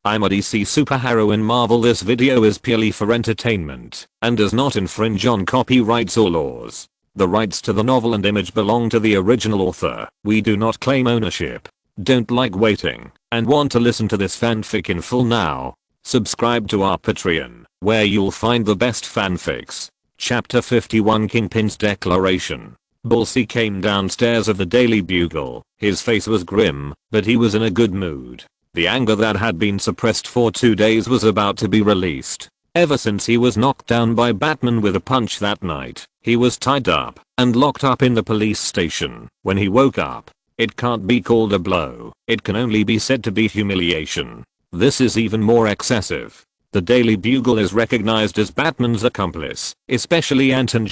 I'm a DC superhero in Marvel. This video is purely for entertainment and does not infringe on copyrights or laws. The rights to the novel and image belong to the original author. We do not claim ownership. Don't like waiting and want to listen to this fanfic in full now? Subscribe to our Patreon, where you'll find the best fanfics. Chapter 51 Kingpin's Declaration. Bullseye came downstairs of the Daily Bugle. His face was grim, but he was in a good mood. The anger that had been suppressed for 2 days was about to be released. Ever since he was knocked down by Batman with a punch that night, he was tied up and locked up in the police station. When he woke up, it can't be called a blow. It can only be said to be humiliation. This is even more excessive. The Daily Bugle is recognized as Batman's accomplice, especially Anton,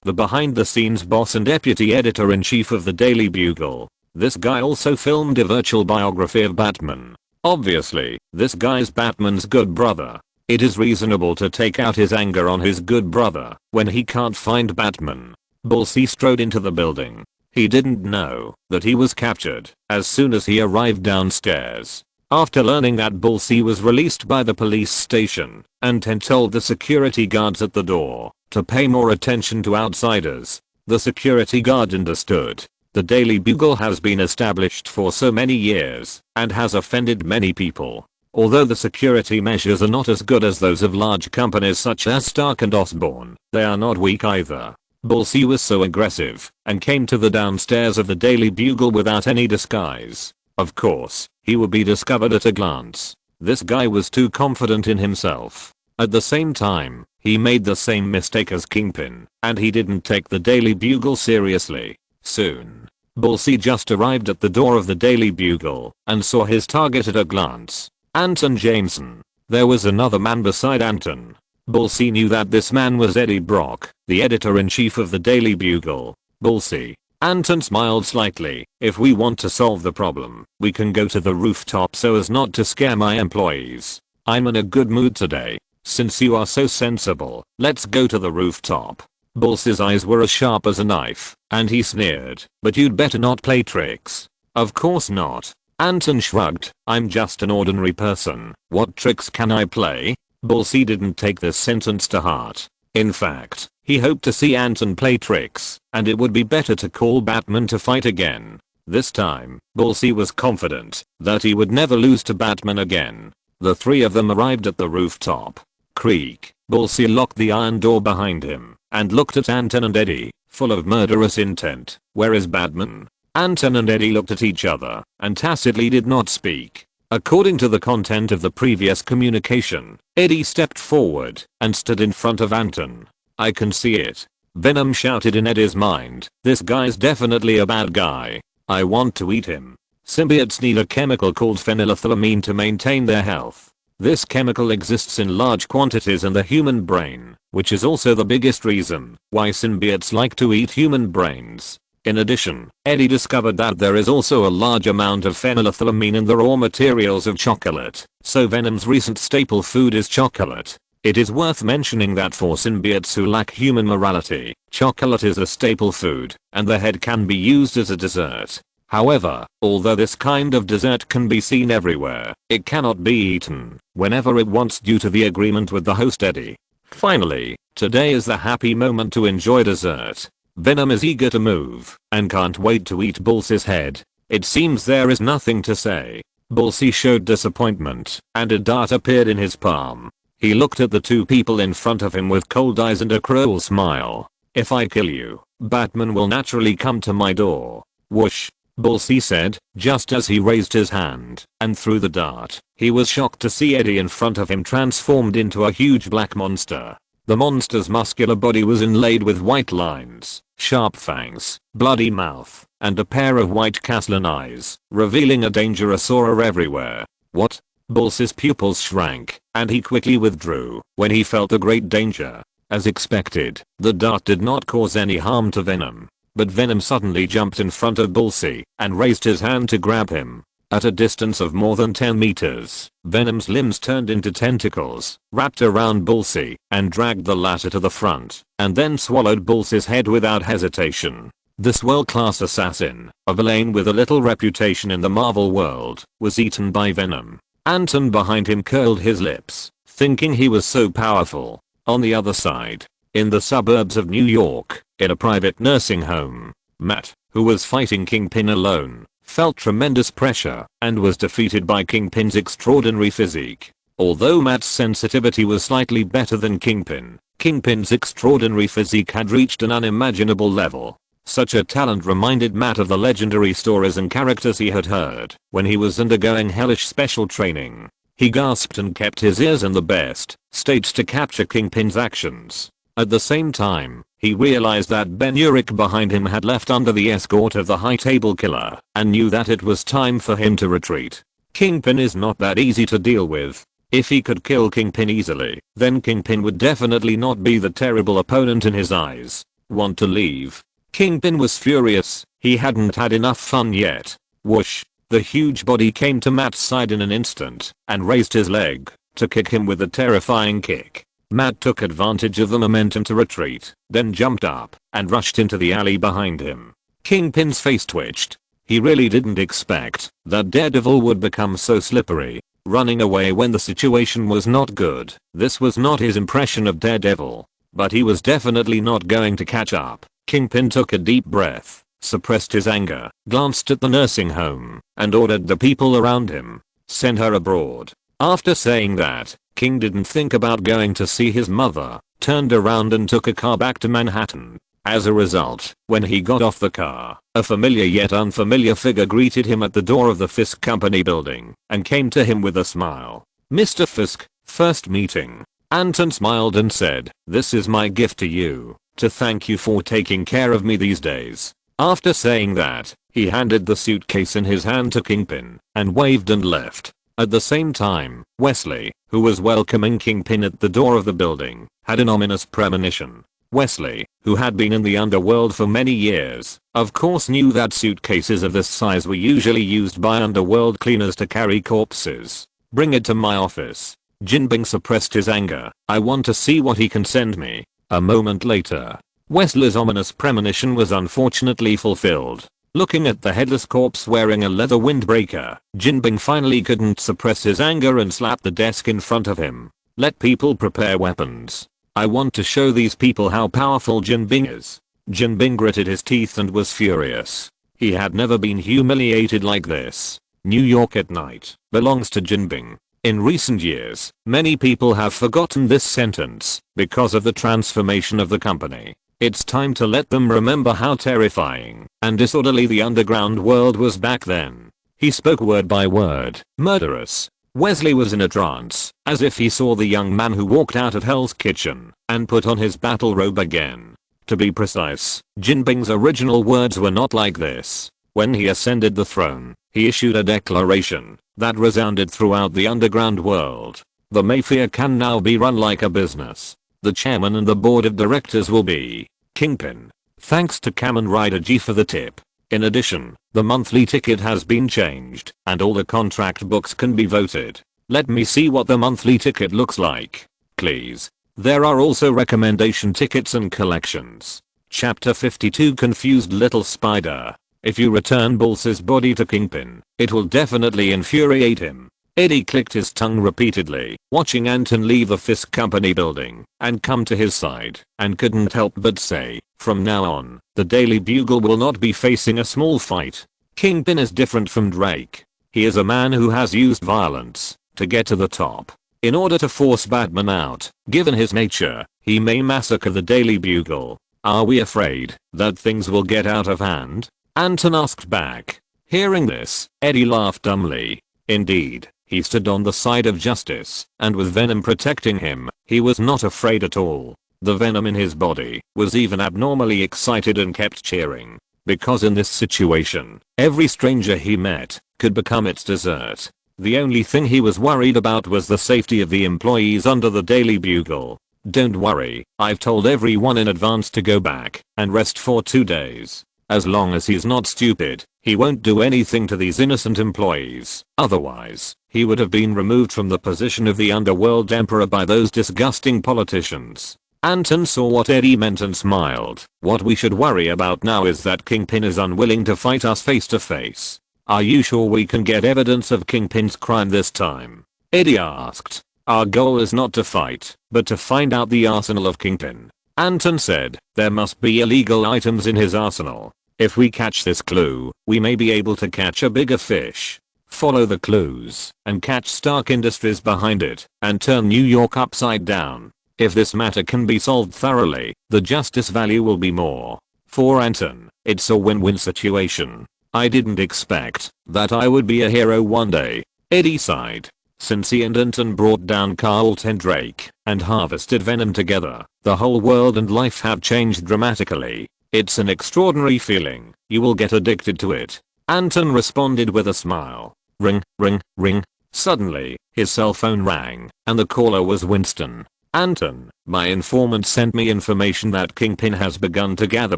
the behind-the-scenes boss and deputy editor-in-chief of the Daily Bugle. This guy also filmed a virtual biography of Batman. Obviously, this guy's Batman's good brother. It is reasonable to take out his anger on his good brother when he can't find Batman. Bullseye strode into the building. He didn't know that he was captured as soon as he arrived downstairs. After learning that Bullseye was released by the police station, Anton told the security guards at the door to pay more attention to outsiders. The security guard understood. The Daily Bugle has been established for so many years and has offended many people. Although the security measures are not as good as those of large companies such as Stark and Osborn, they are not weak either. Bullseye was so aggressive and came to the downstairs of the Daily Bugle without any disguise. Of course, he would be discovered at a glance. This guy was too confident in himself. At the same time, he made the same mistake as Kingpin, and he didn't take the Daily Bugle seriously. Soon, Bullseye just arrived at the door of the Daily Bugle and saw his target at a glance. Anton Jameson. There was another man beside Anton. Bullseye knew that this man was Eddie Brock, the editor-in-chief of the Daily Bugle. Bullseye. Anton smiled slightly. If we want to solve the problem, we can go to the rooftop so as not to scare my employees. I'm in a good mood today. Since you are so sensible, let's go to the rooftop. Bullseye's eyes were as sharp as a knife, and he sneered, but you'd better not play tricks. Of course not. Anton shrugged. I'm just an ordinary person. What tricks can I play? Bullseye didn't take this sentence to heart. In fact, he hoped to see Anton play tricks, and it would be better to call Batman to fight again. This time, Bullseye was confident that he would never lose to Batman again. The three of them arrived at the rooftop. Creak. Bullseye locked the iron door behind him and looked at Anton and Eddie, full of murderous intent. Where is Batman? Anton and Eddie looked at each other and tacitly did not speak. According to the content of the previous communication, Eddie stepped forward and stood in front of Anton. I can see it. Venom shouted in Eddie's mind. This guy's definitely a bad guy. I want to eat him. Symbiotes need a chemical called phenylethylamine to maintain their health. This chemical exists in large quantities in the human brain, which is also the biggest reason why symbiotes like to eat human brains. In addition, Eddie discovered that there is also a large amount of phenylethylamine in the raw materials of chocolate, so Venom's recent staple food is chocolate. It is worth mentioning that for symbiotes who lack human morality, chocolate is a staple food, and the head can be used as a dessert. However, although this kind of dessert can be seen everywhere, it cannot be eaten whenever it wants due to the agreement with the host Eddie. Finally, today is the happy moment to enjoy dessert. Venom is eager to move and can't wait to eat Bullseye's head. It seems there is nothing to say. Bullseye showed disappointment and a dart appeared in his palm. He looked at the two people in front of him with cold eyes and a cruel smile. If I kill you, Batman will naturally come to my door. Whoosh. Bullseye said, just as he raised his hand and threw the dart. He was shocked to see Eddie in front of him transformed into a huge black monster. The monster's muscular body was inlaid with white lines, sharp fangs, bloody mouth, and a pair of white Caslin eyes, revealing a dangerous aura everywhere. What? Bullseye's pupils shrank, and he quickly withdrew when he felt a great danger. As expected, the dart did not cause any harm to Venom. But Venom suddenly jumped in front of Bullseye and raised his hand to grab him. At a distance of more than 10 meters, Venom's limbs turned into tentacles, wrapped around Bullseye, and dragged the latter to the front, and then swallowed Bullseye's head without hesitation. This world-class assassin, a villain with a little reputation in the Marvel world, was eaten by Venom. Anton behind him curled his lips, thinking he was so powerful. On the other side, in the suburbs of New York, in a private nursing home, Matt, who was fighting Kingpin alone, felt tremendous pressure and was defeated by Kingpin's extraordinary physique. Although Matt's sensitivity was slightly better than Kingpin's extraordinary physique had reached an unimaginable level. Such a talent reminded Matt of the legendary stories and characters he had heard when he was undergoing hellish special training. He gasped and kept his ears in the best states to capture Kingpin's actions. At the same time, he realized that Ben Urich behind him had left under the escort of the High Table Killer and knew that it was time for him to retreat. Kingpin is not that easy to deal with. If he could kill Kingpin easily, then Kingpin would definitely not be the terrible opponent in his eyes. Want to leave? Kingpin was furious. He hadn't had enough fun yet. Whoosh. The huge body came to Matt's side in an instant and raised his leg to kick him with a terrifying kick. Matt took advantage of the momentum to retreat, then jumped up and rushed into the alley behind him. Kingpin's face twitched. He really didn't expect that Daredevil would become so slippery, running away when the situation was not good. This was not his impression of Daredevil, but he was definitely not going to catch up. Kingpin took a deep breath, suppressed his anger, glanced at the nursing home, and ordered the people around him, "Send her abroad." After saying that, King didn't think about going to see his mother, turned around and took a car back to Manhattan. As a result, when he got off the car, a familiar yet unfamiliar figure greeted him at the door of the Fisk Company building and came to him with a smile. "Mr. Fisk, first meeting." Anton smiled and said, "This is my gift to you, to thank you for taking care of me these days." After saying that, he handed the suitcase in his hand to Kingpin and waved and left. At the same time, Wesley, who was welcoming Kingpin at the door of the building, had an ominous premonition. Wesley, who had been in the underworld for many years, of course knew that suitcases of this size were usually used by underworld cleaners to carry corpses. "Bring it to my office." Jinbing suppressed his anger. "I want to see what he can send me." A moment later, Wesley's ominous premonition was unfortunately fulfilled. Looking at the headless corpse wearing a leather windbreaker, Jinbing finally couldn't suppress his anger and slapped the desk in front of him. "Let people prepare weapons. I want to show these people how powerful Jinbing is." Jinbing gritted his teeth and was furious. He had never been humiliated like this. New York at night belongs to Jinbing. In recent years, many people have forgotten this sentence because of the transformation of the company. It's time to let them remember how terrifying and disorderly the underground world was back then. He spoke word by word, murderous. Wesley was in a trance, as if he saw the young man who walked out of Hell's Kitchen and put on his battle robe again. To be precise, Jinbing's original words were not like this. When he ascended the throne, he issued a declaration that resounded throughout the underground world. "The Mafia can now be run like a business. The chairman and the board of directors will be Kingpin." Thanks to Kamen Rider G for the tip. In addition, the monthly ticket has been changed and all the contract books can be voted. Let me see what the monthly ticket looks like, please. There are also recommendation tickets and collections. Chapter 52 Confused Little Spider. If you return Bulls' body to Kingpin, it will definitely infuriate him. Eddie clicked his tongue repeatedly, watching Anton leave the Fisk Company building and come to his side, and couldn't help but say, from now on, the Daily Bugle will not be facing a small fight. Kingpin is different from Drake. He is a man who has used violence to get to the top. In order to force Batman out, given his nature, he may massacre the Daily Bugle. Are we afraid that things will get out of hand? Anton asked back. Hearing this, Eddie laughed dumbly. Indeed, he stood on the side of justice, and with Venom protecting him, he was not afraid at all. The Venom in his body was even abnormally excited and kept cheering. Because in this situation, every stranger he met could become its dessert. The only thing he was worried about was the safety of the employees under the Daily Bugle. Don't worry, I've told everyone in advance to go back and rest for 2 days. As long as he's not stupid, he won't do anything to these innocent employees. Otherwise, he would have been removed from the position of the Underworld Emperor by those disgusting politicians. Anton saw what Eddie meant and smiled. What we should worry about now is that Kingpin is unwilling to fight us face to face. Are you sure we can get evidence of Kingpin's crime this time? Eddie asked. Our goal is not to fight, but to find out the arsenal of Kingpin. Anton said, there must be illegal items in his arsenal. If we catch this clue, we may be able to catch a bigger fish. Follow the clues and catch Stark Industries behind it and turn New York upside down. If this matter can be solved thoroughly, the justice value will be more. For Anton, it's a win-win situation. I didn't expect that I would be a hero one day. Eddie sighed. Since he and Anton brought down Carlton Drake and harvested Venom together, the whole world and life have changed dramatically. It's an extraordinary feeling. You will get addicted to it. Anton responded with a smile. Ring, ring, ring. Suddenly, his cell phone rang, and the caller was Winston. Anton, my informant sent me information that Kingpin has begun to gather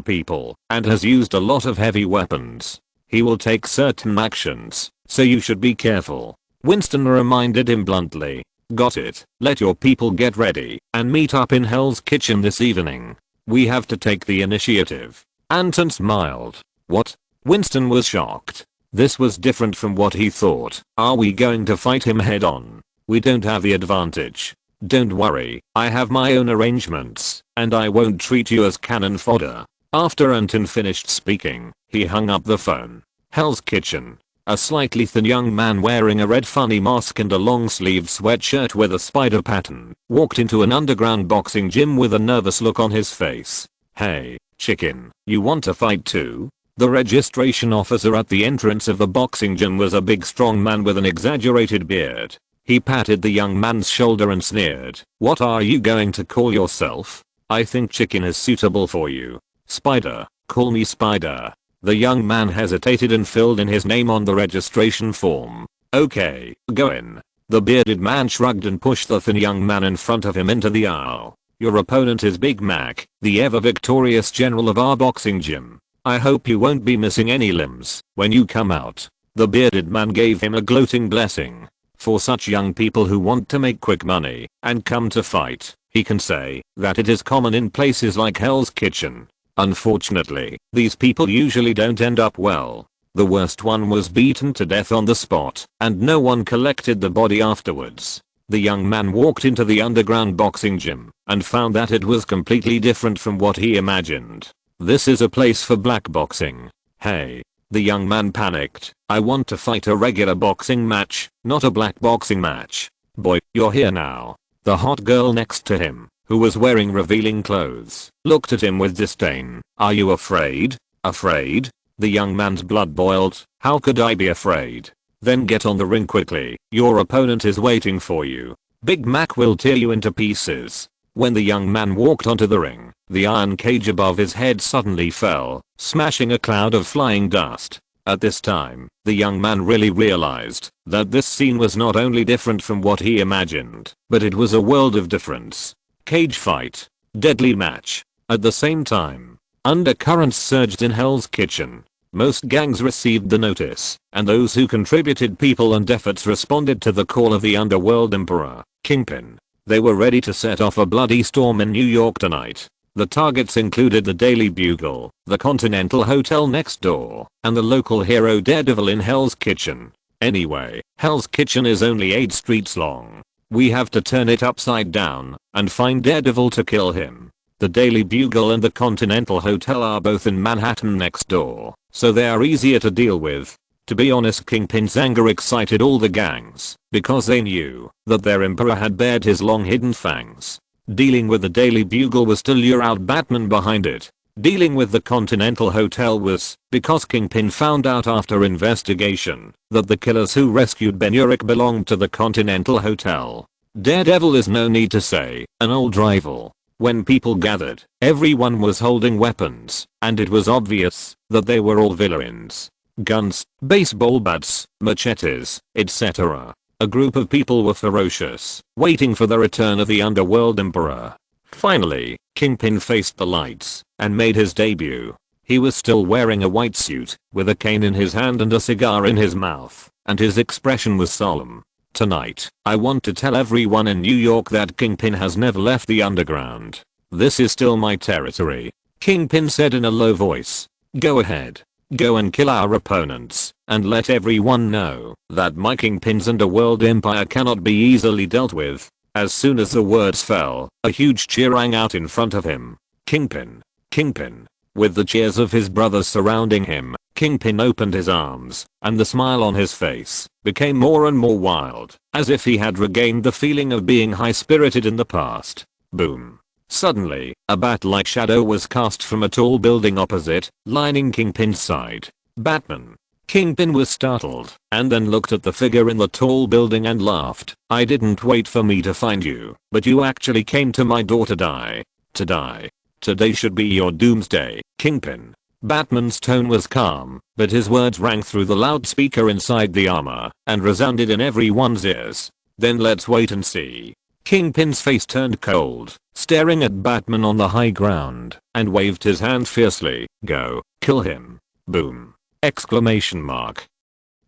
people and has used a lot of heavy weapons. He will take certain actions, so you should be careful. Winston reminded him bluntly. Got it. Let your people get ready and meet up in Hell's Kitchen this evening. We have to take the initiative. Anton smiled. What? Winston was shocked. This was different from what he thought. Are we going to fight him head on? We don't have the advantage. Don't worry, I have my own arrangements, and I won't treat you as cannon fodder. After Anton finished speaking, he hung up the phone. Hell's Kitchen. A slightly thin young man wearing a red funny mask and a long-sleeved sweatshirt with a spider pattern walked into an underground boxing gym with a nervous look on his face. Hey, chicken, you want to fight too? The registration officer at the entrance of the boxing gym was a big strong man with an exaggerated beard. He patted the young man's shoulder and sneered. What are you going to call yourself? I think chicken is suitable for you. Spider, call me Spider. The young man hesitated and filled in his name on the registration form. Okay, go in. The bearded man shrugged and pushed the thin young man in front of him into the aisle. Your opponent is Big Mac, the ever victorious general of our boxing gym. I hope you won't be missing any limbs when you come out. The bearded man gave him a gloating blessing. For such young people who want to make quick money and come to fight, he can say that it is common in places like Hell's Kitchen. Unfortunately, these people usually don't end up well. The worst one was beaten to death on the spot, and no one collected the body afterwards. The young man walked into the underground boxing gym and found that it was completely different from what he imagined. This is a place for black boxing. Hey. The young man panicked. I want to fight a regular boxing match, not a black boxing match. Boy, you're here now. The hot girl next to him, who was wearing revealing clothes, looked at him with disdain. Are you afraid? Afraid? The young man's blood boiled. How could I be afraid? Then get on the ring quickly. Your opponent is waiting for you. Big Mac will tear you into pieces. When the young man walked onto the ring, the iron cage above his head suddenly fell, smashing a cloud of flying dust. At this time, the young man really realized that this scene was not only different from what he imagined, but it was a world of difference. Cage fight. Deadly match. At the same time, undercurrents surged in Hell's Kitchen. Most gangs received the notice, and those who contributed people and efforts responded to the call of the underworld emperor, Kingpin. They were ready to set off a bloody storm in New York tonight. The targets included the Daily Bugle, the Continental Hotel next door, and the local hero Daredevil in Hell's Kitchen. Anyway, Hell's Kitchen is only 8 streets long. We have to turn it upside down and find Daredevil to kill him. The Daily Bugle and the Continental Hotel are both in Manhattan next door, so they are easier to deal with. To be honest, Kingpin's anger excited all the gangs, because they knew that their emperor had bared his long hidden fangs. Dealing with the Daily Bugle was to lure out Batman behind it. Dealing with the Continental Hotel was because Kingpin found out after investigation that the killers who rescued Ben Urich belonged to the Continental Hotel. Daredevil is no need to say, an old rival. When people gathered, everyone was holding weapons, and it was obvious that they were all villains. Guns, baseball bats, machetes, etc. A group of people were ferocious, waiting for the return of the underworld emperor. Finally, Kingpin faced the lights and made his debut. He was still wearing a white suit, with a cane in his hand and a cigar in his mouth, and his expression was solemn. Tonight, I want to tell everyone in New York that Kingpin has never left the underground. This is still my territory. Kingpin said in a low voice. Go ahead. Go and kill our opponents, and let everyone know that my kingpin's underworld empire cannot be easily dealt with. As soon as the words fell, a huge cheer rang out in front of him. Kingpin! Kingpin! With the cheers of his brothers surrounding him, Kingpin opened his arms, and the smile on his face became more and more wild, as if he had regained the feeling of being high-spirited in the past. Boom. Suddenly, a bat-like shadow was cast from a tall building opposite, lining Kingpin's side. Batman. Kingpin was startled, and then looked at the figure in the tall building and laughed. I didn't wait for me to find you, but you actually came to my door to die. To die. Today should be your doomsday, Kingpin. Batman's tone was calm, but his words rang through the loudspeaker inside the armor, and resounded in everyone's ears. Then let's wait and see. Kingpin's face turned cold, staring at Batman on the high ground, and waved his hand fiercely. Go, kill him. Boom. Exclamation mark.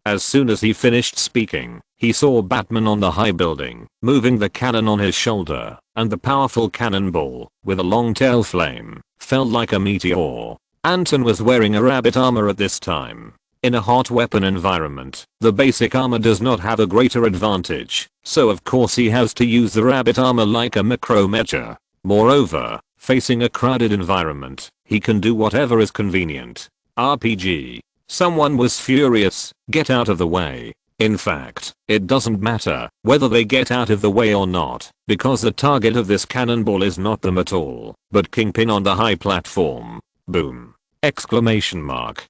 As soon as he finished speaking, he saw Batman on the high building, moving the cannon on his shoulder, and the powerful cannonball, with a long tail flame, fell like a meteor. Anton was wearing a rabbit armor at this time. In a hot weapon environment, the basic armor does not have a greater advantage, so of course he has to use the rabbit armor like a macro mecha. Moreover, facing a crowded environment, he can do whatever is convenient. RPG. Someone was furious. Get out of the way. In fact, it doesn't matter whether they get out of the way or not, because the target of this cannonball is not them at all, but Kingpin on the high platform. Boom. Exclamation mark.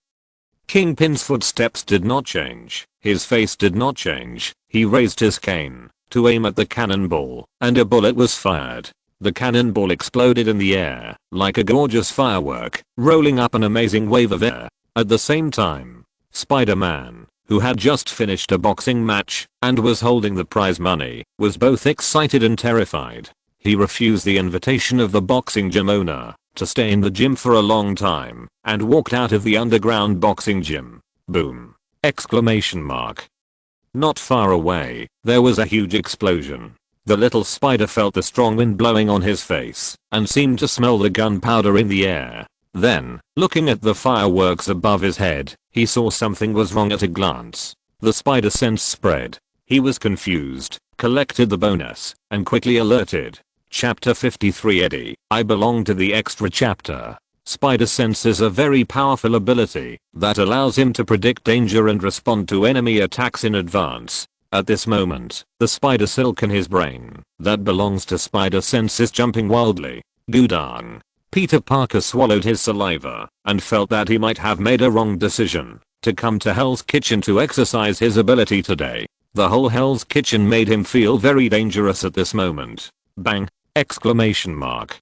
Kingpin's footsteps did not change. His face did not change. He raised his cane to aim at the cannonball, and a bullet was fired. The cannonball exploded in the air like a gorgeous firework, rolling up an amazing wave of air. At the same time, Spider-Man, who had just finished a boxing match and was holding the prize money, was both excited and terrified. He refused the invitation of the boxing gym owner to stay in the gym for a long time and walked out of the underground boxing gym. Boom. Exclamation mark. Not far away, there was a huge explosion. The little spider felt the strong wind blowing on his face and seemed to smell the gunpowder in the air. Then, looking at the fireworks above his head, he saw something was wrong at a glance. The spider sense spread. He was confused, collected the bonus, and quickly alerted. Chapter 53 Eddie, I belong to the extra chapter. Spider sense is a very powerful ability that allows him to predict danger and respond to enemy attacks in advance. At this moment, the spider silk in his brain that belongs to spider sense is jumping wildly. Gudang. Peter Parker swallowed his saliva and felt that he might have made a wrong decision to come to Hell's Kitchen to exercise his ability today. The whole Hell's Kitchen made him feel very dangerous at this moment. Bang! Exclamation mark.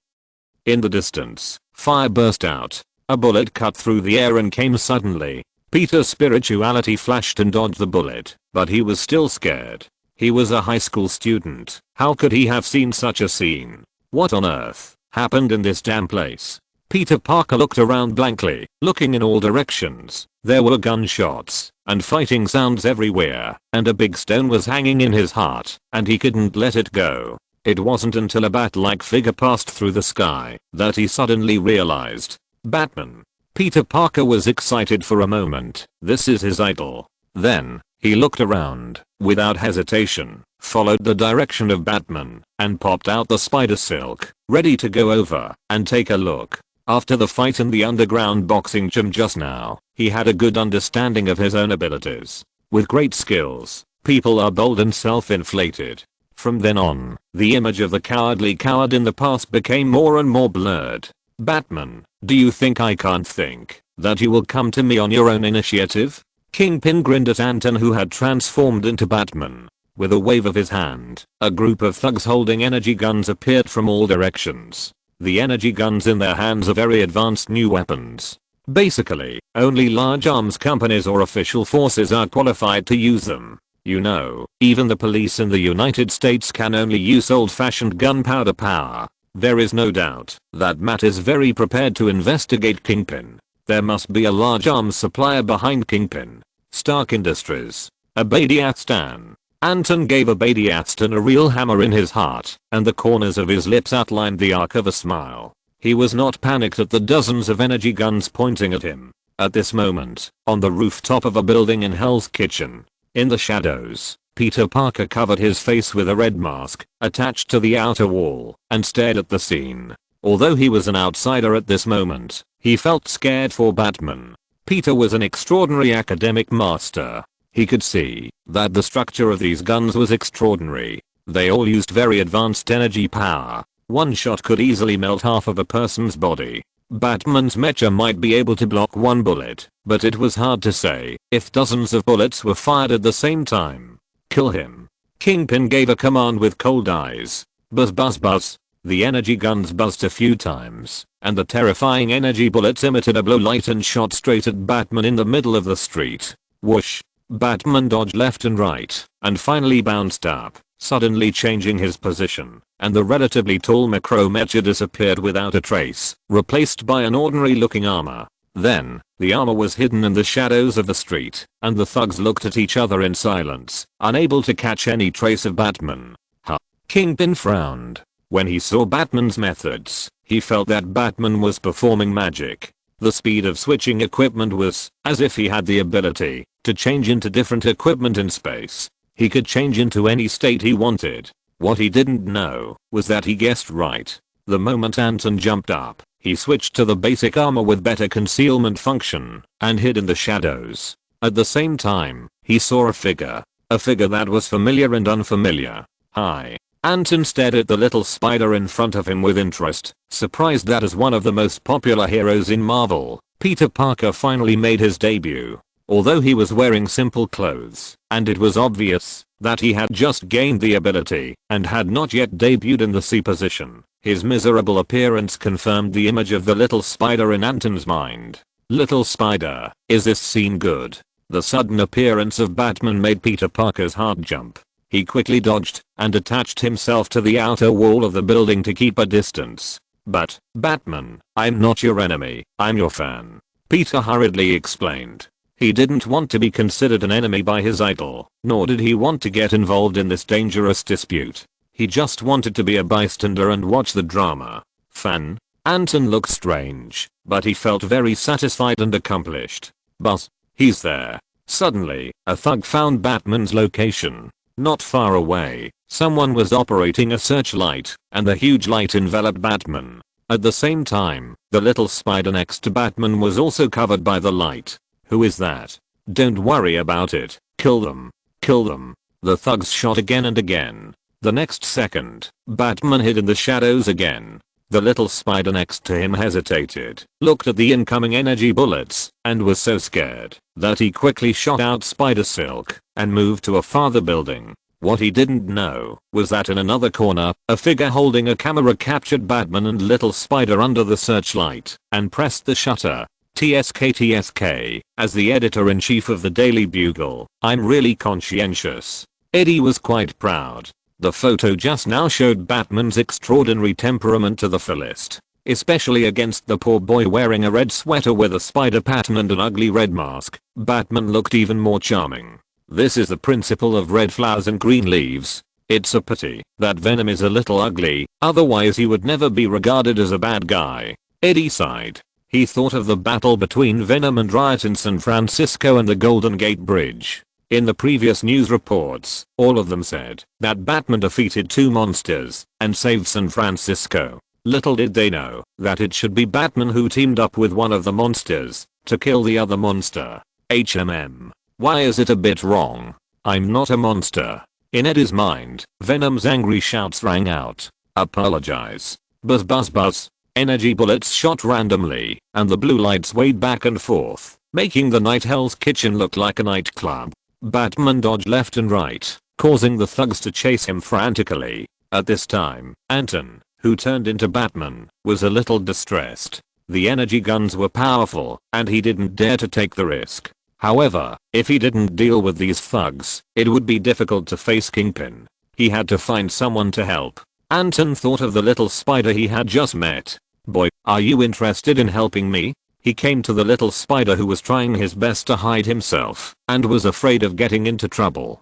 In the distance, fire burst out. A bullet cut through the air and came suddenly. Peter's spirituality flashed and dodged the bullet, but he was still scared. He was a high school student. How could he have seen such a scene? What on earth happened in this damn place? Peter Parker looked around blankly, looking in all directions. There were gunshots and fighting sounds everywhere, and a big stone was hanging in his heart, and he couldn't let it go. It wasn't until a bat-like figure passed through the sky that he suddenly realized. Batman. Peter Parker was excited for a moment. This is his idol. Then, he looked around, without hesitation, followed the direction of Batman, and popped out the spider silk, ready to go over and take a look. After the fight in the underground boxing gym just now, he had a good understanding of his own abilities. With great skills, people are bold and self-inflated. From then on, the image of the cowardly coward in the past became more and more blurred. Batman, do you think I can't think that you will come to me on your own initiative? Kingpin grinned at Anton, who had transformed into Batman. With a wave of his hand, a group of thugs holding energy guns appeared from all directions. The energy guns in their hands are very advanced new weapons. Basically, only large arms companies or official forces are qualified to use them. You know, even the police in the United States can only use old-fashioned gunpowder power. There is no doubt that Matt is very prepared to investigate Kingpin. There must be a large arms supplier behind Kingpin. Stark Industries. Abadiatstan. Anton gave Abadiatstan a real hammer in his heart, and the corners of his lips outlined the arc of a smile. He was not panicked at the dozens of energy guns pointing at him. At this moment, on the rooftop of a building in Hell's Kitchen, in the shadows, Peter Parker covered his face with a red mask attached to the outer wall and stared at the scene. Although he was an outsider at this moment, he felt scared for Batman. Peter was an extraordinary academic master. He could see that the structure of these guns was extraordinary. They all used very advanced energy power. One shot could easily melt half of a person's body. Batman's mecha might be able to block one bullet, but it was hard to say if dozens of bullets were fired at the same time. Kill him. Kingpin gave a command with cold eyes. Buzz buzz buzz. The energy guns buzzed a few times, and the terrifying energy bullets emitted a blue light and shot straight at Batman in the middle of the street. Whoosh. Batman dodged left and right, and finally bounced up, suddenly changing his position, and the relatively tall Macro-Mecha disappeared without a trace, replaced by an ordinary looking armor. Then, the armor was hidden in the shadows of the street, and the thugs looked at each other in silence, unable to catch any trace of Batman. Kingpin frowned. When he saw Batman's methods, he felt that Batman was performing magic. The speed of switching equipment was as if he had the ability to change into different equipment in space. He could change into any state he wanted. What he didn't know was that he guessed right. The moment Anton jumped up, he switched to the basic armor with better concealment function and hid in the shadows. At the same time, he saw a figure that was familiar and unfamiliar. Hi. Anton stared at the little spider in front of him with interest, surprised that as one of the most popular heroes in Marvel, Peter Parker finally made his debut. Although he was wearing simple clothes, and it was obvious that he had just gained the ability and had not yet debuted in the C position, his miserable appearance confirmed the image of the little spider in Anton's mind. Little spider, is this scene good? The sudden appearance of Batman made Peter Parker's heart jump. He quickly dodged and attached himself to the outer wall of the building to keep a distance. But, Batman, I'm not your enemy, I'm your fan. Peter hurriedly explained. He didn't want to be considered an enemy by his idol, nor did he want to get involved in this dangerous dispute. He just wanted to be a bystander and watch the drama. Fan? Anton looked strange, but he felt very satisfied and accomplished. But, he's there. Suddenly, a thug found Batman's location. Not far away, someone was operating a searchlight, and the huge light enveloped Batman. At the same time, the little spider next to Batman was also covered by the light. Who is that? Don't worry about it. Kill them. Kill them. The thugs shot again and again. The next second, Batman hid in the shadows again. The little spider next to him hesitated, looked at the incoming energy bullets, and was so scared that he quickly shot out spider silk and moved to a farther building. What he didn't know was that in another corner, a figure holding a camera captured Batman and little spider under the searchlight and pressed the shutter. TSK, as the editor-in-chief of the Daily Bugle, I'm really conscientious. Eddie was quite proud. The photo just now showed Batman's extraordinary temperament to the fullest, especially against the poor boy wearing a red sweater with a spider pattern and an ugly red mask. Batman looked even more charming. This is the principle of red flowers and green leaves. It's a pity that Venom is a little ugly, otherwise he would never be regarded as a bad guy. Eddie sighed. He thought of the battle between Venom and Riot in San Francisco and the Golden Gate Bridge. In the previous news reports, all of them said that Batman defeated two monsters and saved San Francisco. Little did they know that it should be Batman who teamed up with one of the monsters to kill the other monster. Why is it a bit wrong? I'm not a monster. In Eddie's mind, Venom's angry shouts rang out. Apologize. Buzz buzz buzz. Energy bullets shot randomly, and the blue lights swayed back and forth, making the night Hell's Kitchen look like a nightclub. Batman dodged left and right, causing the thugs to chase him frantically. At this time, Anton, who turned into Batman, was a little distressed. The energy guns were powerful, and he didn't dare to take the risk. However, if he didn't deal with these thugs, it would be difficult to face Kingpin. He had to find someone to help. Anton thought of the little spider he had just met. Boy, are you interested in helping me? He came to the little spider who was trying his best to hide himself and was afraid of getting into trouble.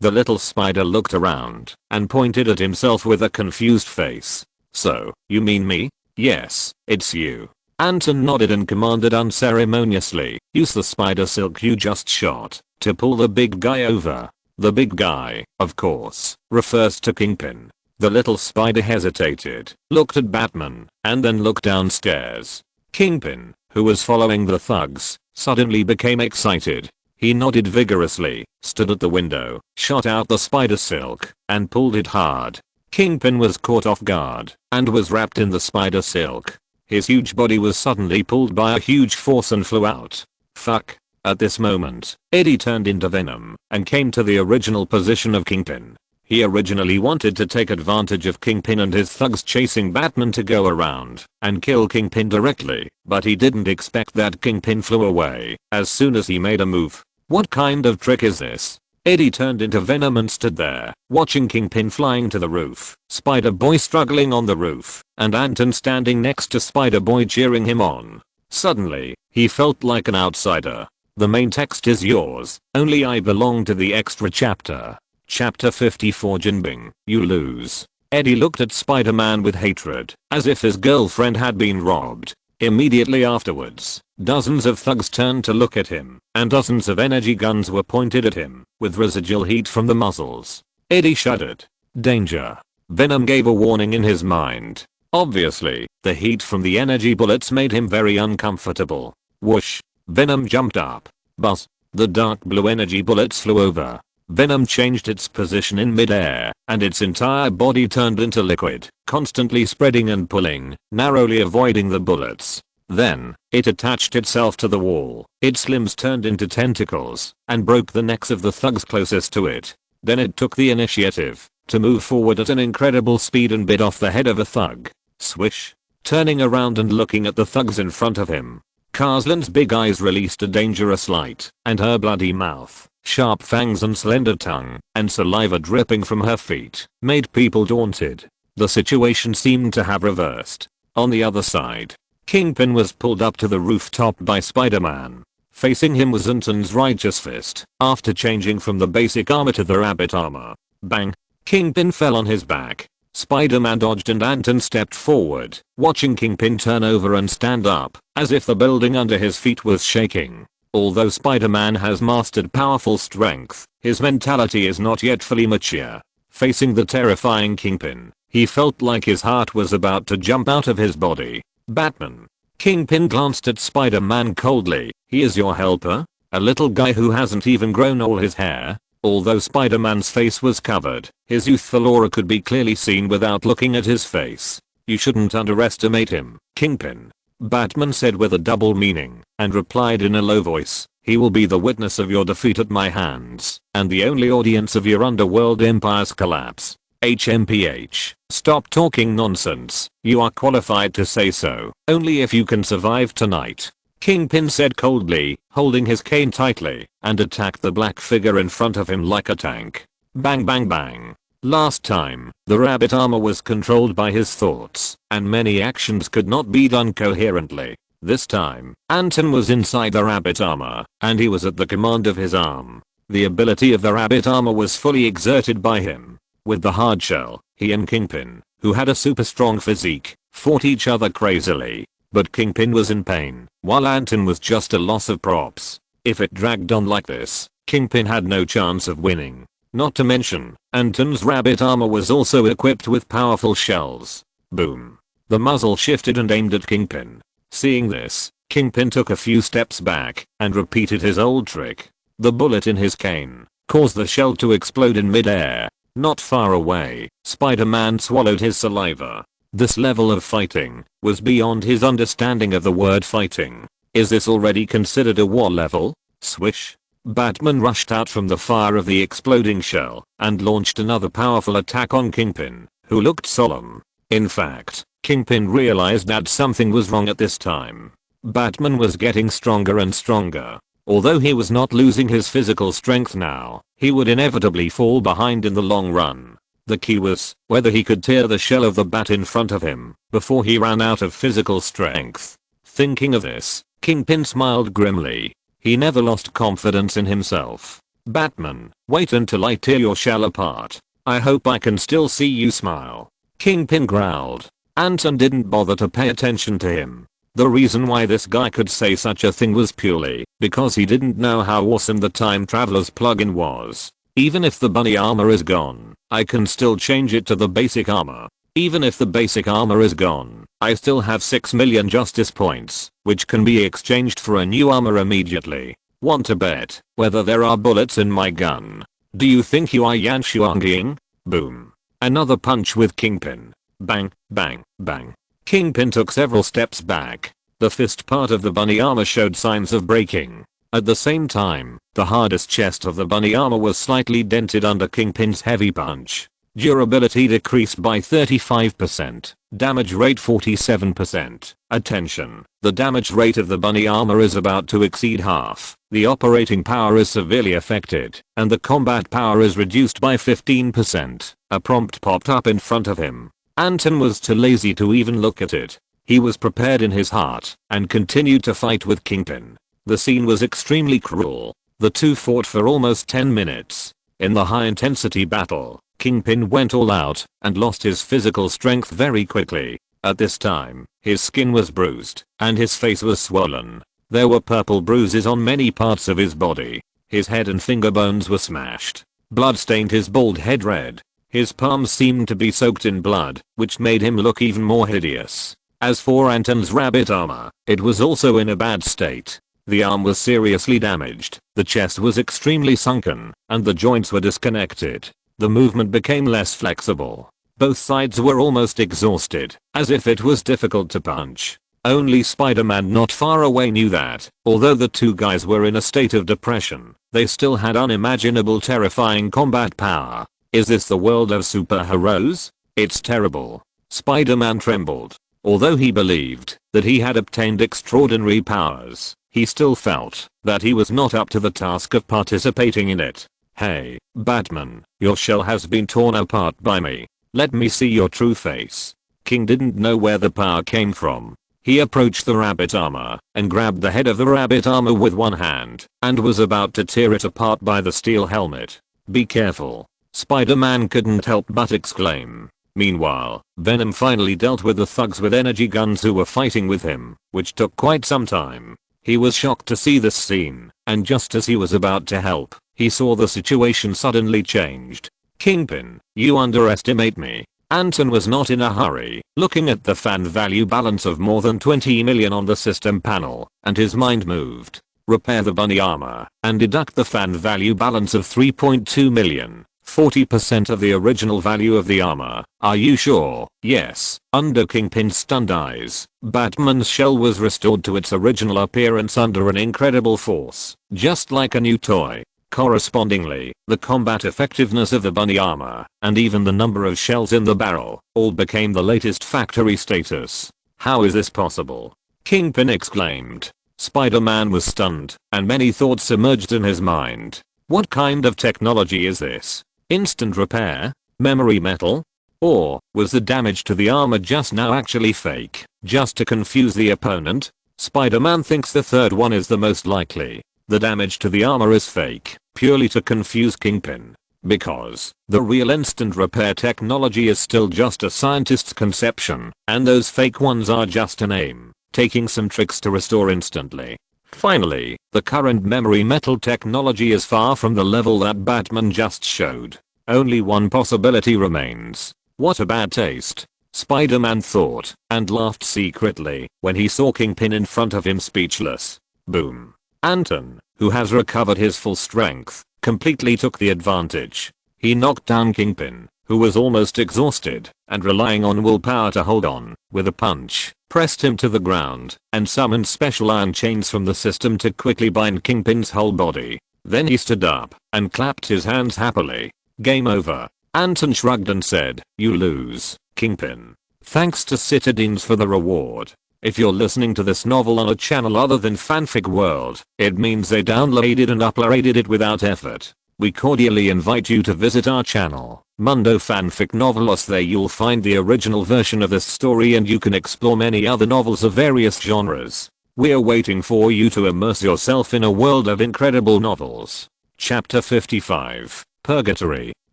The little spider looked around and pointed at himself with a confused face. So, you mean me? Yes, it's you. Anton nodded and commanded unceremoniously, use the spider silk you just shot to pull the big guy over. The big guy, of course, refers to Kingpin. The little spider hesitated, looked at Batman, and then looked downstairs. Kingpin, who was following the thugs, suddenly became excited. He nodded vigorously, stood at the window, shot out the spider silk, and pulled it hard. Kingpin was caught off guard, and was wrapped in the spider silk. His huge body was suddenly pulled by a huge force and flew out. Fuck. At this moment, Eddie turned into Venom, and came to the original position of Kingpin. He originally wanted to take advantage of Kingpin and his thugs chasing Batman to go around and kill Kingpin directly, but he didn't expect that Kingpin flew away as soon as he made a move. What kind of trick is this? Eddie turned into Venom and stood there, watching Kingpin flying to the roof, Spider-Boy struggling on the roof, and Anton standing next to Spider-Boy cheering him on. Suddenly, he felt like an outsider. The main text is yours, only I belong to the extra chapter. Chapter 54 Jinbing, you lose. Eddie looked at Spider-Man with hatred, as if his girlfriend had been robbed. Immediately afterwards, dozens of thugs turned to look at him, and dozens of energy guns were pointed at him, with residual heat from the muzzles. Eddie shuddered. Danger. Venom gave a warning in his mind. Obviously, the heat from the energy bullets made him very uncomfortable. Whoosh. Venom jumped up. Buzz. The dark blue energy bullets flew over. Venom changed its position in midair, and its entire body turned into liquid, constantly spreading and pulling, narrowly avoiding the bullets. Then, it attached itself to the wall. Its limbs turned into tentacles, and broke the necks of the thugs closest to it. Then it took the initiative to move forward at an incredible speed and bit off the head of a thug. Swish. Turning around and looking at the thugs in front of him, Carsland's big eyes released a dangerous light, and her bloody mouth, sharp fangs and slender tongue, and saliva dripping from her feet, made people daunted. The situation seemed to have reversed. On the other side, Kingpin was pulled up to the rooftop by Spider-Man. Facing him was Anton's righteous fist, after changing from the basic armor to the rabbit armor. Bang! Kingpin fell on his back. Spider-Man dodged and Anton stepped forward, watching Kingpin turn over and stand up, as if the building under his feet was shaking. Although Spider-Man has mastered powerful strength, his mentality is not yet fully mature. Facing the terrifying Kingpin, he felt like his heart was about to jump out of his body. Batman. Kingpin glanced at Spider-Man coldly. He is your helper? A little guy who hasn't even grown all his hair? Although Spider-Man's face was covered, his youthful aura could be clearly seen without looking at his face. You shouldn't underestimate him, Kingpin. Batman said with a double meaning, and replied in a low voice, he will be the witness of your defeat at my hands, and the only audience of your underworld empire's collapse. HMPH, stop talking nonsense, you are qualified to say so, only if you can survive tonight. Kingpin said coldly, holding his cane tightly, and attacked the black figure in front of him like a tank. Bang bang bang. Last time, the rabbit armor was controlled by his thoughts, and many actions could not be done coherently. This time, Anton was inside the rabbit armor, and he was at the command of his arm. The ability of the rabbit armor was fully exerted by him. With the hard shell, he and Kingpin, who had a super strong physique, fought each other crazily. But Kingpin was in pain, while Anton was just a loss of props. If it dragged on like this, Kingpin had no chance of winning. Not to mention, Anton's rabbit armor was also equipped with powerful shells. Boom. The muzzle shifted and aimed at Kingpin. Seeing this, Kingpin took a few steps back and repeated his old trick. The bullet in his cane caused the shell to explode in midair. Not far away, Spider-Man swallowed his saliva. This level of fighting was beyond his understanding of the word fighting. Is this already considered a war level? Swish. Batman rushed out from the fire of the exploding shell and launched another powerful attack on Kingpin, who looked solemn. In fact, Kingpin realized that something was wrong at this time. Batman was getting stronger and stronger. Although he was not losing his physical strength now, he would inevitably fall behind in the long run. The key was whether he could tear the shell of the bat in front of him before he ran out of physical strength. Thinking of this, Kingpin smiled grimly. He never lost confidence in himself. Batman, wait until I tear your shell apart. I hope I can still see you smile. Kingpin growled. Anton didn't bother to pay attention to him. The reason why this guy could say such a thing was purely because he didn't know how awesome the time traveler's plugin was. Even if the bunny armor is gone, I can still change it to the basic armor. Even if the basic armor is gone, I still have 6 million justice points, which can be exchanged for a new armor immediately. Want to bet whether there are bullets in my gun? Do you think you are Yan Shuanging? Boom. Another punch with Kingpin. Bang, bang, bang. Kingpin took several steps back. The fist part of the bunny armor showed signs of breaking. At the same time, the hardest chest of the bunny armor was slightly dented under Kingpin's heavy punch. Durability decreased by 35%. Damage rate 47%. Attention. The damage rate of the bunny armor is about to exceed half. The operating power is severely affected, and the combat power is reduced by 15%. A prompt popped up in front of him. Anton was too lazy to even look at it. He was prepared in his heart, and continued to fight with Kingpin. The scene was extremely cruel. The two fought for almost 10 minutes. In the high-intensity battle, Kingpin went all out and lost his physical strength very quickly. At this time, his skin was bruised and his face was swollen. There were purple bruises on many parts of his body. His head and finger bones were smashed. Blood stained his bald head red. His palms seemed to be soaked in blood, which made him look even more hideous. As for Anton's rabbit armor, it was also in a bad state. The arm was seriously damaged, the chest was extremely sunken, and the joints were disconnected. The movement became less flexible. Both sides were almost exhausted, as if it was difficult to punch. Only Spider-Man not far away knew that, although the two guys were in a state of depression, they still had unimaginable terrifying combat power. Is this the world of superheroes? It's terrible. Spider-Man trembled. Although he believed that he had obtained extraordinary powers, he still felt that he was not up to the task of participating in it. Hey, Batman, your shell has been torn apart by me. Let me see your true face. King didn't know where the power came from. He approached the rabbit armor and grabbed the head of the rabbit armor with one hand and was about to tear it apart by the steel helmet. Be careful. Spider-Man couldn't help but exclaim. Meanwhile, Venom finally dealt with the thugs with energy guns who were fighting with him, which took quite some time. He was shocked to see this scene, and just as he was about to help, he saw the situation suddenly changed. Kingpin, you underestimate me. Anton was not in a hurry, looking at the fan value balance of more than 20 million on the system panel, and his mind moved. Repair the bunny armor, and deduct the fan value balance of 3.2 million. 40% of the original value of the armor. Are you sure? Yes. Under Kingpin's stunned eyes, Batman's shell was restored to its original appearance under an incredible force, just like a new toy. Correspondingly, the combat effectiveness of the bunny armor, and even the number of shells in the barrel, all became the latest factory status. How is this possible? Kingpin exclaimed. Spider-Man was stunned, and many thoughts emerged in his mind. What kind of technology is this? Instant repair? Memory metal? Or was the damage to the armor just now actually fake, just to confuse the opponent? Spider-Man thinks the third one is the most likely. The damage to the armor is fake, purely to confuse Kingpin. Because the real instant repair technology is still just a scientist's conception, and those fake ones are just a name, taking some tricks to restore instantly. Finally, the current memory metal technology is far from the level that Batman just showed. Only one possibility remains. What a bad taste. Spider-Man thought, and laughed secretly when he saw Kingpin in front of him speechless. Boom. Anton, who has recovered his full strength, completely took the advantage. He knocked down Kingpin, who was almost exhausted and relying on willpower to hold on, with a punch, pressed him to the ground, and summoned special iron chains from the system to quickly bind Kingpin's whole body. Then he stood up and clapped his hands happily. Game over. Anton shrugged and said, you lose, Kingpin. Thanks to Citadines for the reward. If you're listening to this novel on a channel other than Fanfic World, it means they downloaded and uploaded it without effort. We cordially invite you to visit our channel, Mundo Fanfic Novelos. There you'll find the original version of this story and you can explore many other novels of various genres. We're waiting for you to immerse yourself in a world of incredible novels. Chapter 55, Purgatory.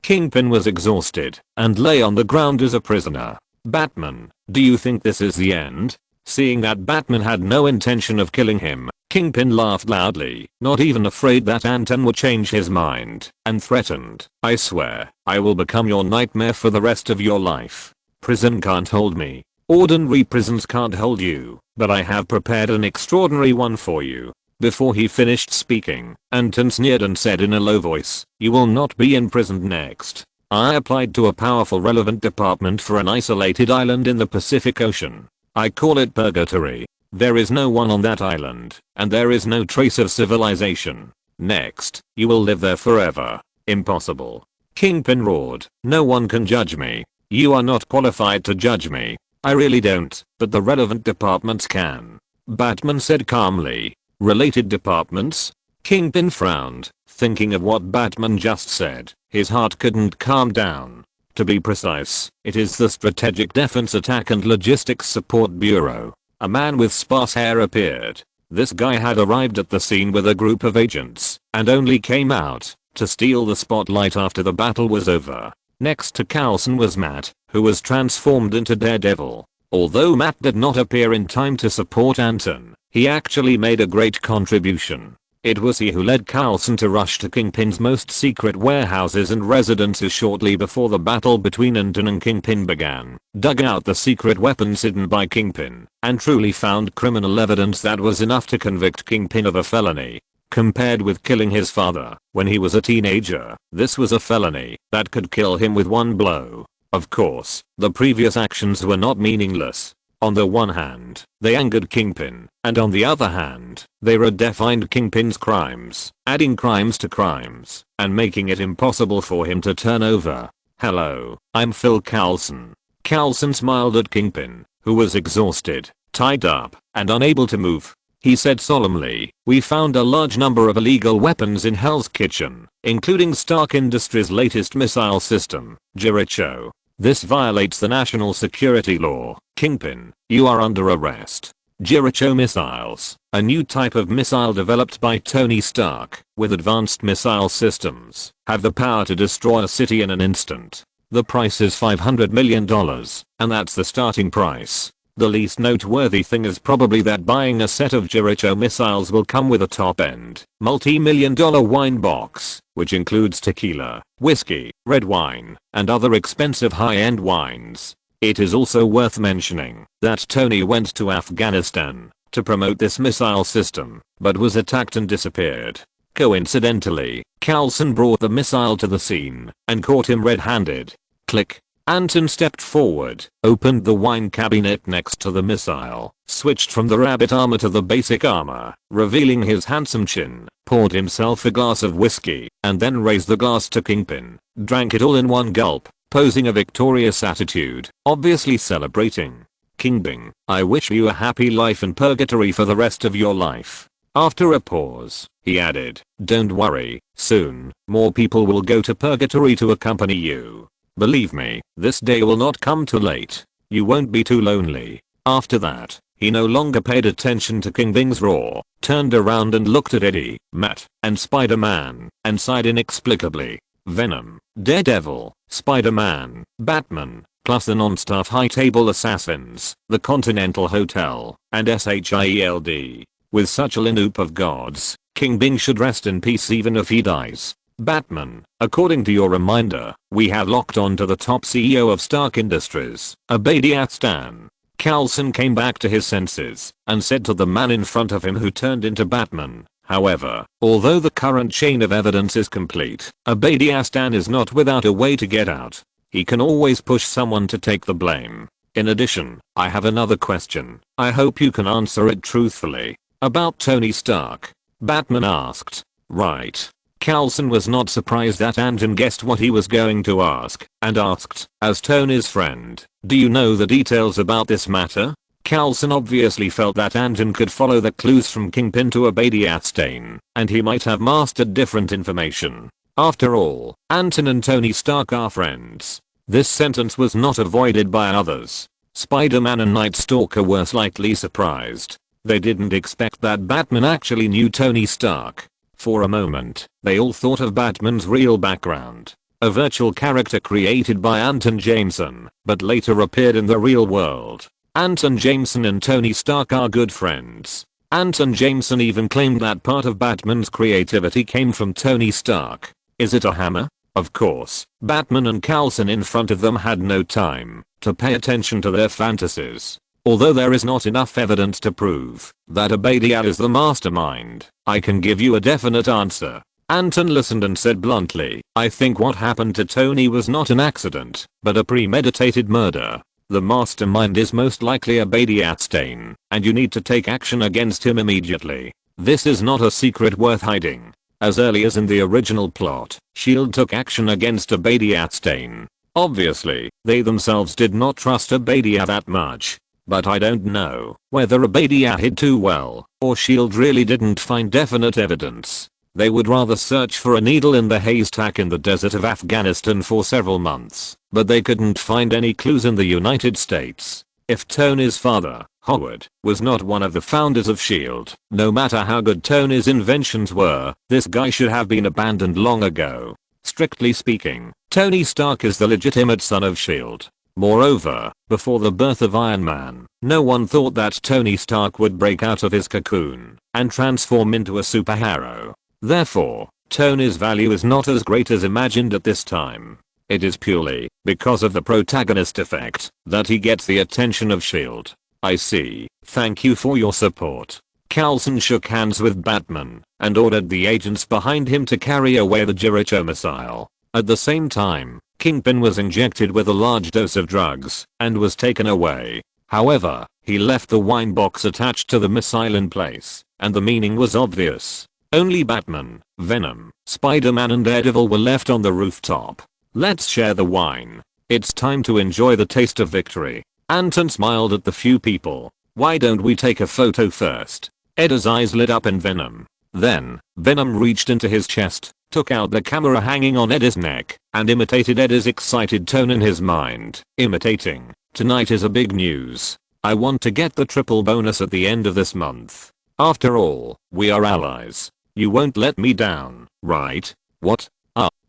Kingpin was exhausted and lay on the ground as a prisoner. Batman, do you think this is the end? Seeing that Batman had no intention of killing him, Kingpin laughed loudly, not even afraid that Anton would change his mind, and threatened, "I swear, I will become your nightmare for the rest of your life. Prison can't hold me. Ordinary prisons can't hold you, but I have prepared an extraordinary one for you." Before he finished speaking, Anton sneered and said in a low voice, "You will not be imprisoned next. I applied to a powerful relevant department for an isolated island in the Pacific Ocean. I call it Purgatory. There is no one on that island, and there is no trace of civilization. Next, you will live there forever." "Impossible." Kingpin roared. "No one can judge me. You are not qualified to judge me." "I really don't, but the relevant departments can," Batman said calmly. "Related departments?" Kingpin frowned, thinking of what Batman just said. His heart couldn't calm down. To be precise, it is the Strategic Defense Attack and Logistics Support Bureau. A man with sparse hair appeared. This guy had arrived at the scene with a group of agents, and only came out to steal the spotlight after the battle was over. Next to Coulson was Matt, who was transformed into Daredevil. Although Matt did not appear in time to support Anton, he actually made a great contribution. It was he who led Coulson to rush to Kingpin's most secret warehouses and residences shortly before the battle between Anton and Kingpin began, dug out the secret weapons hidden by Kingpin, and truly found criminal evidence that was enough to convict Kingpin of a felony. Compared with killing his father when he was a teenager, this was a felony that could kill him with one blow. Of course, the previous actions were not meaningless. On the one hand, they angered Kingpin, and on the other hand, they redefined Kingpin's crimes, adding crimes to crimes, and making it impossible for him to turn over. "Hello, I'm Phil Coulson." Coulson smiled at Kingpin, who was exhausted, tied up, and unable to move. He said solemnly, "We found a large number of illegal weapons in Hell's Kitchen, including Stark Industries' latest missile system, Jericho. This violates the national security law. Kingpin, you are under arrest." Jericho missiles, a new type of missile developed by Tony Stark, with advanced missile systems, have the power to destroy a city in an instant. The price is $500 million, and that's the starting price. The least noteworthy thing is probably that buying a set of Jericho missiles will come with a top-end, multi-million-dollar wine box, which includes tequila, whiskey, red wine, and other expensive high-end wines. It is also worth mentioning that Tony went to Afghanistan to promote this missile system, but was attacked and disappeared. Coincidentally, Coulson brought the missile to the scene and caught him red-handed. Click. Anton stepped forward, opened the wine cabinet next to the missile, switched from the rabbit armor to the basic armor, revealing his handsome chin, poured himself a glass of whiskey, and then raised the glass to Kingpin, drank it all in one gulp, posing a victorious attitude, obviously celebrating. "Kingpin, I wish you a happy life in purgatory for the rest of your life." After a pause, he added, "Don't worry, soon, more people will go to purgatory to accompany you. Believe me, this day will not come too late. You won't be too lonely." After that, he no longer paid attention to Kingpin's roar, turned around and looked at Eddie, Matt, and Spider-Man, and sighed inexplicably. Venom, Daredevil, Spider-Man, Batman, plus the non-staff high-table assassins, the Continental Hotel, and SHIELD. With such a lineup of gods, Kingpin should rest in peace even if he dies. Batman, according to your reminder, we have locked on to the top CEO of Stark Industries, Obadiah Stane. Coulson came back to his senses and said to the man in front of him who turned into Batman, "However, although the current chain of evidence is complete, Obadiah Stane is not without a way to get out. He can always push someone to take the blame. In addition, I have another question. I hope you can answer it truthfully. About Tony Stark." Batman asked. "Right." Coulson was not surprised that Anton guessed what he was going to ask, and asked, "As Tony's friend, do you know the details about this matter?" Coulson obviously felt that Anton could follow the clues from Kingpin to Obadiah Stane, and he might have mastered different information. After all, Anton and Tony Stark are friends. This sentence was not avoided by others. Spider-Man and Night Stalker were slightly surprised. They didn't expect that Batman actually knew Tony Stark. For a moment, they all thought of Batman's real background. A virtual character created by Anton Jameson, but later appeared in the real world. Anton Jameson and Tony Stark are good friends. Anton Jameson even claimed that part of Batman's creativity came from Tony Stark. Is it a hammer? Of course, Batman and Coulson in front of them had no time to pay attention to their fantasies. Although there is not enough evidence to prove that Obadiah is the mastermind, I can give you a definite answer. Anton listened and said bluntly, I think what happened to Tony was not an accident, but a premeditated murder. The mastermind is most likely Obadiah Stane, and you need to take action against him immediately. This is not a secret worth hiding. As early as in the original plot, S.H.I.E.L.D. took action against Obadiah Stane. Obviously, they themselves did not trust Obadiah that much. But I don't know whether Obadiah hid too well, or S.H.I.E.L.D. really didn't find definite evidence. They would rather search for a needle in the haystack in the desert of Afghanistan for several months, but they couldn't find any clues in the United States. If Tony's father, Howard, was not one of the founders of S.H.I.E.L.D., no matter how good Tony's inventions were, this guy should have been abandoned long ago. Strictly speaking, Tony Stark is the legitimate son of S.H.I.E.L.D. Moreover, before the birth of Iron Man, no one thought that Tony Stark would break out of his cocoon and transform into a superhero. Therefore, Tony's value is not as great as imagined at this time. It is purely because of the protagonist effect that he gets the attention of S.H.I.E.L.D. I see. Thank you for your support. Coulson shook hands with Batman and ordered the agents behind him to carry away the Jericho missile. At the same time, Kingpin was injected with a large dose of drugs and was taken away. However, he left the wine box attached to the missile in place, and the meaning was obvious. Only Batman, Venom, Spider-Man and Daredevil were left on the rooftop. Let's share the wine. It's time to enjoy the taste of victory. Anton smiled at the few people. Why don't we take a photo first? Eddie's eyes lit up in Venom. Then, Venom reached into his chest, took out the camera hanging on Eddie's neck, and imitated Eddie's excited tone in his mind. Imitating. Tonight is a big news. I want to get the triple bonus at the end of this month. After all, we are allies. You won't let me down, right? What?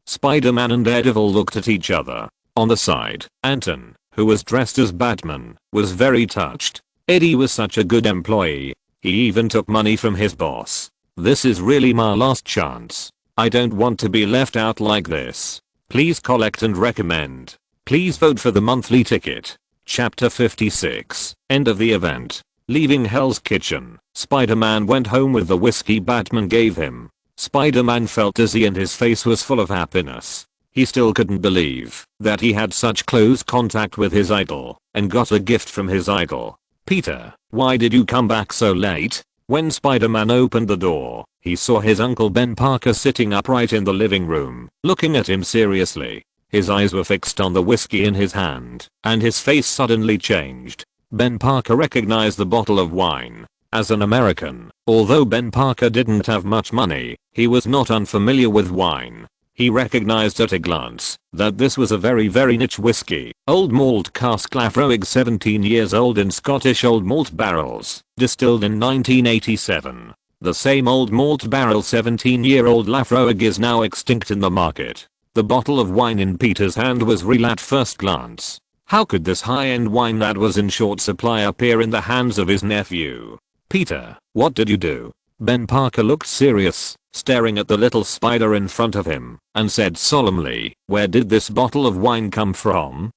Spider-Man and Daredevil looked at each other. On the side, Anton, who was dressed as Batman, was very touched. Eddie was such a good employee. He even took money from his boss. This is really my last chance. I don't want to be left out like this. Please collect and recommend. Please vote for the monthly ticket. Chapter 56. End of the event. Leaving Hell's Kitchen, Spider-Man went home with the whiskey Batman gave him. Spider-Man felt dizzy and his face was full of happiness. He still couldn't believe that he had such close contact with his idol and got a gift from his idol. Peter, why did you come back so late? When Spider-Man opened the door, he saw his Uncle Ben Parker sitting upright in the living room, looking at him seriously. His eyes were fixed on the whiskey in his hand, and his face suddenly changed. Ben Parker recognized the bottle of wine. As an American, although Ben Parker didn't have much money, he was not unfamiliar with wine. He recognized at a glance that this was a very niche whiskey, old malt cask Laphroaig 17 years old in Scottish old malt barrels, distilled in 1987. The same old malt barrel 17-year-old Laphroaig is now extinct in the market. The bottle of wine in Peter's hand was real at first glance. How could this high-end wine that was in short supply appear in the hands of his nephew? Peter, what did you do? Ben Parker looked serious, staring at the little spider in front of him, and said solemnly, where did this bottle of wine come from?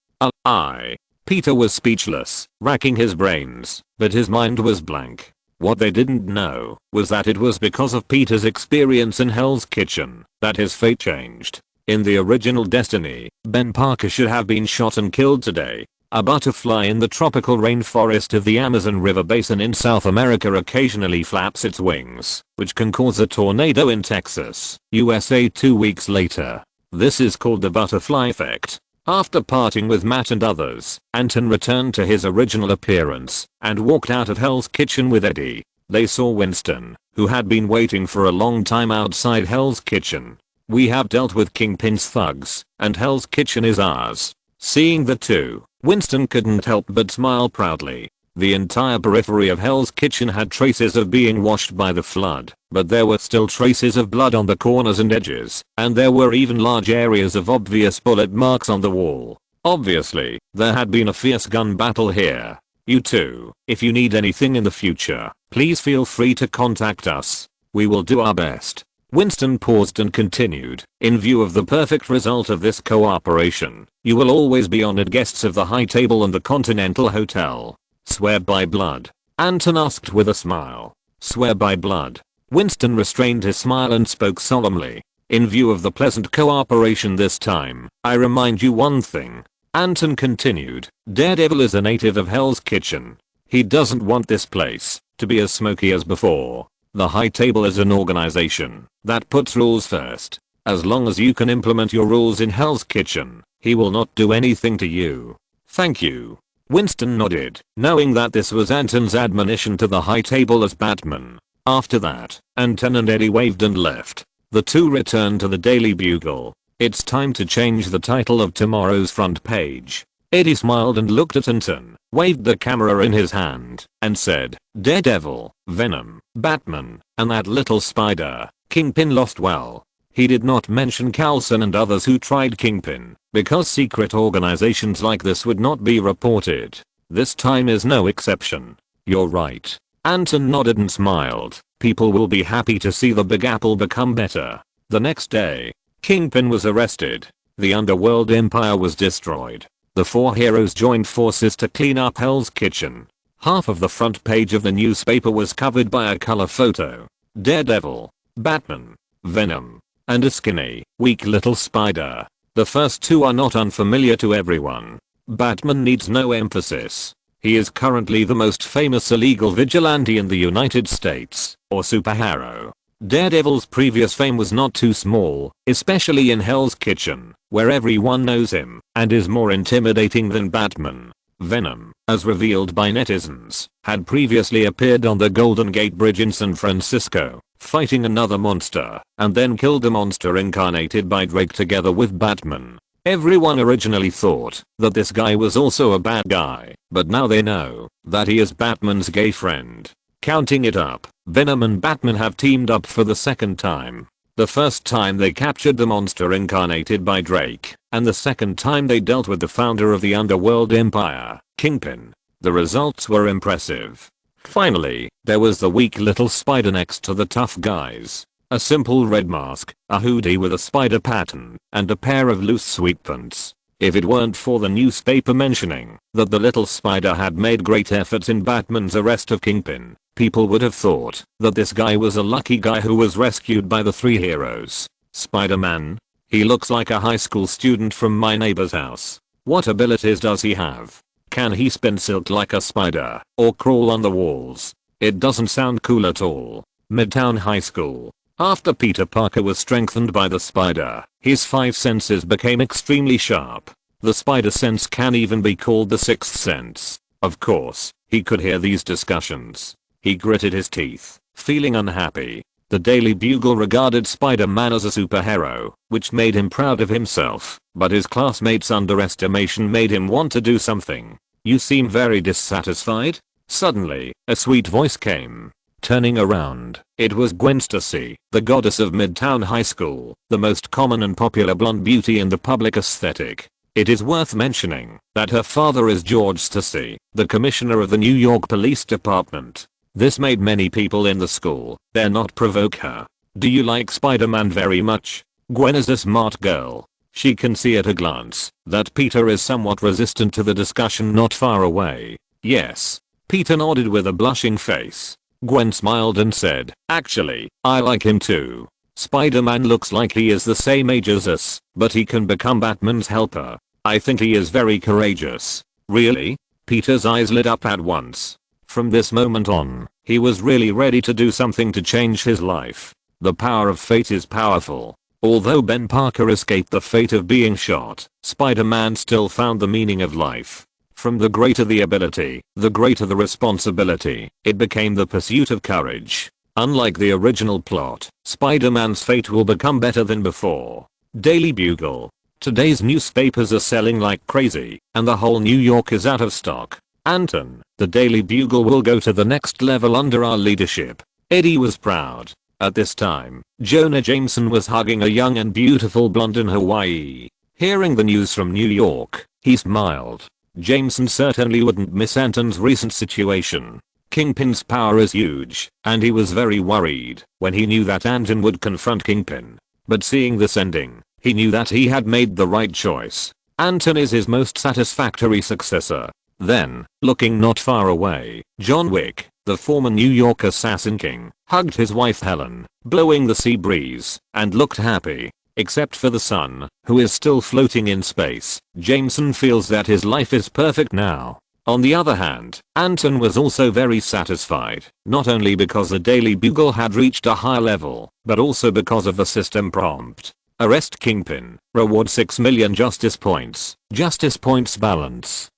Peter was speechless, racking his brains, but his mind was blank. What they didn't know was that it was because of Peter's experience in Hell's Kitchen that his fate changed. In the original Destiny, Ben Parker should have been shot and killed today. A butterfly in the tropical rainforest of the Amazon River basin in South America occasionally flaps its wings, which can cause a tornado in Texas, USA 2 weeks later. This is called the butterfly effect. After parting with Matt and others, Anton returned to his original appearance and walked out of Hell's Kitchen with Eddie. They saw Winston, who had been waiting for a long time outside Hell's Kitchen. We have dealt with Kingpin's thugs, and Hell's Kitchen is ours. Seeing the two, Winston couldn't help but smile proudly. The entire periphery of Hell's Kitchen had traces of being washed by the flood, but there were still traces of blood on the corners and edges, and there were even large areas of obvious bullet marks on the wall. Obviously, there had been a fierce gun battle here. You too. If you need anything in the future, please feel free to contact us. We will do our best. Winston paused and continued, in view of the perfect result of this cooperation, you will always be honored guests of the High Table and the Continental Hotel. Swear by blood? Anton asked with a smile. Swear by blood. Winston restrained his smile and spoke solemnly. In view of the pleasant cooperation this time, I remind you one thing. Anton continued, Daredevil is a native of Hell's Kitchen. He doesn't want this place to be as smoky as before. The High Table is an organization that puts rules first. As long as you can implement your rules in Hell's Kitchen, he will not do anything to you. Thank you. Winston nodded, knowing that this was Anton's admonition to the High Table as Batman. After that, Anton and Eddie waved and left. The two returned to the Daily Bugle. It's time to change the title of tomorrow's front page. Eddie smiled and looked at Anton, waved the camera in his hand, and said, Daredevil, Venom, Batman, and that little spider. Kingpin lost well. He did not mention Coulson and others who tried Kingpin, because secret organizations like this would not be reported. This time is no exception. You're right. Anton nodded and smiled. People will be happy to see the Big Apple become better. The next day, Kingpin was arrested. The Underworld Empire was destroyed. The four heroes joined forces to clean up Hell's Kitchen. Half of the front page of the newspaper was covered by a color photo. Daredevil, Batman, Venom, and a skinny, weak little spider. The first two are not unfamiliar to everyone. Batman needs no emphasis. He is currently the most famous illegal vigilante in the United States, or superhero. Daredevil's previous fame was not too small, especially in Hell's Kitchen, where everyone knows him, and is more intimidating than Batman. Venom, as revealed by netizens, had previously appeared on the Golden Gate Bridge in San Francisco, fighting another monster, and then killed a monster incarnated by Drake together with Batman. Everyone originally thought that this guy was also a bad guy, but now they know that he is Batman's gay friend. Counting it up, Venom and Batman have teamed up for the second time. The first time they captured the monster incarnated by Drake, and the second time they dealt with the founder of the Underworld Empire, Kingpin. The results were impressive. Finally, there was the weak little spider next to the tough guys. A simple red mask, a hoodie with a spider pattern, and a pair of loose sweatpants. If it weren't for the newspaper mentioning that the little spider had made great efforts in Batman's arrest of Kingpin, people would have thought that this guy was a lucky guy who was rescued by the three heroes. Spider-Man? He looks like a high school student from my neighbor's house. What abilities does he have? Can he spin silk like a spider, or crawl on the walls? It doesn't sound cool at all. Midtown High School. After Peter Parker was strengthened by the spider, his five senses became extremely sharp. The spider sense can even be called the sixth sense. Of course, he could hear these discussions. He gritted his teeth, feeling unhappy. The Daily Bugle regarded Spider-Man as a superhero, which made him proud of himself, but his classmates' underestimation made him want to do something. You seem very dissatisfied? Suddenly, a sweet voice came. Turning around, it was Gwen Stacy, the goddess of Midtown High School, the most common and popular blonde beauty in the public aesthetic. It is worth mentioning that her father is George Stacy, the commissioner of the New York Police Department. This made many people in the school dare not provoke her. Do you like Spider-Man very much? Gwen is a smart girl. She can see at a glance that Peter is somewhat resistant to the discussion not far away. Yes. Peter nodded with a blushing face. Gwen smiled and said, actually, I like him too. Spider-Man looks like he is the same age as us, but he can become Batman's helper. I think he is very courageous. Really? Peter's eyes lit up at once. From this moment on, he was really ready to do something to change his life. The power of fate is powerful. Although Ben Parker escaped the fate of being shot, Spider-Man still found the meaning of life. From the greater the ability, the greater the responsibility, it became the pursuit of courage. Unlike the original plot, Spider-Man's fate will become better than before. Daily Bugle. Today's newspapers are selling like crazy, and the whole New York is out of stock. Anton, the Daily Bugle will go to the next level under our leadership. Eddie was proud. At this time, Jonah Jameson was hugging a young and beautiful blonde in Hawaii. Hearing the news from New York, he smiled. Jameson certainly wouldn't miss Anton's recent situation. Kingpin's power is huge, and he was very worried when he knew that Anton would confront Kingpin. But seeing this ending, he knew that he had made the right choice. Anton is his most satisfactory successor. Then, looking not far away, John Wick, the former New York assassin king, hugged his wife Helen, blowing the sea breeze, and looked happy. Except for the sun, who is still floating in space, Jameson feels that his life is perfect now. On the other hand, Anton was also very satisfied, not only because the Daily Bugle had reached a higher level, but also because of the system prompt. Arrest Kingpin, reward 6 million justice points. Justice points balance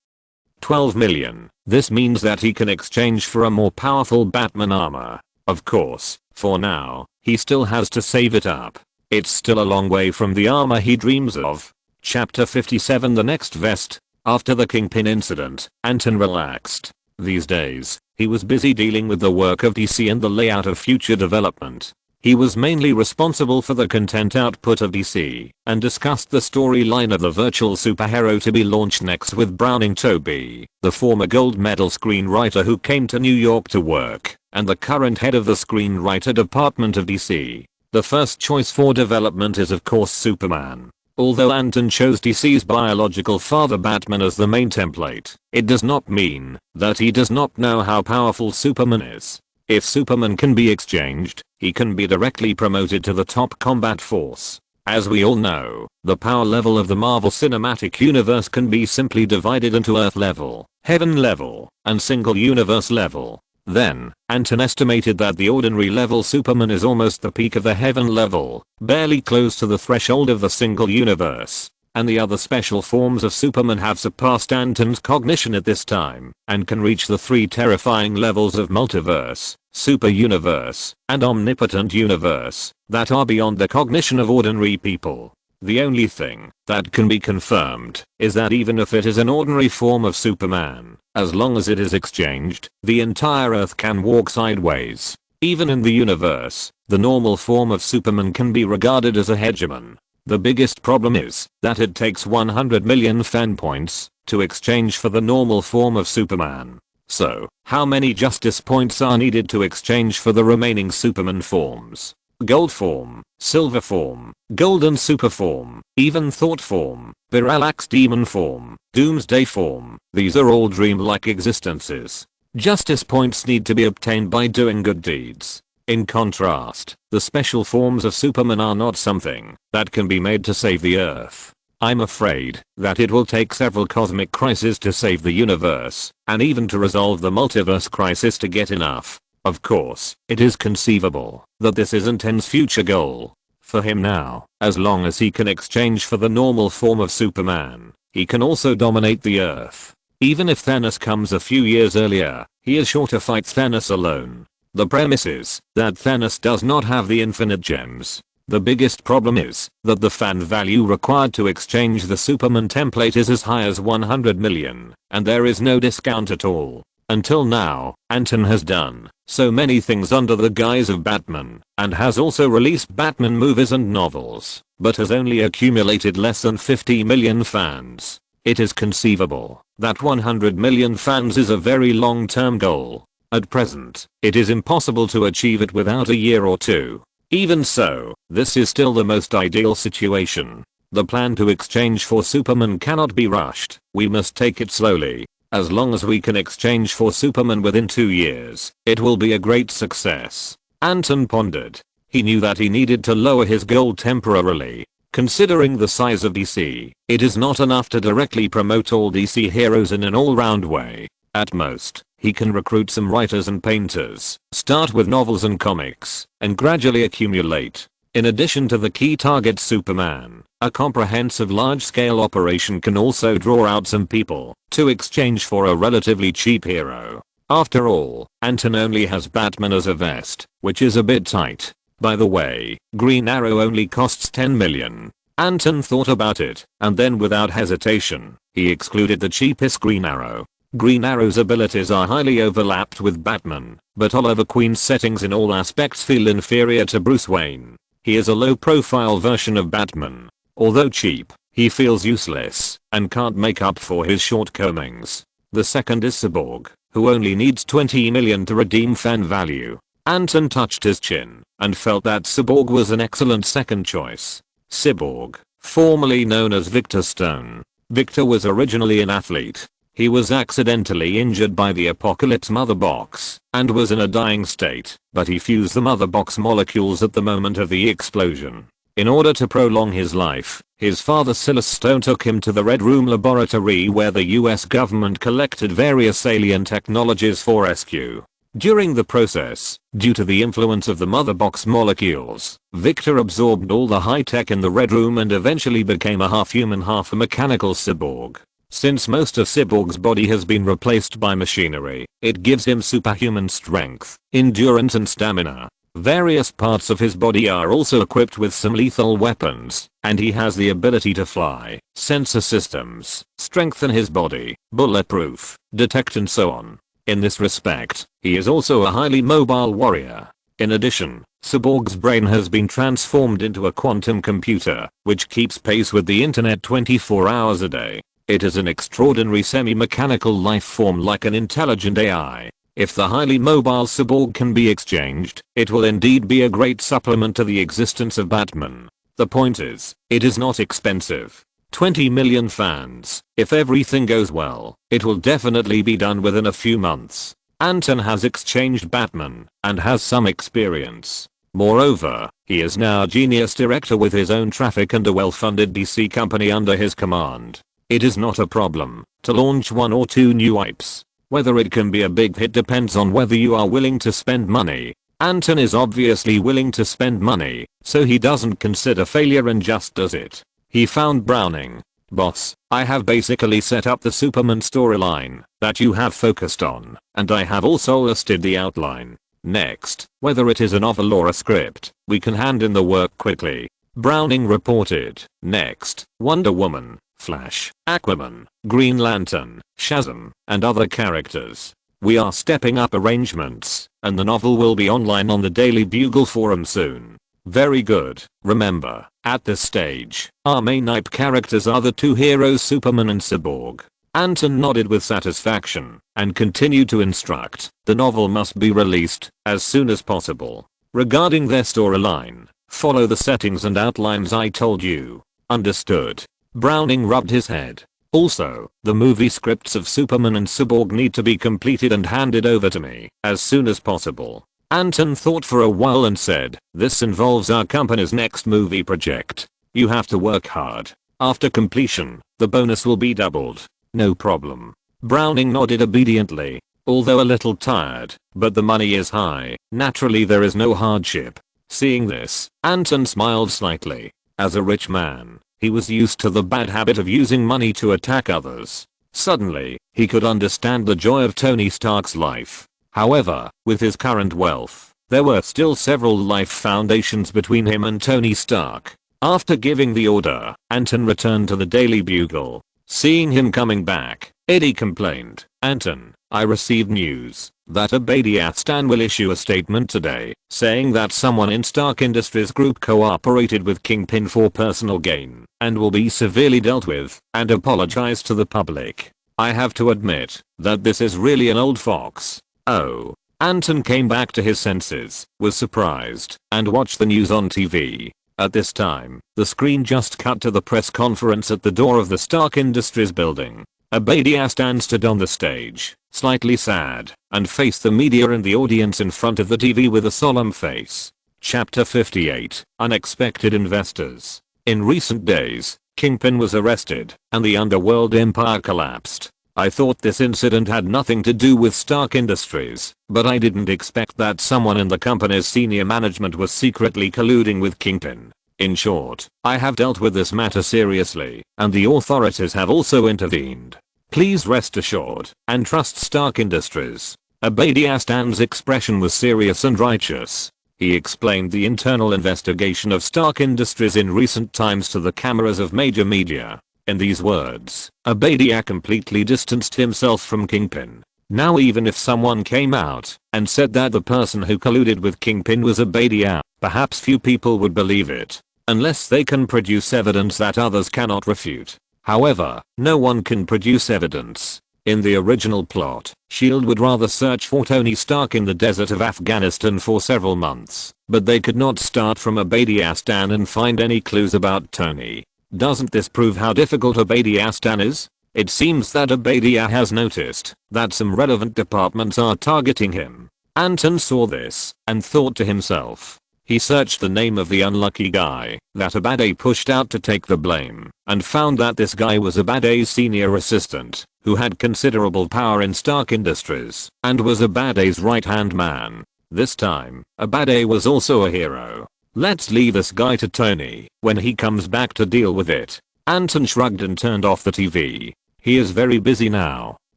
12 million. This means that he can exchange for a more powerful Batman armor. Of course, for now, he still has to save it up. It's still a long way from the armor he dreams of. Chapter 57 The Next Vest. After the Kingpin incident, Anton relaxed. These days, he was busy dealing with the work of DC and the layout of future development. He was mainly responsible for the content output of DC, and discussed the storyline of the virtual superhero to be launched next with Browning Toby, the former gold medal screenwriter who came to New York to work, and the current head of the screenwriter department of DC. The first choice for development is of course Superman. Although Anton chose DC's biological father Batman as the main template, it does not mean that he does not know how powerful Superman is. If Superman can be exchanged, he can be directly promoted to the top combat force. As we all know, the power level of the Marvel Cinematic Universe can be simply divided into Earth level, Heaven level, and single universe level. Then, Anton estimated that the ordinary level Superman is almost the peak of the Heaven level, barely close to the threshold of the single universe. And the other special forms of Superman have surpassed Anton's cognition at this time, and can reach the 3 terrifying levels of multiverse, super universe, and omnipotent universe, that are beyond the cognition of ordinary people. The only thing that can be confirmed is that even if it is an ordinary form of Superman, as long as it is exchanged, the entire Earth can walk sideways. Even in the universe, the normal form of Superman can be regarded as a hegemon. The biggest problem is that it takes 100 million fan points to exchange for the normal form of Superman. So, how many justice points are needed to exchange for the remaining Superman forms? Gold form, silver form, golden super form, even thought form, Parallax demon form, doomsday form. These are all dreamlike existences. Justice points need to be obtained by doing good deeds. In contrast, the special forms of Superman are not something that can be made to save the Earth. I'm afraid that it will take several cosmic crises to save the universe, and even to resolve the multiverse crisis to get enough. Of course, it is conceivable that this is Anton's future goal. For him now, as long as he can exchange for the normal form of Superman, he can also dominate the Earth. Even if Thanos comes a few years earlier, he is sure to fight Thanos alone. The premise is that Thanos does not have the infinite gems. The biggest problem is that the fan value required to exchange the Superman template is as high as 100 million, and there is no discount at all. Until now, Anton has done so many things under the guise of Batman, and has also released Batman movies and novels, but has only accumulated less than 50 million fans. It is conceivable that 100 million fans is a very long-term goal. At present, it is impossible to achieve it without a year or two. Even so, this is still the most ideal situation. The plan to exchange for Superman cannot be rushed. We must take it slowly. As long as we can exchange for Superman within 2 years, it will be a great success. Anton pondered. He knew that he needed to lower his goal temporarily. Considering the size of DC, it is not enough to directly promote all DC heroes in an all-round way. At most, he can recruit some writers and painters, start with novels and comics, and gradually accumulate. In addition to the key target Superman, a comprehensive large-scale operation can also draw out some people to exchange for a relatively cheap hero. After all, Anton only has Batman as a vest, which is a bit tight. By the way, Green Arrow only costs 10 million. Anton thought about it, and then without hesitation, he excluded the cheapest Green Arrow. Green Arrow's abilities are highly overlapped with Batman, but Oliver Queen's settings in all aspects feel inferior to Bruce Wayne. He is a low-profile version of Batman. Although cheap, He feels useless and can't make up for his shortcomings. The second is Cyborg, who only needs 20 million to redeem fan value. Anton touched his chin and felt that Cyborg was an excellent second choice. Cyborg, formerly known as Victor Stone. Victor was originally an athlete. He was accidentally injured by the Apocalypse Mother Box and was in a dying state, but he fused the Mother Box molecules at the moment of the explosion. In order to prolong his life, his father Silas Stone took him to the Red Room laboratory where the US government collected various alien technologies for rescue. During the process, due to the influence of the Mother Box molecules, Victor absorbed all the high-tech in the Red Room and eventually became a half-human half-mechanical cyborg. Since most of Cyborg's body has been replaced by machinery, it gives him superhuman strength, endurance and stamina. Various parts of his body are also equipped with some lethal weapons, and he has the ability to fly, sensor systems, strengthen his body, bulletproof, detect and so on. In this respect, he is also a highly mobile warrior. In addition, Cyborg's brain has been transformed into a quantum computer, which keeps pace with the internet 24 hours a day. It is an extraordinary semi-mechanical life form like an intelligent AI. If the highly mobile Cyborg can be exchanged, it will indeed be a great supplement to the existence of Batman. The point is, it is not expensive. 20 million fans. If everything goes well, it will definitely be done within a few months. Anton has exchanged Batman and has some experience. Moreover, he is now a genius director with his own traffic and a well-funded DC company under his command. It is not a problem to launch 1 or 2 new IPs. Whether it can be a big hit depends on whether you are willing to spend money. Anton is obviously willing to spend money, so he doesn't consider failure and just does it. He found Browning. Boss, I have basically set up the Superman storyline that you have focused on, and I have also listed the outline. Next, whether it is a novel or a script, we can hand in the work quickly. Browning reported. Next, Wonder Woman, Flash, Aquaman, Green Lantern, Shazam, and other characters. We are stepping up arrangements, and the novel will be online on the Daily Bugle forum soon. Very good. Remember, at this stage, our main IP characters are the 2 heroes Superman and Cyborg. Anton nodded with satisfaction and continued to instruct, the novel must be released as soon as possible. Regarding their storyline, follow the settings and outlines I told you. Understood. Browning rubbed his head. Also, the movie scripts of Superman and Cyborg need to be completed and handed over to me as soon as possible. Anton thought for a while and said, this involves our company's next movie project. You have to work hard. After completion, the bonus will be doubled. No problem. Browning nodded obediently, although a little tired, but the money is high. Naturally there is no hardship. Seeing this, Anton smiled slightly. As a rich man, he was used to the bad habit of using money to attack others. Suddenly, he could understand the joy of Tony Stark's life. However, with his current wealth, there were still several life foundations between him and Tony Stark. After giving the order, Anton returned to the Daily Bugle. Seeing him coming back, Eddie complained, Anton, I received news that Abadia Stan will issue a statement today saying that someone in Stark Industries Group cooperated with Kingpin for personal gain and will be severely dealt with and apologize to the public. I have to admit that this is really an old fox. Oh. Anton came back to his senses, was surprised, and watched the news on TV. At this time, the screen just cut to the press conference at the door of the Stark Industries building. Abadia Stan stood on the stage, slightly sad, and faced the media and the audience in front of the TV with a solemn face. Chapter 58, Unexpected Investors. In recent days, Kingpin was arrested, and the underworld empire collapsed. I thought this incident had nothing to do with Stark Industries, but I didn't expect that someone in the company's senior management was secretly colluding with Kingpin. In short, I have dealt with this matter seriously, and the authorities have also intervened. Please rest assured, and trust Stark Industries. Abadia Stan's expression was serious and righteous. He explained the internal investigation of Stark Industries in recent times to the cameras of major media. In these words, Abadia completely distanced himself from Kingpin. Now even if someone came out and said that the person who colluded with Kingpin was Abadia, perhaps few people would believe it. unless they can produce evidence that others cannot refute. However, no one can produce evidence. In the original plot, S.H.I.E.L.D. would rather search for Tony Stark in the desert of Afghanistan for several months, but they could not start from Abadiastan and find any clues about Tony. Doesn't this prove how difficult Abadiastan is? It seems that Abadia has noticed that some relevant departments are targeting him. Anton saw this and thought to himself. He searched the name of the unlucky guy that Abade pushed out to take the blame and found that this guy was Abade's senior assistant who had considerable power in Stark Industries and was Abade's right-hand man. This time, Abade was also a hero. Let's leave this guy to Tony when he comes back to deal with it. Anton shrugged and turned off the TV. He is very busy now.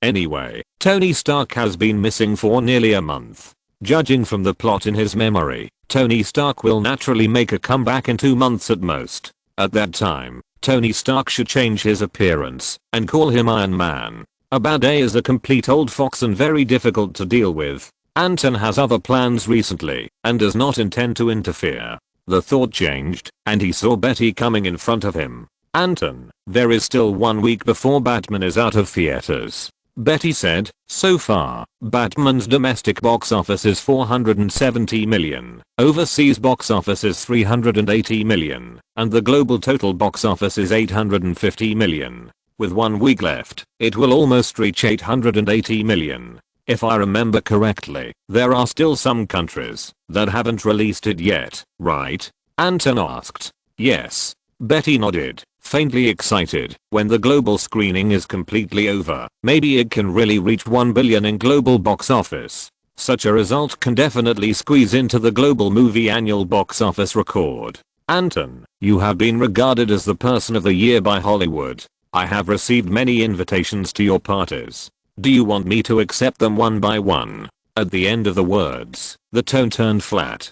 Anyway, Tony Stark has been missing for nearly a month. Judging from the plot in his memory, Tony Stark will naturally make a comeback in 2 months at most. At that time, Tony Stark should change his appearance and call him Iron Man. Abade is a complete old fox and very difficult to deal with. Anton has other plans recently and does not intend to interfere. The thought changed and he saw Betty coming in front of him. Anton, there is still 1 week before Batman is out of theaters. Betty said, so far, Batman's domestic box office is 470 million, overseas box office is 380 million, and the global total box office is 850 million. With 1 week left, it will almost reach 880 million. If I remember correctly, there are still some countries that haven't released it yet, right? Anton asked. Yes. Betty nodded, faintly excited. When the global screening is completely over, maybe it can really reach 1 billion in global box office. Such a result can definitely squeeze into the global movie annual box office record. Anton, you have been regarded as the person of the year by Hollywood. I have received many invitations to your parties. Do you want me to accept them one by one? At the end of the words, the tone turned flat.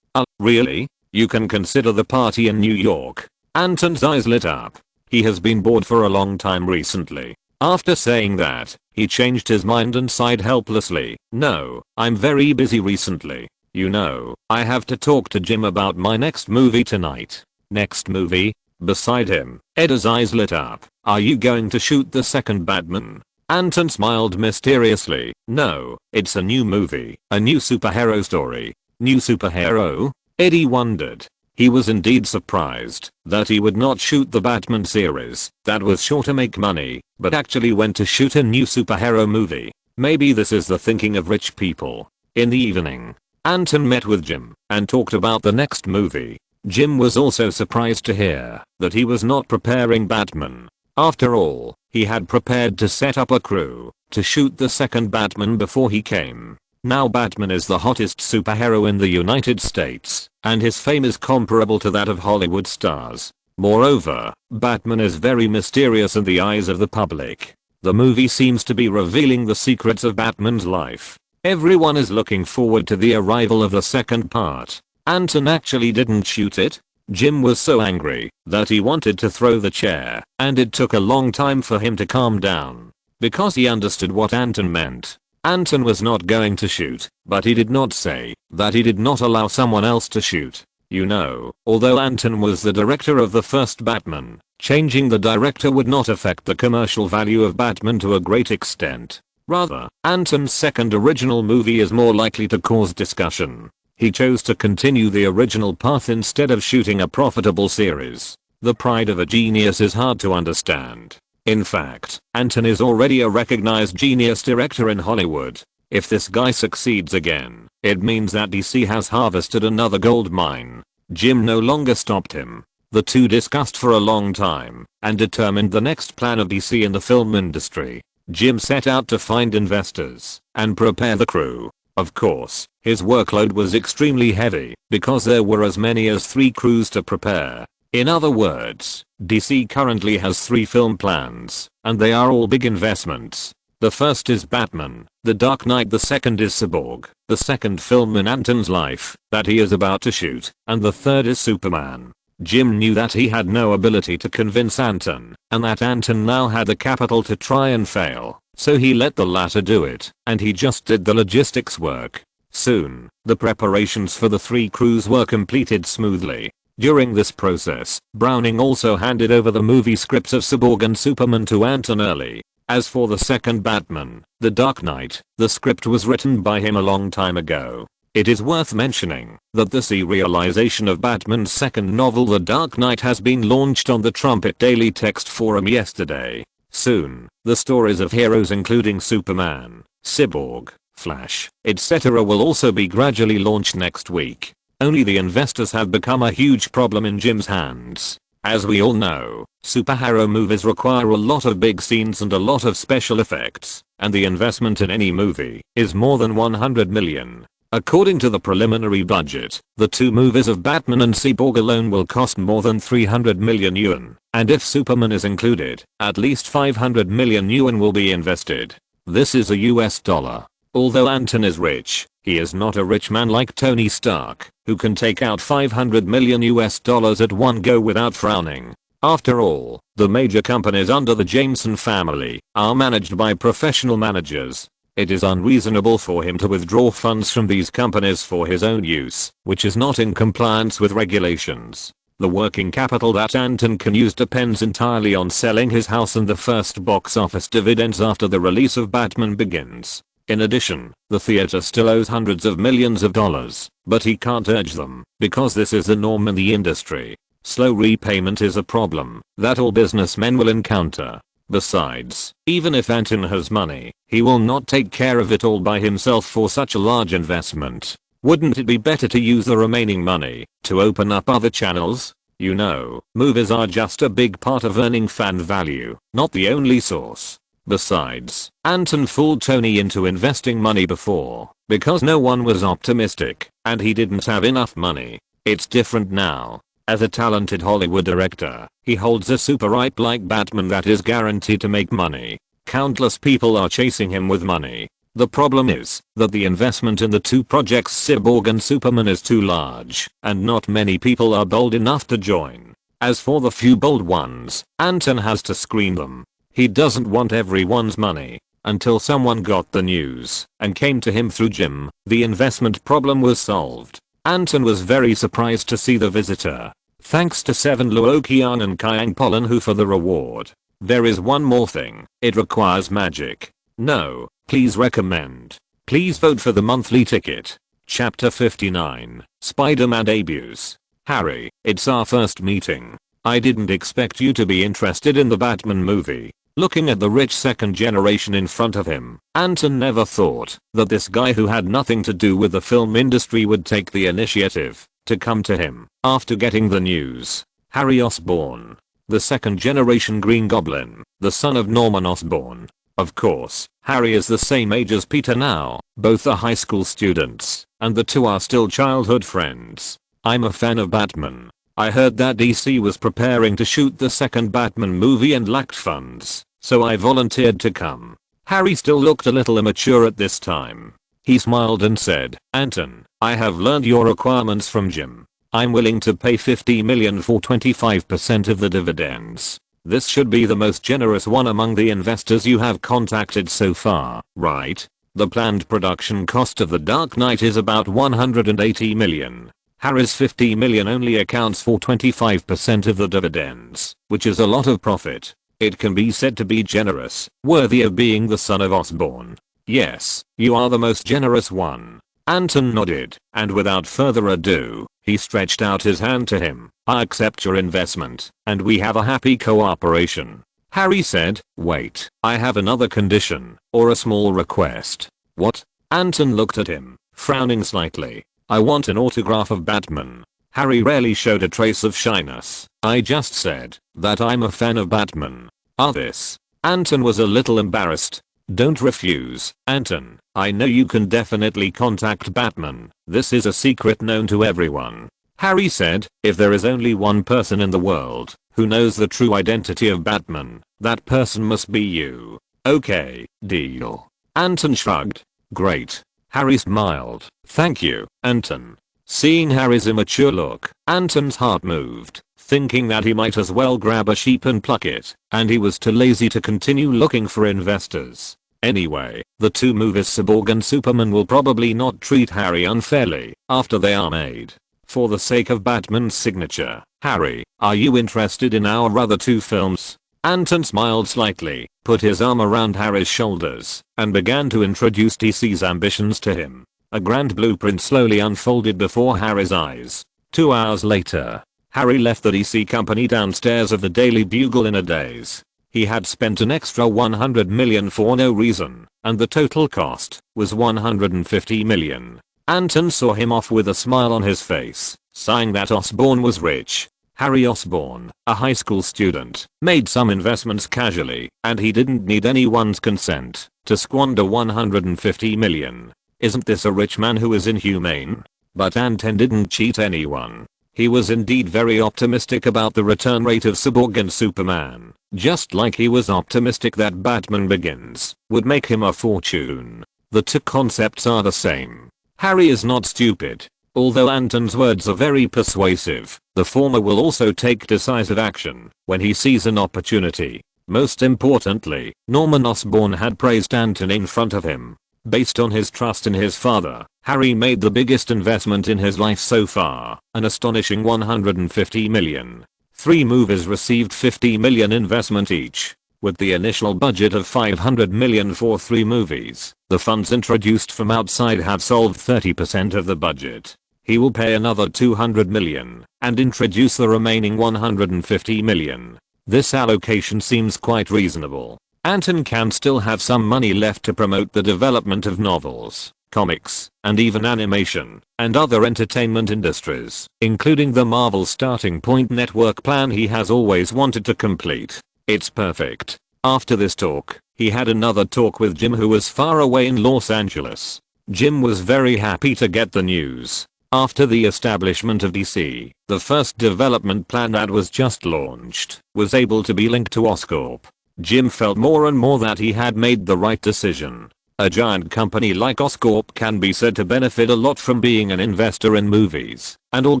Really? You can consider the party in New York. Anton's eyes lit up. He has been bored for a long time recently. After saying that, he changed his mind and sighed helplessly. No, I'm very busy recently. You know, I have to talk to Jim about my next movie tonight. Next movie? Beside him, Edda's eyes lit up. Are you going to shoot the second Batman? Anton smiled mysteriously. No, it's a new movie, a new superhero story. New superhero? Eddie wondered. He was indeed surprised that he would not shoot the Batman series that was sure to make money, but actually went to shoot a new superhero movie. Maybe this is the thinking of rich people. In the evening, Anton met with Jim and talked about the next movie. Jim was also surprised to hear that he was not preparing Batman. After all, he had prepared to set up a crew to shoot the second Batman before he came. Now Batman is the hottest superhero in the United States, and his fame is comparable to that of Hollywood stars. Moreover, Batman is very mysterious in the eyes of the public. The movie seems to be revealing the secrets of Batman's life. Everyone is looking forward to the arrival of the second part. Anton actually didn't shoot it. Jim was so angry that he wanted to throw the chair, and it took a long time for him to calm down, because he understood what Anton meant. Anton was not going to shoot, but he did not say that he did not allow someone else to shoot. You know, although Anton was the director of the first Batman, changing the director would not affect the commercial value of Batman to a great extent. Rather, Anton's second original movie is more likely to cause discussion. He chose to continue the original path instead of shooting a profitable series. The pride of a genius is hard to understand. In fact, Anton is already a recognized genius director in Hollywood. If this guy succeeds again, it means that DC has harvested another gold mine. Jim no longer stopped him. The two discussed for a long time and determined the next plan of DC in the film industry. Jim set out to find investors and prepare the crew. Of course, his workload was extremely heavy because there were as many as 3 crews to prepare. In other words, DC currently has 3 film plans, and they are all big investments. The first is Batman, The Dark Knight, the second is Cyborg, the second film in Anton's life that he is about to shoot, and the third is Superman. Jim knew that he had no ability to convince Anton, and that Anton now had the capital to try and fail, so he let the latter do it, and he just did the logistics work. Soon, the preparations for the 3 crews were completed smoothly. During this process, Browning also handed over the movie scripts of Cyborg and Superman to Anton early. As for the second Batman, The Dark Knight, the script was written by him a long time ago. It is worth mentioning that the serialization of Batman's second novel The Dark Knight has been launched on the Trumpet Daily Text Forum yesterday. Soon, the stories of heroes including Superman, Cyborg, Flash, etc. will also be gradually launched next week. Only the investors have become a huge problem in Jim's hands. As we all know, superhero movies require a lot of big scenes and a lot of special effects, and the investment in any movie is more than 100 million. According to the preliminary budget, the two movies of Batman and Cyborg alone will cost more than 300 million yuan, and if Superman is included, at least 500 million yuan will be invested. This is a US dollar. Although Anton is rich, he is not a rich man like Tony Stark, who can take out 500 million US dollars at one go without frowning. After all, the major companies under the Jameson family are managed by professional managers. It is unreasonable for him to withdraw funds from these companies for his own use, which is not in compliance with regulations. The working capital that Anton can use depends entirely on selling his house and the first box office dividends after the release of Batman Begins. In addition, the theater still owes hundreds of millions of dollars, but he can't urge them, because this is the norm in the industry. Slow repayment is a problem that all businessmen will encounter. Besides, even if Anton has money, he will not take care of it all by himself for such a large investment. Wouldn't it be better to use the remaining money to open up other channels? You know, movies are just a big part of earning fan value, not the only source. Besides, Anton fooled Tony into investing money before, because no one was optimistic, and he didn't have enough money. It's different now. As a talented Hollywood director, he holds a super IP like Batman that is guaranteed to make money. Countless people are chasing him with money. The problem is that the investment in the two projects Cyborg and Superman is too large, and not many people are bold enough to join. As for the few bold ones, Anton has to screen them. He doesn't want everyone's money. Until someone got the news and came to him through Jim, the investment problem was solved. Anton was very surprised to see The Visitor. Thanks to Seven Luoqian and Kyang Pollen who for the reward. There is one more thing. It requires magic. No, please recommend. Please vote for the monthly ticket. Chapter 59. Spider-Man debuts. Harry, it's our first meeting. I didn't expect you to be interested in the Batman movie. Looking at the rich second generation in front of him, Anton never thought that this guy who had nothing to do with the film industry would take the initiative to come to him after getting the news. Harry Osborn, the second generation Green Goblin, the son of Norman Osborn. Of course, Harry is the same age as Peter now, both are high school students, and the two are still childhood friends. I'm a fan of Batman. I heard that DC was preparing to shoot the second Batman movie and lacked funds, so I volunteered to come. Harry still looked a little immature at this time. He smiled and said, Anton, I have learned your requirements from Jim. I'm willing to pay 50 million for 25% of the dividends. This should be the most generous one among the investors you have contacted so far, right? The planned production cost of The Dark Knight is about 180 million. Harry's 50 million only accounts for 25% of the dividends, which is a lot of profit. It can be said to be generous, worthy of being the son of Osborn. Yes, you are the most generous one. Anton nodded, and without further ado, he stretched out his hand to him. I accept your investment, and we have a happy cooperation. Harry said, wait, I have another condition, or a small request. What? Anton looked at him, frowning slightly. I want an autograph of Batman. Harry rarely showed a trace of shyness. I just said that I'm a fan of Batman. This. Anton was a little embarrassed. Don't refuse, Anton. I know you can definitely contact Batman. This is a secret known to everyone. Harry said, if there is only one person in the world who knows the true identity of Batman, that person must be you. Okay, deal. Anton shrugged. Great. Harry smiled. Thank you, Anton. Seeing Harry's immature look, Anton's heart moved, thinking that he might as well grab a sheep and pluck it, and he was too lazy to continue looking for investors. Anyway, the two movies Cyborg and Superman will probably not treat Harry unfairly after they are made. for the sake of Batman's signature. Harry, are you interested in our other two films? Anton smiled slightly, put his arm around Harry's shoulders, and began to introduce DC's ambitions to him. A grand blueprint slowly unfolded before Harry's eyes. 2 hours later, Harry left the DC company downstairs of the Daily Bugle in a daze. He had spent an extra $100 million for no reason, and the total cost was $150 million. Anton saw him off with a smile on his face, sighing that Osborn was rich. Harry Osborn, a high school student, made some investments casually, and he didn't need anyone's consent to squander $150 million. Isn't this a rich man who is inhumane? But Anton didn't cheat anyone. He was indeed very optimistic about the return rate of Cyborg and Superman, just like he was optimistic that Batman Begins would make him a fortune. The two concepts are the same. Harry is not stupid. Although Anton's words are very persuasive, the former will also take decisive action when he sees an opportunity. Most importantly, Norman Osborn had praised Anton in front of him. Based on his trust in his father, Harry made the biggest investment in his life so far, an astonishing $150 million. 3 movies received $50 million investment each. With the initial budget of $500 million for 3 movies, the funds introduced from outside have solved 30% of the budget. He will pay another $200 million and introduce the remaining $150 million. This allocation seems quite reasonable. Anton can still have some money left to promote the development of novels, comics, and even animation, and other entertainment industries, including the Marvel Starting Point network plan he has always wanted to complete. It's perfect. After this talk, he had another talk with Jim, who was far away in Los Angeles. Jim was very happy to get the news. After the establishment of DC, the first development plan that was just launched was able to be linked to Oscorp. Jim felt more and more that he had made the right decision. A giant company like Oscorp can be said to benefit a lot from being an investor in movies, and all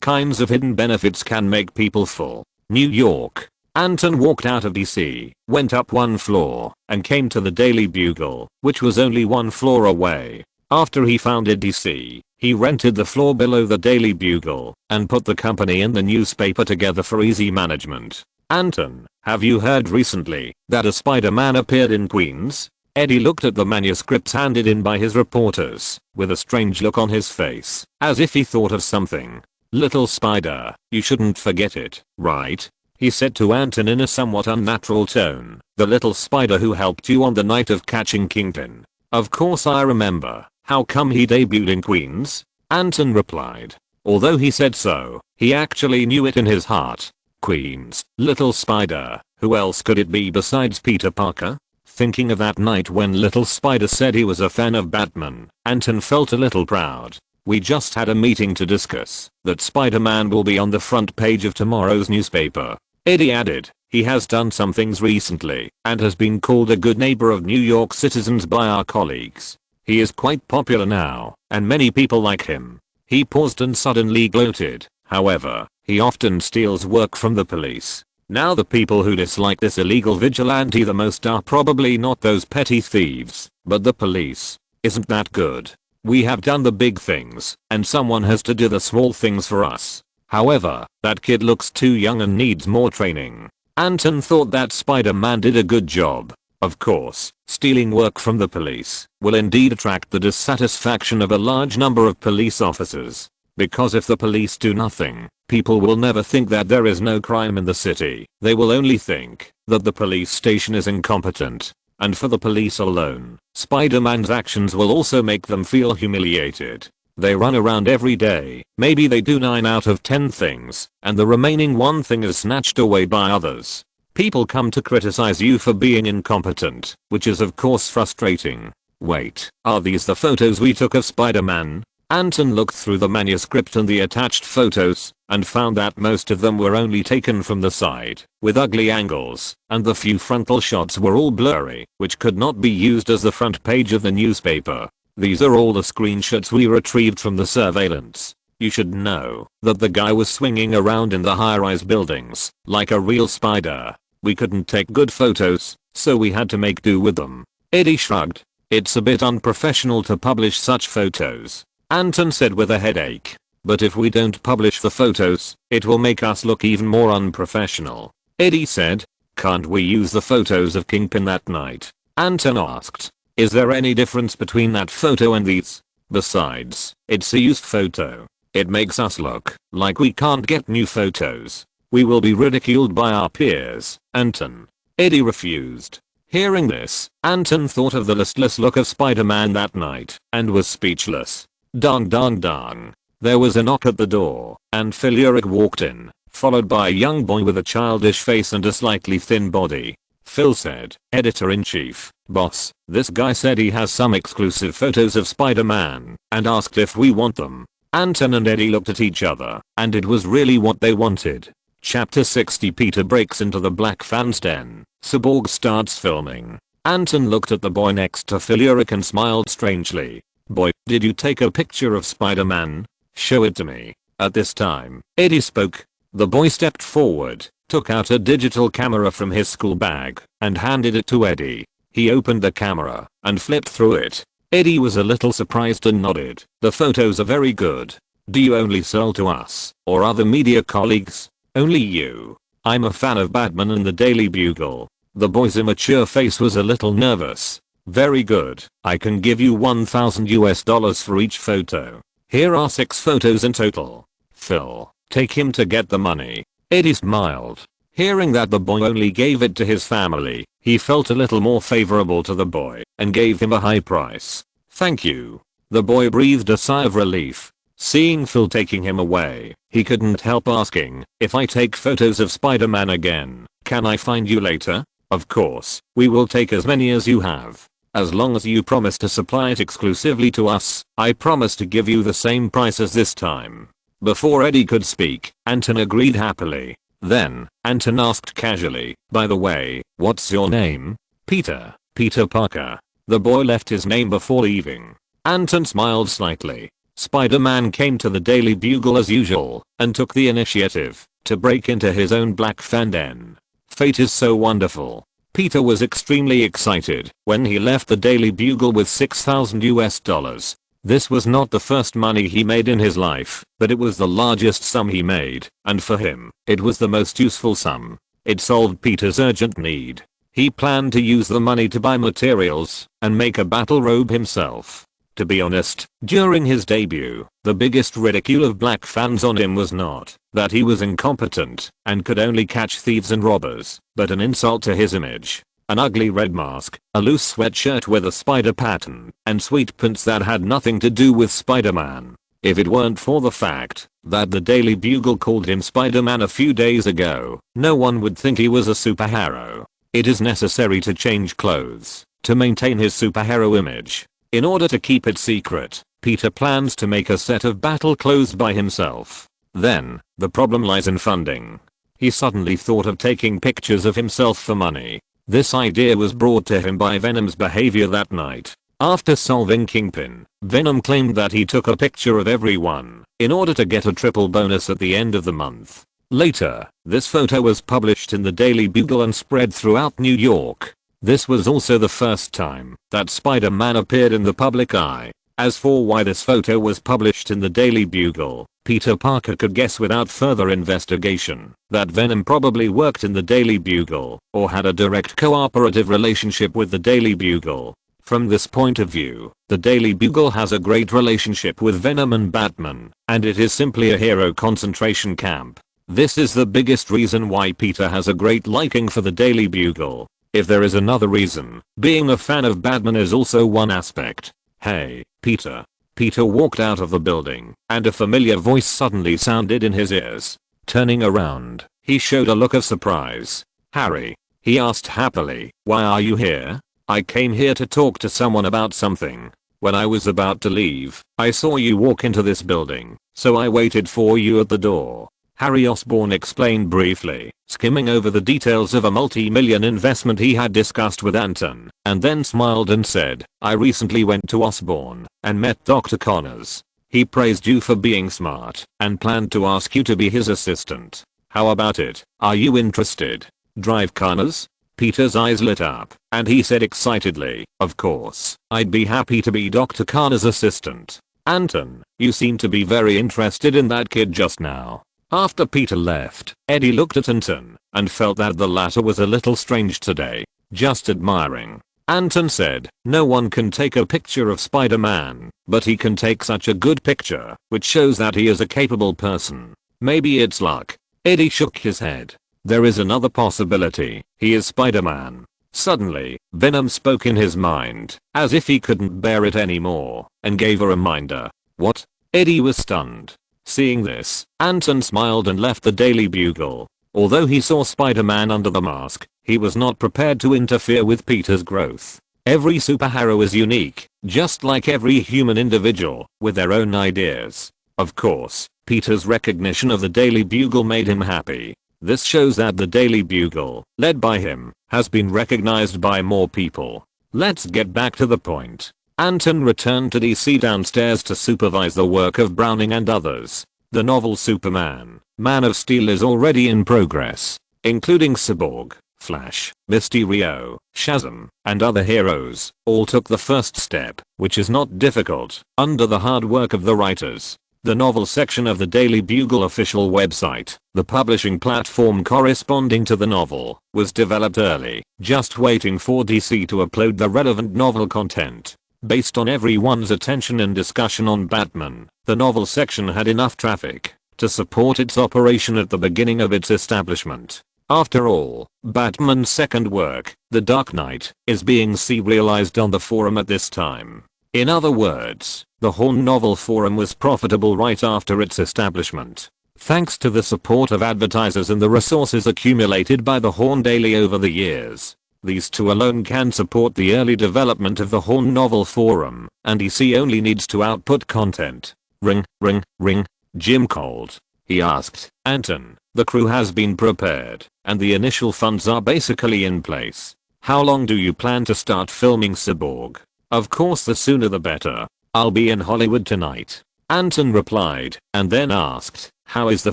kinds of hidden benefits can make people full. New York. Anton walked out of DC, went up 1 floor, and came to the Daily Bugle, which was only 1 floor away. After he founded DC, he rented the floor below the Daily Bugle and put the company and the newspaper together for easy management. Anton, have you heard recently that a Spider-Man appeared in Queens? Eddie looked at the manuscripts handed in by his reporters with a strange look on his face, as if he thought of something. Little Spider, you shouldn't forget it, right? He said to Anton in a somewhat unnatural tone. The little spider who helped you on the night of catching Kingpin. Of course I remember. How come he debuted in Queens? Anton replied. Although he said so, he actually knew it in his heart. Queens, Little Spider, who else could it be besides Peter Parker? Thinking of that night when Little Spider said he was a fan of Batman, Anton felt a little proud. We just had a meeting to discuss that Spider-Man will be on the front page of tomorrow's newspaper. Eddie added, he has done some things recently and has been called a good neighbor of New York citizens by our colleagues. He is quite popular now, and many people like him. He paused and suddenly gloated. However, he often steals work from the police. Now the people who dislike this illegal vigilante the most are probably not those petty thieves, but the police. Isn't that good? We have done the big things, and someone has to do the small things for us. However, that kid looks too young and needs more training. Anton thought that Spider-Man did a good job. Of course, stealing work from the police will indeed attract the dissatisfaction of a large number of police officers. Because if the police do nothing, people will never think that there is no crime in the city. They will only think that the police station is incompetent. And for the police alone, Spider-Man's actions will also make them feel humiliated. They run around every day, maybe they do 9 out of 10 things, and the remaining 1 thing is snatched away by others. People come to criticize you for being incompetent, which is of course frustrating. Wait, are these the photos we took of Spider-Man? Anton looked through the manuscript and the attached photos, and found that most of them were only taken from the side, with ugly angles, and the few frontal shots were all blurry, which could not be used as the front page of the newspaper. These are all the screenshots we retrieved from the surveillance. You should know that the guy was swinging around in the high-rise buildings, like a real spider. We couldn't take good photos, so we had to make do with them. Eddie shrugged. It's a bit unprofessional to publish such photos. Anton said with a headache. but if we don't publish the photos, it will make us look even more unprofessional. Eddie said. Can't we use the photos of Kingpin that night? Anton asked. Is there any difference between that photo and these? Besides, it's a used photo. It makes us look like we can't get new photos. We will be ridiculed by our peers, Anton. Eddie refused. Hearing this, Anton thought of the listless look of Spider-Man that night and was speechless. Dang dang dang. There was a knock at the door, and Phil walked in, followed by a young boy with a childish face and a slightly thin body. Phil said, Editor-in-Chief, boss, this guy said he has some exclusive photos of Spider-Man and asked if we want them. Anton and Eddie looked at each other, and it was really what they wanted. Chapter 60. Peter breaks into the Black Fan's den. Cyborg starts filming. Anton looked at the boy next to Phil and smiled strangely. Boy, did you take a picture of Spider-Man? Show it to me. At this time, Eddie spoke. The boy stepped forward, took out a digital camera from his school bag, and handed it to Eddie. He opened the camera and flipped through it. Eddie was a little surprised and nodded. The photos are very good. Do you only sell to us or other media colleagues? Only you. I'm a fan of Batman and the Daily Bugle. The boy's immature face was a little nervous. Very good. I can give you $1,000 for each photo. Here are 6 photos in total. Phil, take him to get the money. Eddie smiled. Hearing that the boy only gave it to his family, he felt a little more favorable to the boy and gave him a high price. Thank you. The boy breathed a sigh of relief. Seeing Phil taking him away, he couldn't help asking, if I take photos of Spider-Man again, can I find you later? Of course, we will take as many as you have. As long as you promise to supply it exclusively to us, I promise to give you the same price as this time. Before Eddie could speak, Anton agreed happily. Then, Anton asked casually, by the way, what's your name? Peter. Peter Parker. The boy left his name before leaving. Anton smiled slightly. Spider-Man came to the Daily Bugle as usual and took the initiative to break into his own Black Fan den. Fate is so wonderful. Peter was extremely excited when he left the Daily Bugle with $6,000. This was not the first money he made in his life, but it was the largest sum he made, and for him, it was the most useful sum. It solved Peter's urgent need. He planned to use the money to buy materials and make a battle robe himself. To be honest, during his debut, the biggest ridicule of Black fans on him was not that he was incompetent and could only catch thieves and robbers, but an insult to his image. An ugly red mask, a loose sweatshirt with a spider pattern, and sweet prints that had nothing to do with Spider-Man. If it weren't for the fact that the Daily Bugle called him Spider-Man a few days ago, no one would think he was a superhero. It is necessary to change clothes to maintain his superhero image. In order to keep it secret, Peter plans to make a set of battle clothes by himself. Then, the problem lies in funding. He suddenly thought of taking pictures of himself for money. This idea was brought to him by Venom's behavior that night. After solving Kingpin, Venom claimed that he took a picture of everyone in order to get a triple bonus at the end of the month. Later, this photo was published in the Daily Bugle and spread throughout New York. This was also the first time that Spider-Man appeared in the public eye. As for why this photo was published in the Daily Bugle, Peter Parker could guess without further investigation that Venom probably worked in the Daily Bugle or had a direct cooperative relationship with the Daily Bugle. From this point of view, the Daily Bugle has a great relationship with Venom and Batman, and it is simply a hero concentration camp. This is the biggest reason why Peter has a great liking for the Daily Bugle. If there is another reason, being a fan of Batman is also one aspect. Hey, Peter. Peter walked out of the building, and a familiar voice suddenly sounded in his ears. Turning around, he showed a look of surprise. Harry, he asked happily, why are you here? I came here to talk to someone about something. When I was about to leave, I saw you walk into this building, so I waited for you at the door. Harry Osborn explained briefly, skimming over the details of a multi-million investment he had discussed with Anton, and then smiled and said, I recently went to Osborn and met Dr. Connors. He praised you for being smart and planned to ask you to be his assistant. How about it? Are you interested? Drive Connors? Peter's eyes lit up, and he said excitedly, of course, I'd be happy to be Dr. Connors' assistant. Anton, you seem to be very interested in that kid just now. After Peter left, Eddie looked at Anton and felt that the latter was a little strange today. Just admiring. Anton said, no one can take a picture of Spider-Man, but he can take such a good picture, which shows that he is a capable person. Maybe it's luck. Eddie shook his head. There is another possibility. He is Spider-Man. Suddenly, Venom spoke in his mind, as if he couldn't bear it anymore, and gave a reminder. What? Eddie was stunned. Seeing this, Anton smiled and left the Daily Bugle. Although he saw Spider-Man under the mask, he was not prepared to interfere with Peter's growth. Every superhero is unique, just like every human individual, with their own ideas. Of course, Peter's recognition of the Daily Bugle made him happy. This shows that the Daily Bugle, led by him, has been recognized by more people. Let's get back to the point. Anton returned to DC downstairs to supervise the work of Browning and others. The novel Superman, Man of Steel is already in progress, including Cyborg, Flash, Mysterio, Shazam, and other heroes, all took the first step, which is not difficult, under the hard work of the writers. The novel section of the Daily Bugle official website, the publishing platform corresponding to the novel, was developed early, just waiting for DC to upload the relevant novel content. Based on everyone's attention and discussion on Batman, the novel section had enough traffic to support its operation at the beginning of its establishment. After all, Batman's second work, The Dark Knight, is being serialized on the forum at this time. In other words, the Horn Novel Forum was profitable right after its establishment. Thanks to the support of advertisers and the resources accumulated by the Horn Daily over the years. These two alone can support the early development of the Horn Novel Forum, and DC only needs to output content. Ring, ring, ring. Jim called. He asked, Anton, the crew has been prepared, and the initial funds are basically in place. How long do you plan to start filming Cyborg? Of course, the sooner the better. I'll be in Hollywood tonight. Anton replied, and then asked, how is the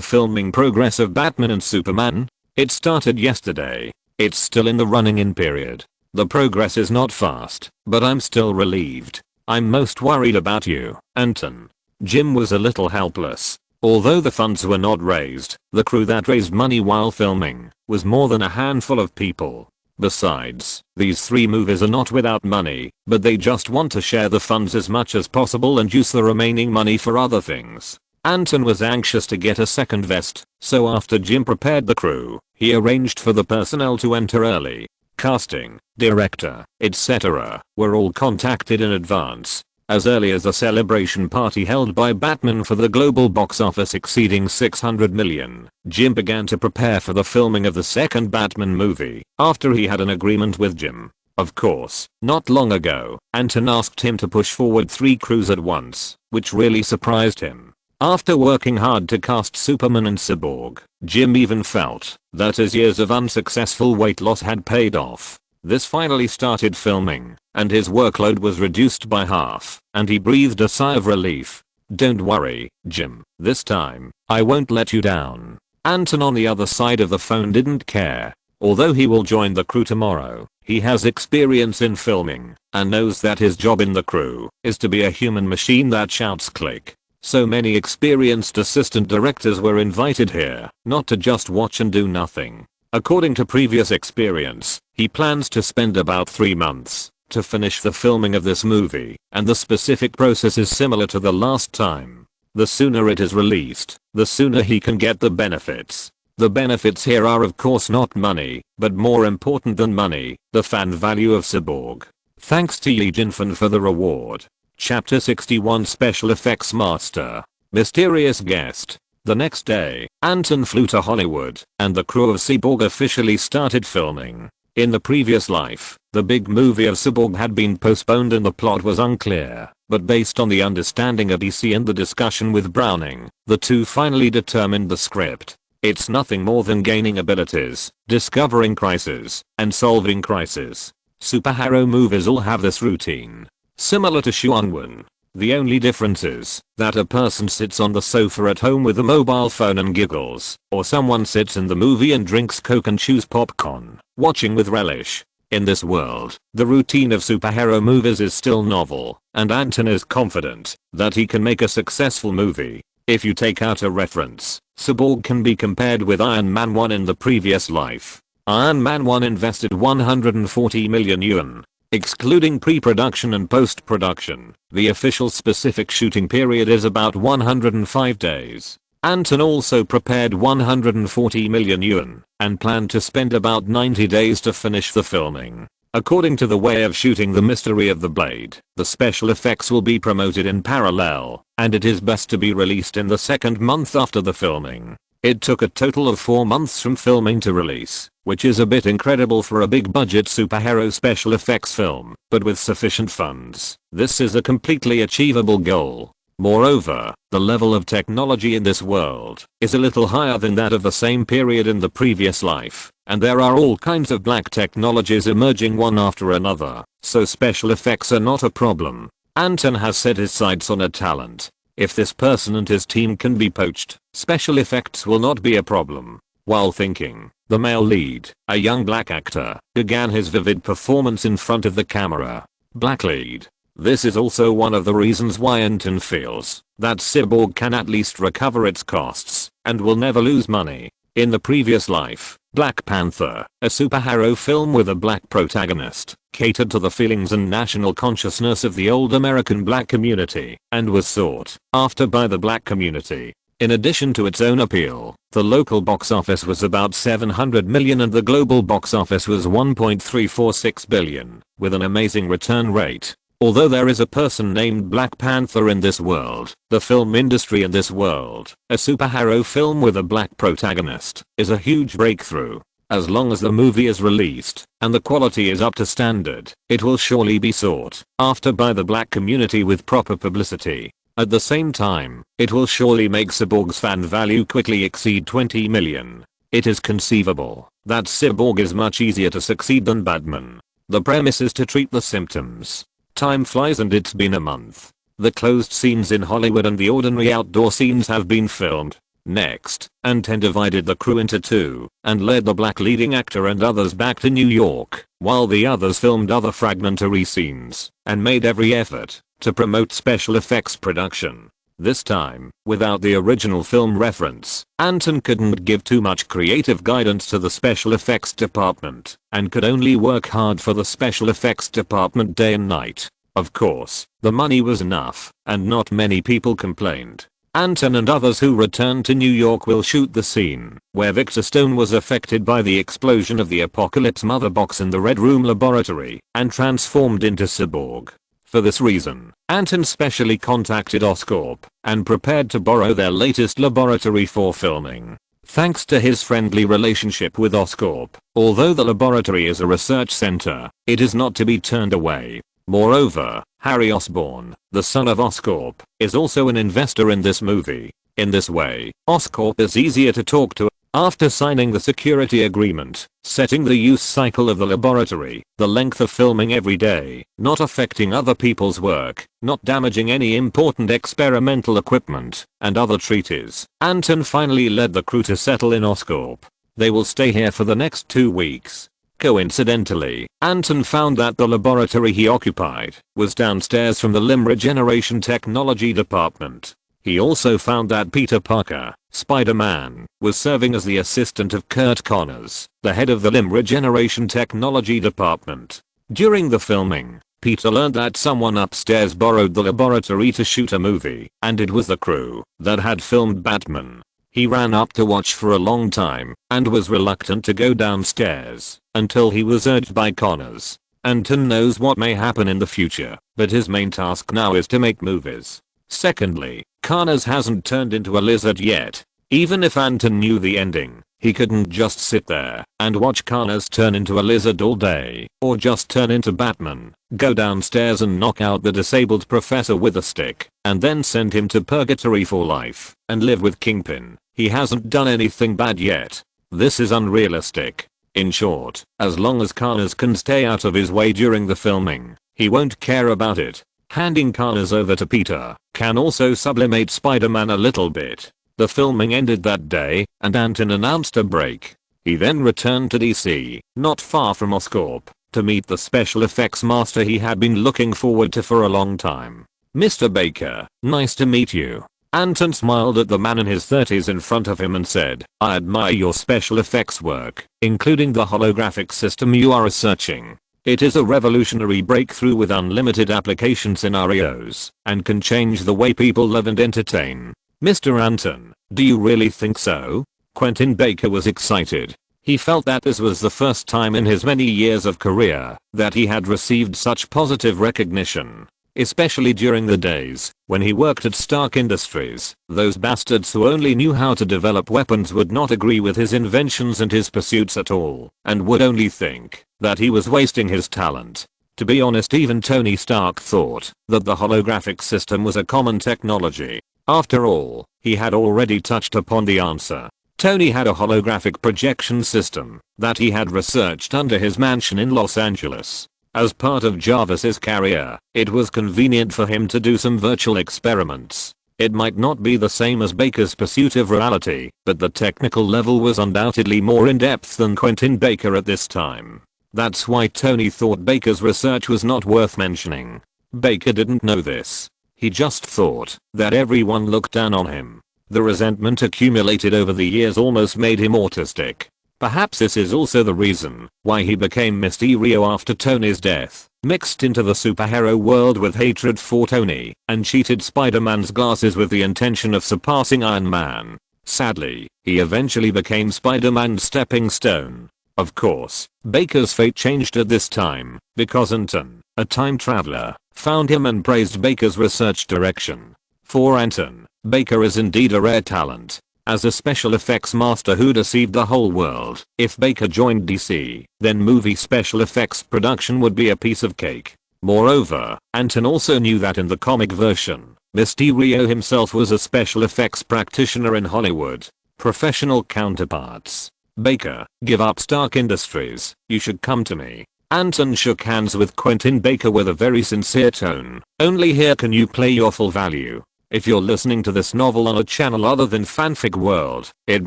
filming progress of Batman and Superman? It started yesterday. It's still in the running-in period. The progress is not fast, but I'm still relieved. I'm most worried about you, Anton. Jim was a little helpless. Although the funds were not raised, the crew that raised money while filming was more than a handful of people. Besides, these three movies are not without money, but they just want to share the funds as much as possible and use the remaining money for other things. Anton was anxious to get a second vest, so after Jim prepared the crew, he arranged for the personnel to enter early. Casting, director, etc. were all contacted in advance. As early as a celebration party held by Batman for the global box office exceeding $600 million, Jim began to prepare for the filming of the second Batman movie, after he had an agreement with Jim. Of course, not long ago, Anton asked him to push forward 3 crews at once, which really surprised him. After working hard to cast Superman and Cyborg, Jim even felt that his years of unsuccessful weight loss had paid off. This finally started filming, and his workload was reduced by half, and he breathed a sigh of relief. Don't worry, Jim, this time, I won't let you down. Anton on the other side of the phone didn't care. Although he will join the crew tomorrow, he has experience in filming, and knows that his job in the crew is to be a human machine that shouts click. So many experienced assistant directors were invited here, not to just watch and do nothing. According to previous experience, he plans to spend about 3 months to finish the filming of this movie, and the specific process is similar to the last time. The sooner it is released, the sooner he can get the benefits. The benefits here are of course not money, but more important than money, the fan value of Cyborg. Thanks to Yi Jinfan for the reward. Chapter 61 Special Effects Master. Mysterious Guest. The next day, Anton flew to Hollywood, and the crew of Cyborg officially started filming. In the previous life, the big movie of Cyborg had been postponed and the plot was unclear, but based on the understanding of DC and the discussion with Browning, the two finally determined the script. It's nothing more than gaining abilities, discovering crises, and solving crises. Superhero movies all have this routine. Similar to Xuanwen. The only difference is that a person sits on the sofa at home with a mobile phone and giggles, or someone sits in the movie and drinks Coke and chews popcorn, watching with relish. In this world, the routine of superhero movies is still novel, and Anton is confident that he can make a successful movie. If you take out a reference, Cyborg can be compared with Iron Man 1 in the previous life. Iron Man 1 invested 140 million yuan. Excluding pre-production and post-production, the official specific shooting period is about 105 days. Anton also prepared 140 million yuan and planned to spend about 90 days to finish the filming. According to the way of shooting The Mystery of the Blade, the special effects will be promoted in parallel, and it is best to be released in the second month after the filming. It took a total of 4 months from filming to release, which is a bit incredible for a big budget superhero special effects film, but with sufficient funds, this is a completely achievable goal. Moreover, the level of technology in this world is a little higher than that of the same period in the previous life, and there are all kinds of black technologies emerging one after another, so special effects are not a problem. Anton has set his sights on a talent. If this person and his team can be poached, special effects will not be a problem. While thinking, the male lead, a young black actor, began his vivid performance in front of the camera. Black lead. This is also one of the reasons why Anton feels that Cyborg can at least recover its costs and will never lose money. In the previous life, Black Panther, a superhero film with a black protagonist, catered to the feelings and national consciousness of the old American black community and was sought after by the black community. In addition to its own appeal, the local box office was about 700 million and the global box office was 1.346 billion, with an amazing return rate. Although there is a person named Black Panther in this world, the film industry in this world, a superhero film with a black protagonist, is a huge breakthrough. As long as the movie is released, and the quality is up to standard, it will surely be sought after by the black community with proper publicity. At the same time, it will surely make Cyborg's fan value quickly exceed 20 million. It is conceivable that Cyborg is much easier to succeed than Batman. The premise is to treat the symptoms. Time flies and it's been a month. The closed scenes in Hollywood and the ordinary outdoor scenes have been filmed. Next, Anton divided the crew into two and led the black leading actor and others back to New York, while the others filmed other fragmentary scenes and made every effort to promote special effects production. This time, without the original film reference, Anton couldn't give too much creative guidance to the special effects department and could only work hard for the special effects department day and night. Of course, the money was enough, and not many people complained. Anton and others who returned to New York will shoot the scene where Victor Stone was affected by the explosion of the Apocalypse Mother box in the Red Room laboratory and transformed into Cyborg. For this reason, Anton specially contacted Oscorp and prepared to borrow their latest laboratory for filming. Thanks to his friendly relationship with Oscorp, although the laboratory is a research center, it is not to be turned away. Moreover, Harry Osborn, the son of Oscorp, is also an investor in this movie. In this way, Oscorp is easier to talk to. After signing the security agreement, setting the use cycle of the laboratory, the length of filming every day, not affecting other people's work, not damaging any important experimental equipment, and other treaties, Anton finally led the crew to settle in Oscorp. They will stay here for the next 2 weeks. Coincidentally, Anton found that the laboratory he occupied was downstairs from the limb regeneration technology department. He also found that Peter Parker, Spider-Man, was serving as the assistant of Kurt Connors, the head of the limb regeneration technology department. During the filming, Peter learned that someone upstairs borrowed the laboratory to shoot a movie, and it was the crew that had filmed Batman. He ran up to watch for a long time and was reluctant to go downstairs until he was urged by Connors. Anton knows what may happen in the future, but his main task now is to make movies. Secondly, Connors hasn't turned into a lizard yet. Even if Anton knew the ending, he couldn't just sit there and watch Connors turn into a lizard all day, or just turn into Batman, go downstairs and knock out the disabled professor with a stick, and then send him to purgatory for life and live with Kingpin. He hasn't done anything bad yet. This is unrealistic. In short, as long as Connors can stay out of his way during the filming, he won't care about it. Handing Connors over to Peter can also sublimate Spider-Man a little bit. The filming ended that day, and Anton announced a break. He then returned to DC, not far from Oscorp, to meet the special effects master he had been looking forward to for a long time. "Mr. Baker, nice to meet you." Anton smiled at the man in his 30s in front of him and said, "I admire your special effects work, including the holographic system you are researching. It is a revolutionary breakthrough with unlimited application scenarios and can change the way people live and entertain." "Mr. Anton, do you really think so?" Quentin Baker was excited. He felt that this was the first time in his many years of career that he had received such positive recognition. Especially during the days when he worked at Stark Industries, those bastards who only knew how to develop weapons would not agree with his inventions and his pursuits at all, and would only think that he was wasting his talent. To be honest, even Tony Stark thought that the holographic system was a common technology. After all, he had already touched upon the answer. Tony had a holographic projection system that he had researched under his mansion in Los Angeles. As part of Jarvis's career, it was convenient for him to do some virtual experiments. It might not be the same as Baker's pursuit of reality, but the technical level was undoubtedly more in-depth than Quentin Baker at this time. That's why Tony thought Baker's research was not worth mentioning. Baker didn't know this. He just thought that everyone looked down on him. The resentment accumulated over the years almost made him autistic. Perhaps this is also the reason why he became Mysterio after Tony's death, mixed into the superhero world with hatred for Tony, and cheated Spider-Man's glasses with the intention of surpassing Iron Man. Sadly, he eventually became Spider-Man's stepping stone. Of course, Baker's fate changed at this time, because Anton, a time traveler, found him and praised Baker's research direction. For Anton, Baker is indeed a rare talent. As a special effects master who deceived the whole world, if Baker joined DC, then movie special effects production would be a piece of cake. Moreover, Anton also knew that in the comic version, Mysterio himself was a special effects practitioner in Hollywood. Professional counterparts. "Baker, give up Stark Industries, you should come to me." Anton shook hands with Quentin Baker with a very sincere tone. "Only here can you play your full value. If you're listening to this novel on a channel other than Fanfic World, it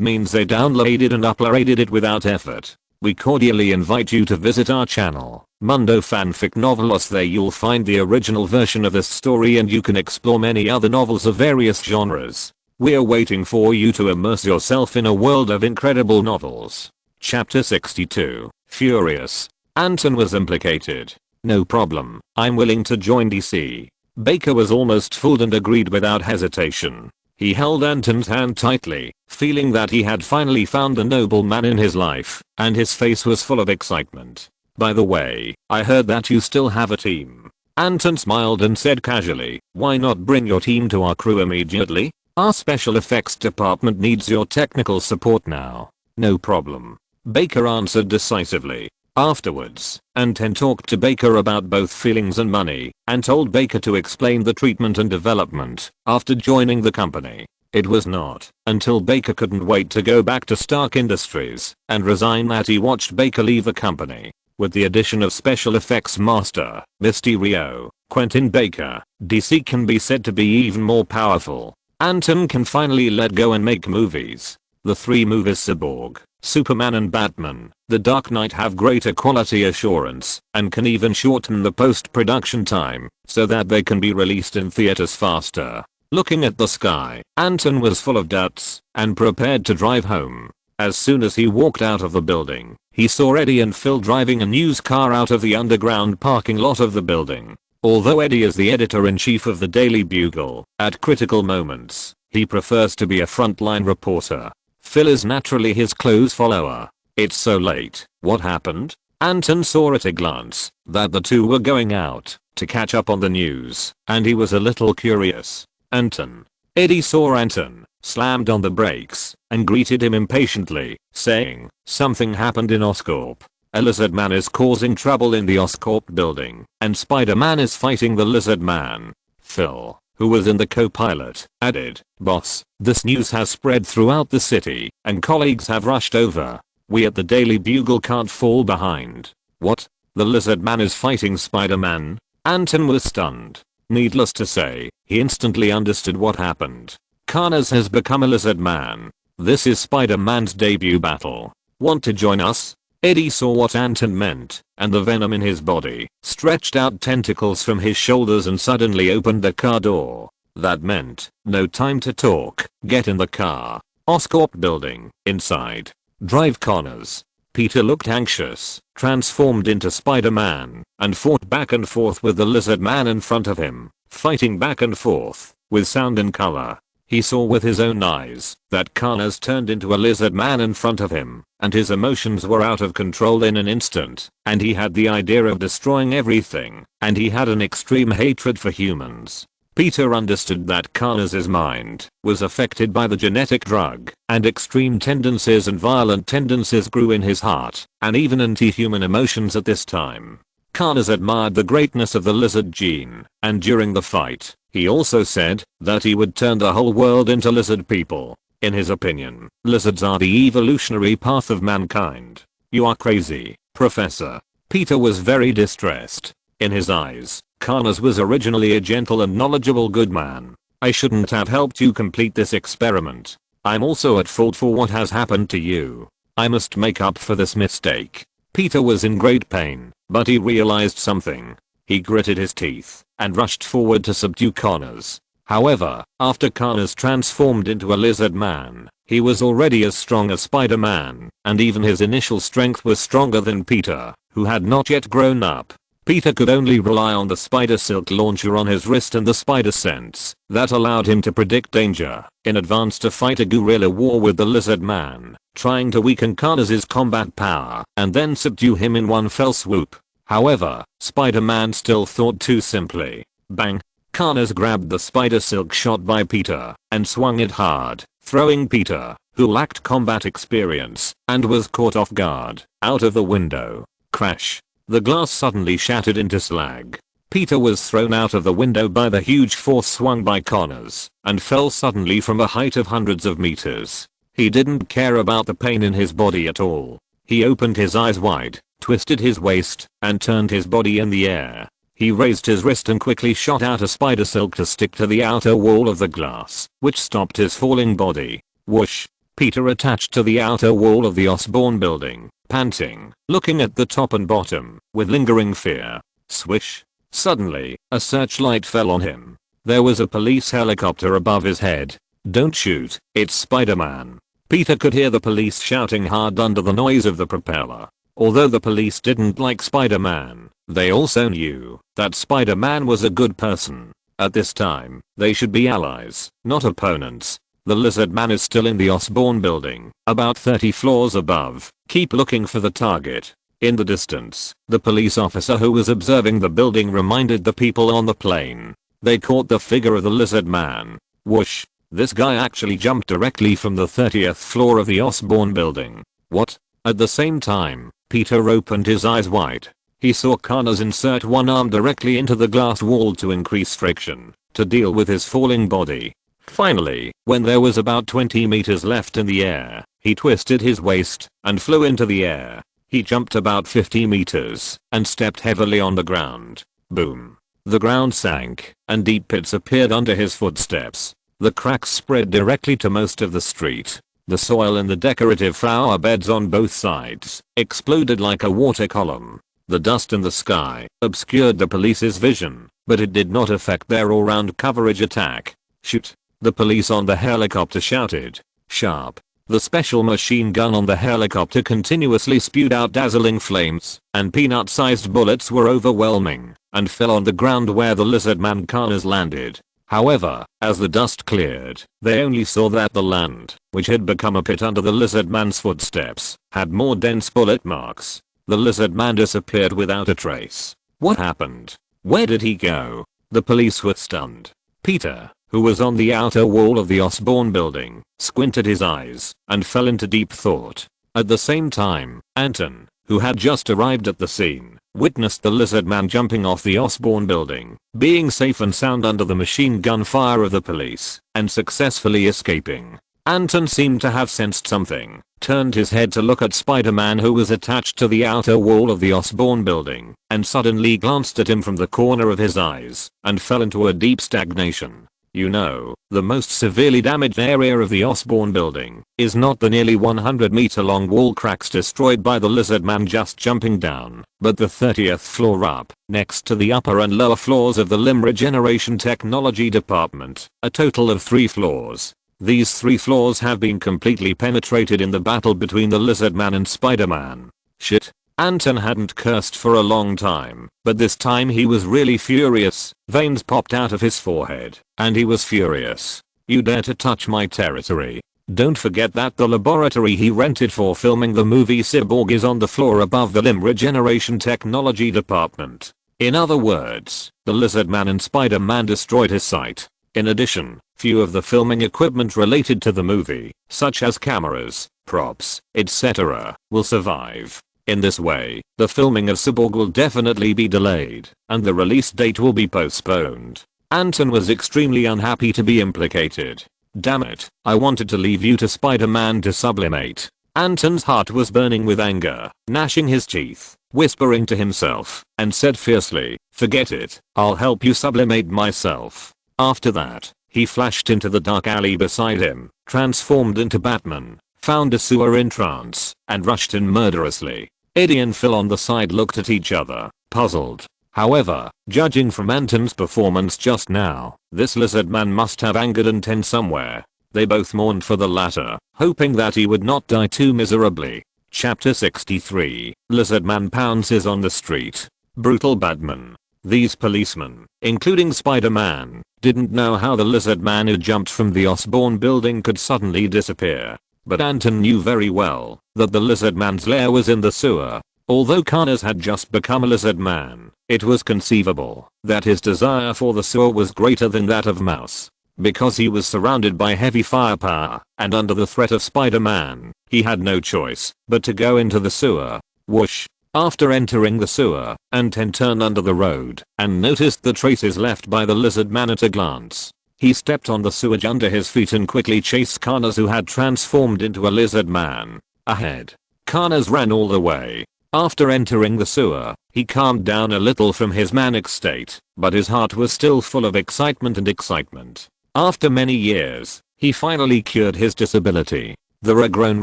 means they downloaded and uploaded it without effort. We cordially invite you to visit our channel, Mundo Fanfic Novelos. There you'll find the original version of this story and you can explore many other novels of various genres. We're waiting for you to immerse yourself in a world of incredible novels." Chapter 62. Furious. Anton was implicated. "No problem, I'm willing to join DC." Baker was almost fooled and agreed without hesitation. He held Anton's hand tightly, feeling that he had finally found a noble man in his life, and his face was full of excitement. "By the way, I heard that you still have a team." Anton smiled and said casually, "Why not bring your team to our crew immediately? Our special effects department needs your technical support now." "No problem," Baker answered decisively. Afterwards, Anton talked to Baker about both feelings and money, and told Baker to explain the treatment and development after joining the company. It was not until Baker couldn't wait to go back to Stark Industries and resign that he watched Baker leave the company. With the addition of special effects master, Mysterio, Quentin Baker, DC can be said to be even more powerful. Anton can finally let go and make movies. The three movies Cyborg, Superman and Batman, The Dark Knight have greater quality assurance and can even shorten the post-production time so that they can be released in theaters faster. Looking at the sky, Anton was full of doubts and prepared to drive home. As soon as he walked out of the building, he saw Eddie and Phil driving a news car out of the underground parking lot of the building. Although Eddie is the editor-in-chief of the Daily Bugle, at critical moments, he prefers to be a frontline reporter. Phil is naturally his close follower. "It's so late, what happened?" Anton saw at a glance that the two were going out to catch up on the news, and he was a little curious. "Anton." Eddie saw Anton, slammed on the brakes, and greeted him impatiently, saying, "Something happened in Oscorp. A lizard man is causing trouble in the Oscorp building, and Spider-Man is fighting the lizard man." Phil, who was in the co-pilot, added, "Boss, this news has spread throughout the city, and colleagues have rushed over. We at the Daily Bugle can't fall behind." "What? The lizard man is fighting Spider-Man?" Anton was stunned. Needless to say, he instantly understood what happened. Carnage has become a lizard man. This is Spider-Man's debut battle. "Want to join us?" Eddie saw what Anton meant, and the venom in his body stretched out tentacles from his shoulders and suddenly opened the car door. That meant, no time to talk, get in the car. Oscorp building, inside. Drive Connors. Peter looked anxious, transformed into Spider-Man, and fought back and forth with the lizard man in front of him, fighting back and forth, with sound and color. He saw with his own eyes that Connors turned into a lizard man in front of him, and his emotions were out of control in an instant, and he had the idea of destroying everything, and he had an extreme hatred for humans. Peter understood that Connors' mind was affected by the genetic drug, and extreme tendencies and violent tendencies grew in his heart, and even anti-human emotions at this time. Connors admired the greatness of the lizard gene, and during the fight, he also said that he would turn the whole world into lizard people. In his opinion, lizards are the evolutionary path of mankind. You are crazy, Professor. Peter was very distressed. In his eyes, Connors was originally a gentle and knowledgeable good man. I shouldn't have helped you complete this experiment. I'm also at fault for what has happened to you. I must make up for this mistake. Peter was in great pain, but he realized something. He gritted his teeth and rushed forward to subdue Connors. However, after Connors transformed into a lizard man, he was already as strong as Spider-Man, and even his initial strength was stronger than Peter, who had not yet grown up. Peter could only rely on the spider silk launcher on his wrist and the spider sense that allowed him to predict danger in advance to fight a guerrilla war with the lizard man, trying to weaken Connors' combat power and then subdue him in one fell swoop. However, Spider-Man still thought too simply. Bang! Connors grabbed the spider silk shot by Peter and swung it hard, throwing Peter, who lacked combat experience and was caught off guard, out of the window. Crash! The glass suddenly shattered into slag. Peter was thrown out of the window by the huge force swung by Connors and fell suddenly from a height of hundreds of meters. He didn't care about the pain in his body at all. He opened his eyes wide, twisted his waist, and turned his body in the air. He raised his wrist and quickly shot out a spider silk to stick to the outer wall of the glass, which stopped his falling body. Whoosh! Peter attached to the outer wall of the Osborn building, panting, looking at the top and bottom, with lingering fear. Swish! Suddenly, a searchlight fell on him. There was a police helicopter above his head. Don't shoot, it's Spider-Man. Peter could hear the police shouting hard under the noise of the propeller. Although the police didn't like Spider-Man, they also knew that Spider-Man was a good person. At this time, they should be allies, not opponents. The lizard man is still in the Osborn building, about 30 floors above. Keep looking for the target. In the distance, the police officer who was observing the building reminded the people on the plane. They caught the figure of the lizard man. Whoosh! This guy actually jumped directly from the 30th floor of the Osborn building. What? At the same time, Peter opened his eyes wide. He saw Connors insert one arm directly into the glass wall to increase friction, to deal with his falling body. Finally, when there was about 20 meters left in the air, he twisted his waist and flew into the air. He jumped about 50 meters and stepped heavily on the ground. Boom. The ground sank and deep pits appeared under his footsteps. The cracks spread directly to most of the street. The soil in the decorative flower beds on both sides exploded like a water column. The dust in the sky obscured the police's vision, but it did not affect their all-round coverage attack. Shoot! The police on the helicopter shouted. Sharp. The special machine gun on the helicopter continuously spewed out dazzling flames, and peanut-sized bullets were overwhelming, and fell on the ground where the lizard man Connors landed. However, as the dust cleared, they only saw that the land, which had become a pit under the lizard man's footsteps, had more dense bullet marks. The lizard man disappeared without a trace. What happened? Where did he go? The police were stunned. Peter, who was on the outer wall of the Osborn building, squinted his eyes and fell into deep thought. At the same time, Anton, who had just arrived at the scene, witnessed the lizard man jumping off the Osborn building, being safe and sound under the machine gun fire of the police, and successfully escaping. Anton seemed to have sensed something, turned his head to look at Spider-Man who was attached to the outer wall of the Osborn building, and suddenly glanced at him from the corner of his eyes, and fell into a deep stagnation. You know, the most severely damaged area of the Osborn building is not the nearly 100-meter long wall cracks destroyed by the lizard man just jumping down, but the 30th floor up, next to the upper and lower floors of the limb regeneration technology department, a total of 3 floors. These 3 floors have been completely penetrated in the battle between the lizard man and Spider-Man. Shit. Anton hadn't cursed for a long time, but this time he was really furious. Veins popped out of his forehead, and he was furious. You dare to touch my territory. Don't forget that the laboratory he rented for filming the movie Cyborg is on the floor above the limb regeneration technology department. In other words, the lizard man and Spider-Man destroyed his site. In addition, few of the filming equipment related to the movie, such as cameras, props, etc., will survive. In this way, the filming of Cyborg will definitely be delayed, and the release date will be postponed. Anton was extremely unhappy to be implicated. Damn it, I wanted to leave you to Spider-Man to sublimate. Anton's heart was burning with anger, gnashing his teeth, whispering to himself, and said fiercely, "Forget it, I'll help you sublimate myself." After that, he flashed into the dark alley beside him, transformed into Batman, found a sewer entrance, and rushed in murderously. Eddie and Phil on the side looked at each other, puzzled. However, judging from Anton's performance just now, this lizard man must have angered Anton somewhere. They both mourned for the latter, hoping that he would not die too miserably. Chapter 63, Lizard Man pounces on the street. Brutal Batman. These policemen, including Spider-Man, didn't know how the lizard man who jumped from the Osborn building could suddenly disappear. But Anton knew very well that the lizard man's lair was in the sewer. Although Connors had just become a lizard man, it was conceivable that his desire for the sewer was greater than that of Mouse. Because he was surrounded by heavy firepower and under the threat of Spider-Man, he had no choice but to go into the sewer. Whoosh. After entering the sewer, Anton turned under the road and noticed the traces left by the lizard man at a glance. He stepped on the sewage under his feet and quickly chased Connors, who had transformed into a lizard man. Ahead. Connors ran all the way. After entering the sewer, he calmed down a little from his manic state, but his heart was still full of excitement. After many years, he finally cured his disability. The regrown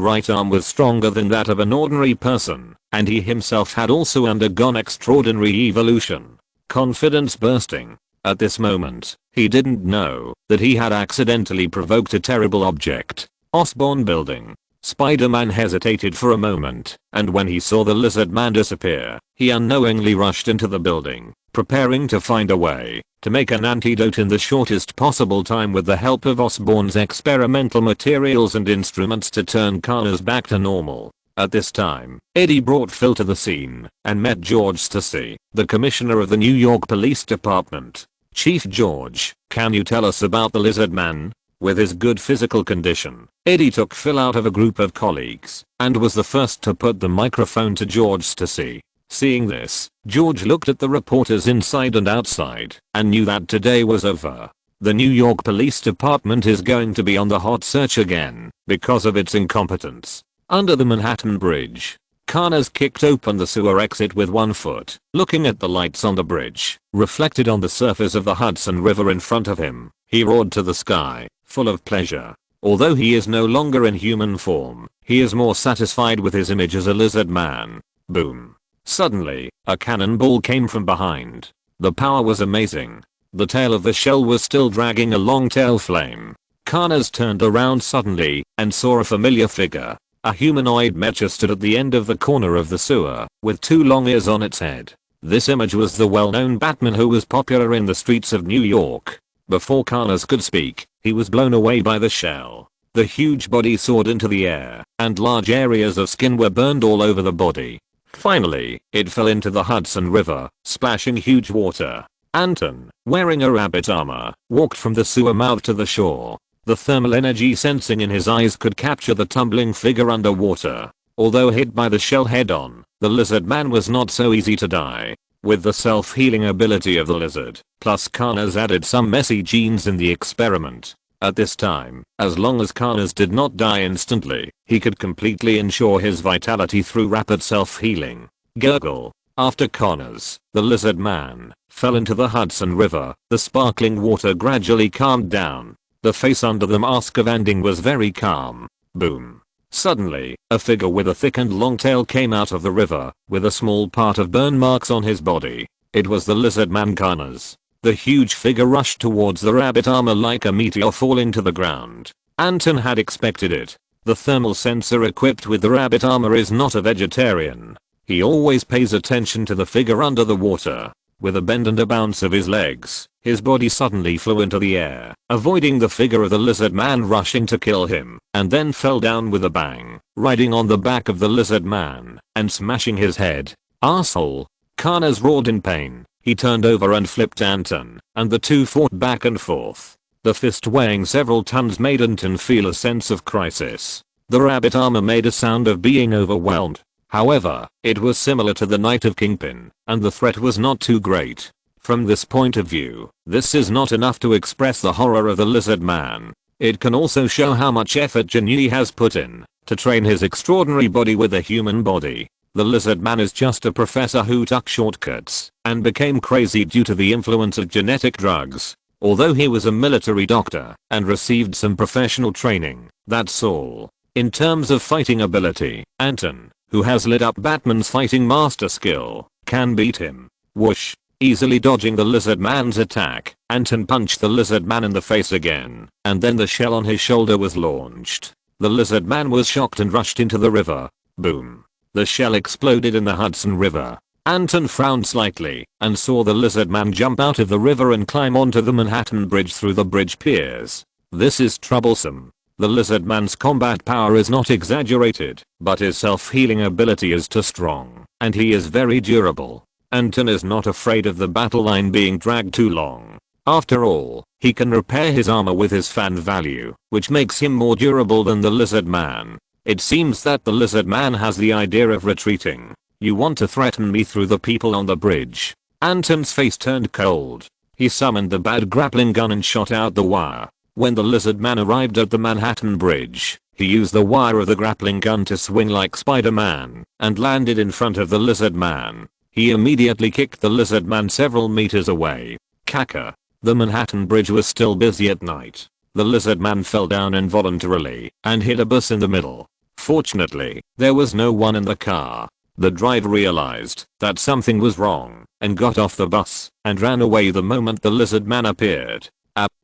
right arm was stronger than that of an ordinary person, and he himself had also undergone extraordinary evolution. Confidence bursting. At this moment, he didn't know that he had accidentally provoked a terrible object. Osborn building. Spider-Man hesitated for a moment, and when he saw the lizard man disappear, he unknowingly rushed into the building, preparing to find a way to make an antidote in the shortest possible time with the help of Osborn's experimental materials and instruments to turn Connors back to normal. At this time, Eddie brought Phil to the scene and met George Stacy, the commissioner of the New York Police Department. "Chief George, can you tell us about the lizard man?" With his good physical condition, Eddie took Phil out of a group of colleagues and was the first to put the microphone to George Stacy. Seeing this, George looked at the reporters inside and outside and knew that today was over. The New York Police Department is going to be on the hot search again because of its incompetence. Under the Manhattan Bridge, Connors kicked open the sewer exit with one foot, looking at the lights on the bridge, reflected on the surface of the Hudson River in front of him. He roared to the sky, full of pleasure. Although he is no longer in human form, he is more satisfied with his image as a lizard man. Boom. Suddenly, a cannonball came from behind. The power was amazing. The tail of the shell was still dragging a long tail flame. Connors turned around suddenly and saw a familiar figure. A humanoid mecha stood at the end of the corner of the sewer, with 2 long ears on its head. This image was the well-known Batman who was popular in the streets of New York. Before Connors could speak, he was blown away by the shell. The huge body soared into the air, and large areas of skin were burned all over the body. Finally, it fell into the Hudson River, splashing huge water. Anton, wearing a rabbit armor, walked from the sewer mouth to the shore. The thermal energy sensing in his eyes could capture the tumbling figure underwater. Although hit by the shell head-on, the lizard man was not so easy to die. With the self-healing ability of the lizard, plus Connors added some messy genes in the experiment. At this time, as long as Connors did not die instantly, he could completely ensure his vitality through rapid self-healing. Gurgle. After Connors, the lizard man, fell into the Hudson River, the sparkling water gradually calmed down. The face under the mask of Anding was very calm. Boom. Suddenly, a figure with a thick and long tail came out of the river, with a small part of burn marks on his body. It was the lizard man Connors. The huge figure rushed towards the rabbit armor like a meteor falling to the ground. Anton had expected it. The thermal sensor equipped with the rabbit armor is not a vegetarian. He always pays attention to the figure under the water. With a bend and a bounce of his legs, his body suddenly flew into the air, avoiding the figure of the lizard man rushing to kill him, and then fell down with a bang, riding on the back of the lizard man, and smashing his head. "Asshole!" Connors roared in pain. He turned over and flipped Anton, and the two fought back and forth. The fist weighing several tons made Anton feel a sense of crisis. The rabbit armor made a sound of being overwhelmed. However, it was similar to the Night of Kingpin, and the threat was not too great. From this point of view, this is not enough to express the horror of the lizard man. It can also show how much effort Janui has put in to train his extraordinary body with a human body. The lizard man is just a professor who took shortcuts and became crazy due to the influence of genetic drugs. Although he was a military doctor and received some professional training, that's all. In terms of fighting ability, Anton, who has lit up Batman's fighting master skill, can beat him. Whoosh. Easily dodging the lizard man's attack, Anton punched the lizard man in the face again, and then the shell on his shoulder was launched. The lizard man was shocked and rushed into the river. Boom. The shell exploded in the Hudson River. Anton frowned slightly and saw the lizard man jump out of the river and climb onto the Manhattan Bridge through the bridge piers. This is troublesome. The lizard man's combat power is not exaggerated, but his self-healing ability is too strong, and he is very durable. Anton is not afraid of the battle line being dragged too long. After all, he can repair his armor with his fan value, which makes him more durable than the lizard man. It seems that the lizard man has the idea of retreating. "You want to threaten me through the people on the bridge?" Anton's face turned cold. He summoned the bad grappling gun and shot out the wire. When the lizard man arrived at the Manhattan Bridge, he used the wire of the grappling gun to swing like Spider-Man and landed in front of the lizard man. He immediately kicked the lizard man several meters away. Caca. The Manhattan Bridge was still busy at night. The lizard man fell down involuntarily and hit a bus in the middle. Fortunately, there was no one in the car. The driver realized that something was wrong and got off the bus and ran away the moment the lizard man appeared.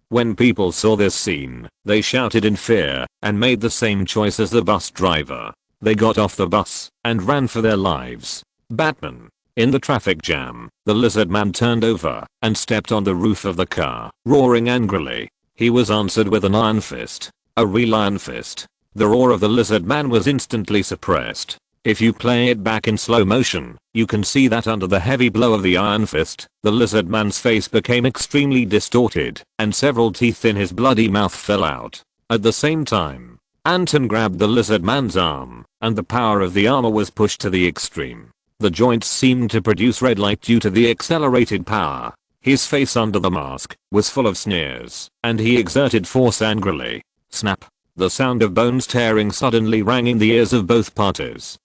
When people saw this scene, they shouted in fear and made the same choice as the bus driver. They got off the bus and ran for their lives. Batman. In the traffic jam, the lizard man turned over and stepped on the roof of the car, roaring angrily. He was answered with an iron fist. A real iron fist. The roar of the lizard man was instantly suppressed. If you play it back in slow motion, you can see that under the heavy blow of the iron fist, the lizard man's face became extremely distorted, and several teeth in his bloody mouth fell out. At the same time, Anton grabbed the lizard man's arm, and the power of the armor was pushed to the extreme. The joints seemed to produce red light due to the accelerated power. His face under the mask was full of sneers, and he exerted force angrily. Snap. The sound of bones tearing suddenly rang in the ears of both parties.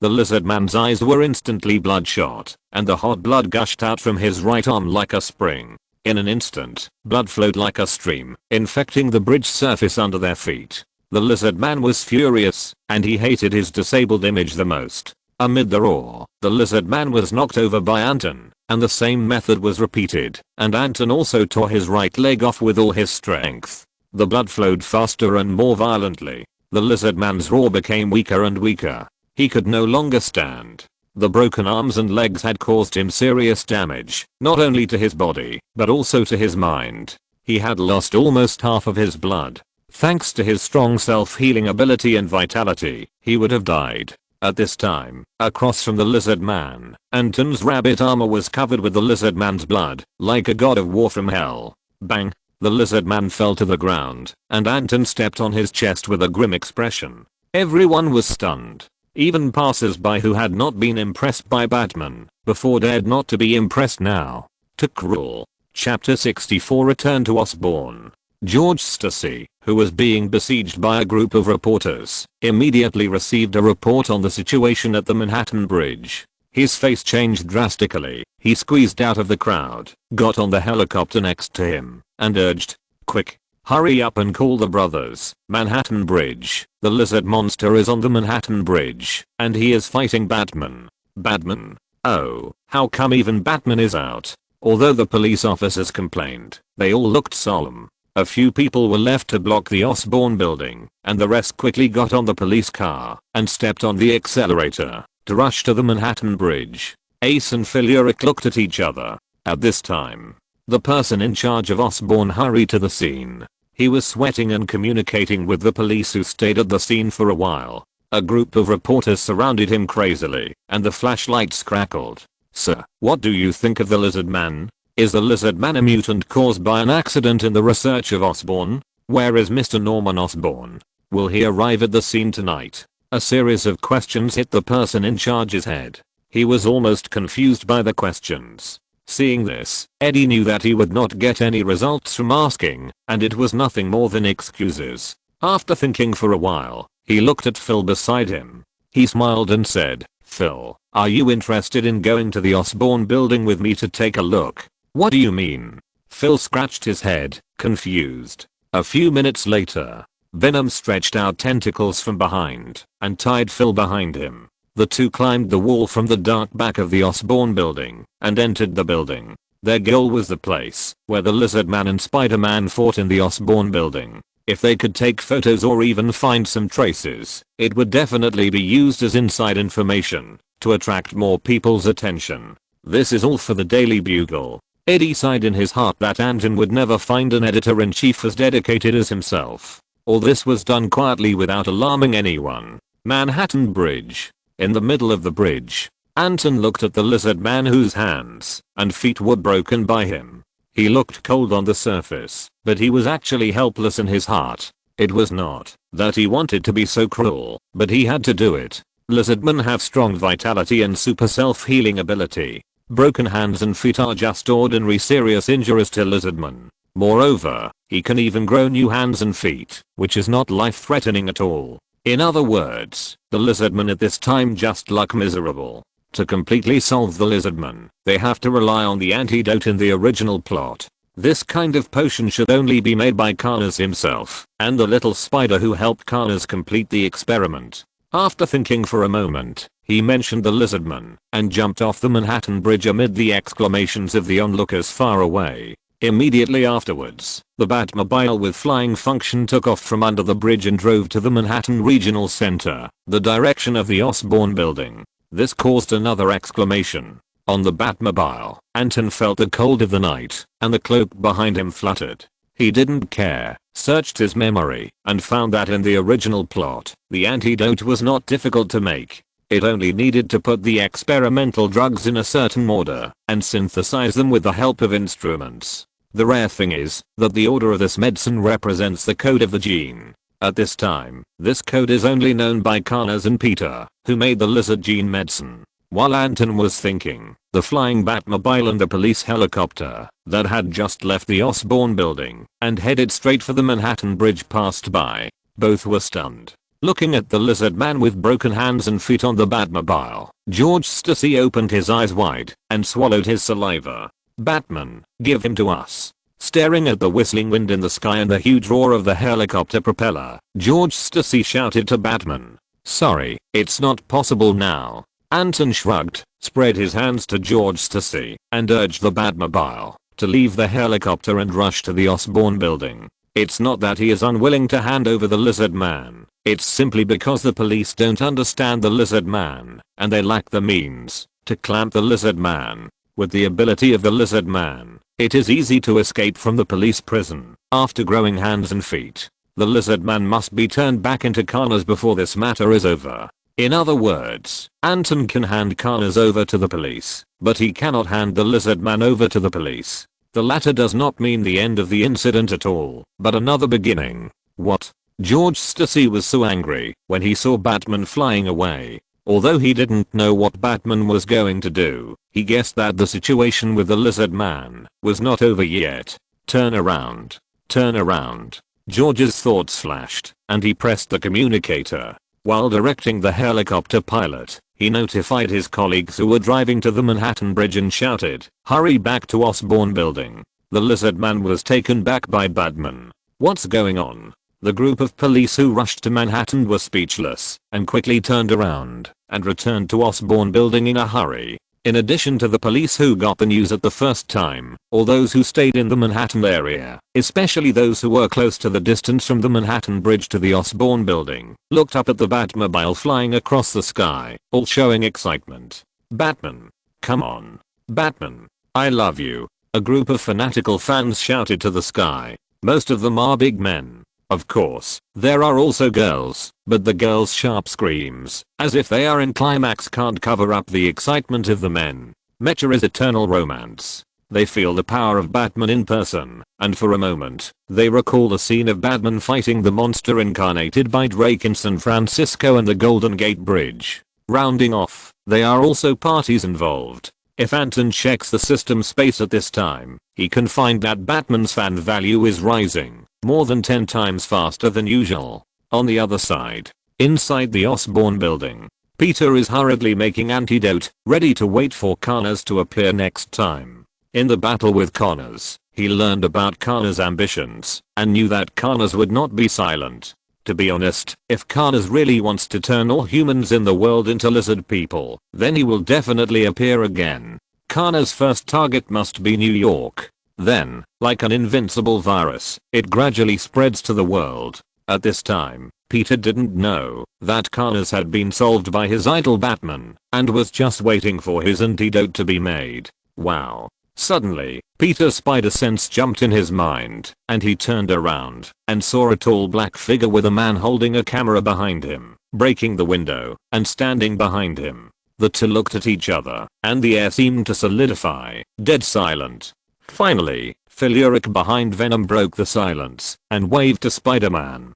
The lizard man's eyes were instantly bloodshot, and the hot blood gushed out from his right arm like a spring. In an instant, blood flowed like a stream, infecting the bridge surface under their feet. The lizard man was furious, and he hated his disabled image the most. Amid the roar, the lizard man was knocked over by Anton, and the same method was repeated, and Anton also tore his right leg off with all his strength. The blood flowed faster and more violently. The lizard man's roar became weaker and weaker. He could no longer stand. The broken arms and legs had caused him serious damage, not only to his body, but also to his mind. He had lost almost half of his blood. Thanks to his strong self-healing ability and vitality, he would have died. At this time, across from the lizard man, Anton's rabbit armor was covered with the lizard man's blood, like a god of war from hell. Bang! The lizard man fell to the ground, and Anton stepped on his chest with a grim expression. Everyone was stunned. Even passers-by who had not been impressed by Batman before dared not to be impressed now. To cruel. Chapter 64 Return to Osborn. George Stacy, who was being besieged by a group of reporters, immediately received a report on the situation at the Manhattan Bridge. His face changed drastically. He squeezed out of the crowd, got on the helicopter next to him, and urged, "Quick, hurry up and call the brothers. Manhattan Bridge. The lizard monster is on the Manhattan Bridge, and he is fighting Batman." Batman? Oh, how come even Batman is out? Although the police officers complained, they all looked solemn. A few people were left to block the Osborn building, and the rest quickly got on the police car and stepped on the accelerator to rush to the Manhattan Bridge. Ace and Philuric looked at each other. At this time, the person in charge of Osborn hurried to the scene. He was sweating and communicating with the police who stayed at the scene for a while. A group of reporters surrounded him crazily, and the flashlights crackled. "Sir, what do you think of the lizard man? Is the lizard man a mutant caused by an accident in the research of Osborn? Where is Mr. Norman Osborn? Will he arrive at the scene tonight?" A series of questions hit the person in charge's head. He was almost confused by the questions. Seeing this, Eddie knew that he would not get any results from asking, and it was nothing more than excuses. After thinking for a while, he looked at Phil beside him. He smiled and said, "Phil, are you interested in going to the Osborn building with me to take a look?" "What do you mean?" Phil scratched his head, confused. A few minutes later, Venom stretched out tentacles from behind and tied Phil behind him. The two climbed the wall from the dark back of the Osborn building and entered the building. Their goal was the place where the Lizard Man and Spider-Man fought in the Osborn building. If they could take photos or even find some traces, it would definitely be used as inside information to attract more people's attention. This is all for the Daily Bugle. Eddie sighed in his heart that Anton would never find an editor-in-chief as dedicated as himself. All this was done quietly without alarming anyone. Manhattan Bridge. In the middle of the bridge, Anton looked at the lizard man whose hands and feet were broken by him. He looked cold on the surface, but he was actually helpless in his heart. It was not that he wanted to be so cruel, but he had to do it. Lizardmen have strong vitality and super self-healing ability. Broken hands and feet are just ordinary serious injuries to Lizardmen. Moreover, he can even grow new hands and feet, which is not life-threatening at all. In other words, the Lizardmen at this time just look miserable. To completely solve the Lizardman, they have to rely on the antidote in the original plot. This kind of potion should only be made by Carnage himself and the little spider who helped Carnage complete the experiment. After thinking for a moment, he mentioned the Lizardman and jumped off the Manhattan Bridge amid the exclamations of the onlookers far away. Immediately afterwards, the Batmobile with flying function took off from under the bridge and drove to the Manhattan Regional Center, the direction of the Osborn building. This caused another exclamation. On the Batmobile, Anton felt the cold of the night, and the cloak behind him fluttered. He didn't care, searched his memory, and found that in the original plot, the antidote was not difficult to make. It only needed to put the experimental drugs in a certain order and synthesize them with the help of instruments. The rare thing is that the order of this medicine represents the code of the gene. At this time, this code is only known by Carnage and Peter, who made the lizard gene medicine. While Anton was thinking, the flying Batmobile and the police helicopter that had just left the Osborn building and headed straight for the Manhattan Bridge passed by. Both were stunned. Looking at the lizard man with broken hands and feet on the Batmobile, George Stacy opened his eyes wide and swallowed his saliva. "Batman, give him to us." Staring at the whistling wind in the sky and the huge roar of the helicopter propeller, George Stacy shouted to Batman, "Sorry, it's not possible now." Anton shrugged, spread his hands to George Stacy, and urged the Batmobile to leave the helicopter and rush to the Osborn building. It's not that he is unwilling to hand over the lizard man. It's simply because the police don't understand the lizard man, and they lack the means to clamp the lizard man. With the ability of the lizard man, it is easy to escape from the police prison. After growing hands and feet, the lizard man must be turned back into Carnage before this matter is over. In other words, Anton can hand Carnage over to the police, but he cannot hand the lizard man over to the police. The latter does not mean the end of the incident at all, but another beginning. What? George Stacy was so angry when he saw Batman flying away. Although he didn't know what Batman was going to do, he guessed that the situation with the lizard man was not over yet. Turn around. Turn around. George's thoughts flashed, and he pressed the communicator. While directing the helicopter pilot, he notified his colleagues who were driving to the Manhattan Bridge and shouted, "Hurry back to Osborn Building." The lizard man was taken back by Batman. "What's going on?" The group of police who rushed to Manhattan were speechless and quickly turned around and returned to Osborn Building in a hurry. In addition to the police who got the news at the first time, all those who stayed in the Manhattan area, especially those who were close to the distance from the Manhattan Bridge to the Osborn Building, looked up at the Batmobile flying across the sky, all showing excitement. "Batman! Come on! Batman! I love you!" A group of fanatical fans shouted to the sky. Most of them are big men. Of course, there are also girls, but the girls' sharp screams, as if they are in climax, can't cover up the excitement of the men. Mecha is eternal romance. They feel the power of Batman in person, and for a moment, they recall the scene of Batman fighting the monster incarnated by Drake in San Francisco and the Golden Gate Bridge. Rounding off, there are also parties involved. If Anton checks the system space at this time, he can find that Batman's fan value is rising more than 10 times faster than usual. On the other side, inside the Osborn Building, Peter is hurriedly making antidote, ready to wait for Connors to appear next time. In the battle with Connors, he learned about Connors' ambitions and knew that Connors would not be silent. To be honest, if Connors really wants to turn all humans in the world into lizard people, then he will definitely appear again. Connors' first target must be New York. Then, like an invincible virus, it gradually spreads to the world. At this time, Peter didn't know that Connors had been solved by his idol Batman and was just waiting for his antidote to be made. Wow. Suddenly, Peter's spider sense jumped in his mind, and he turned around and saw a tall black figure with a man holding a camera behind him, breaking the window and standing behind him. The two looked at each other, and the air seemed to solidify, dead silent. Finally, Philuric behind Venom broke the silence and waved to Spider-Man.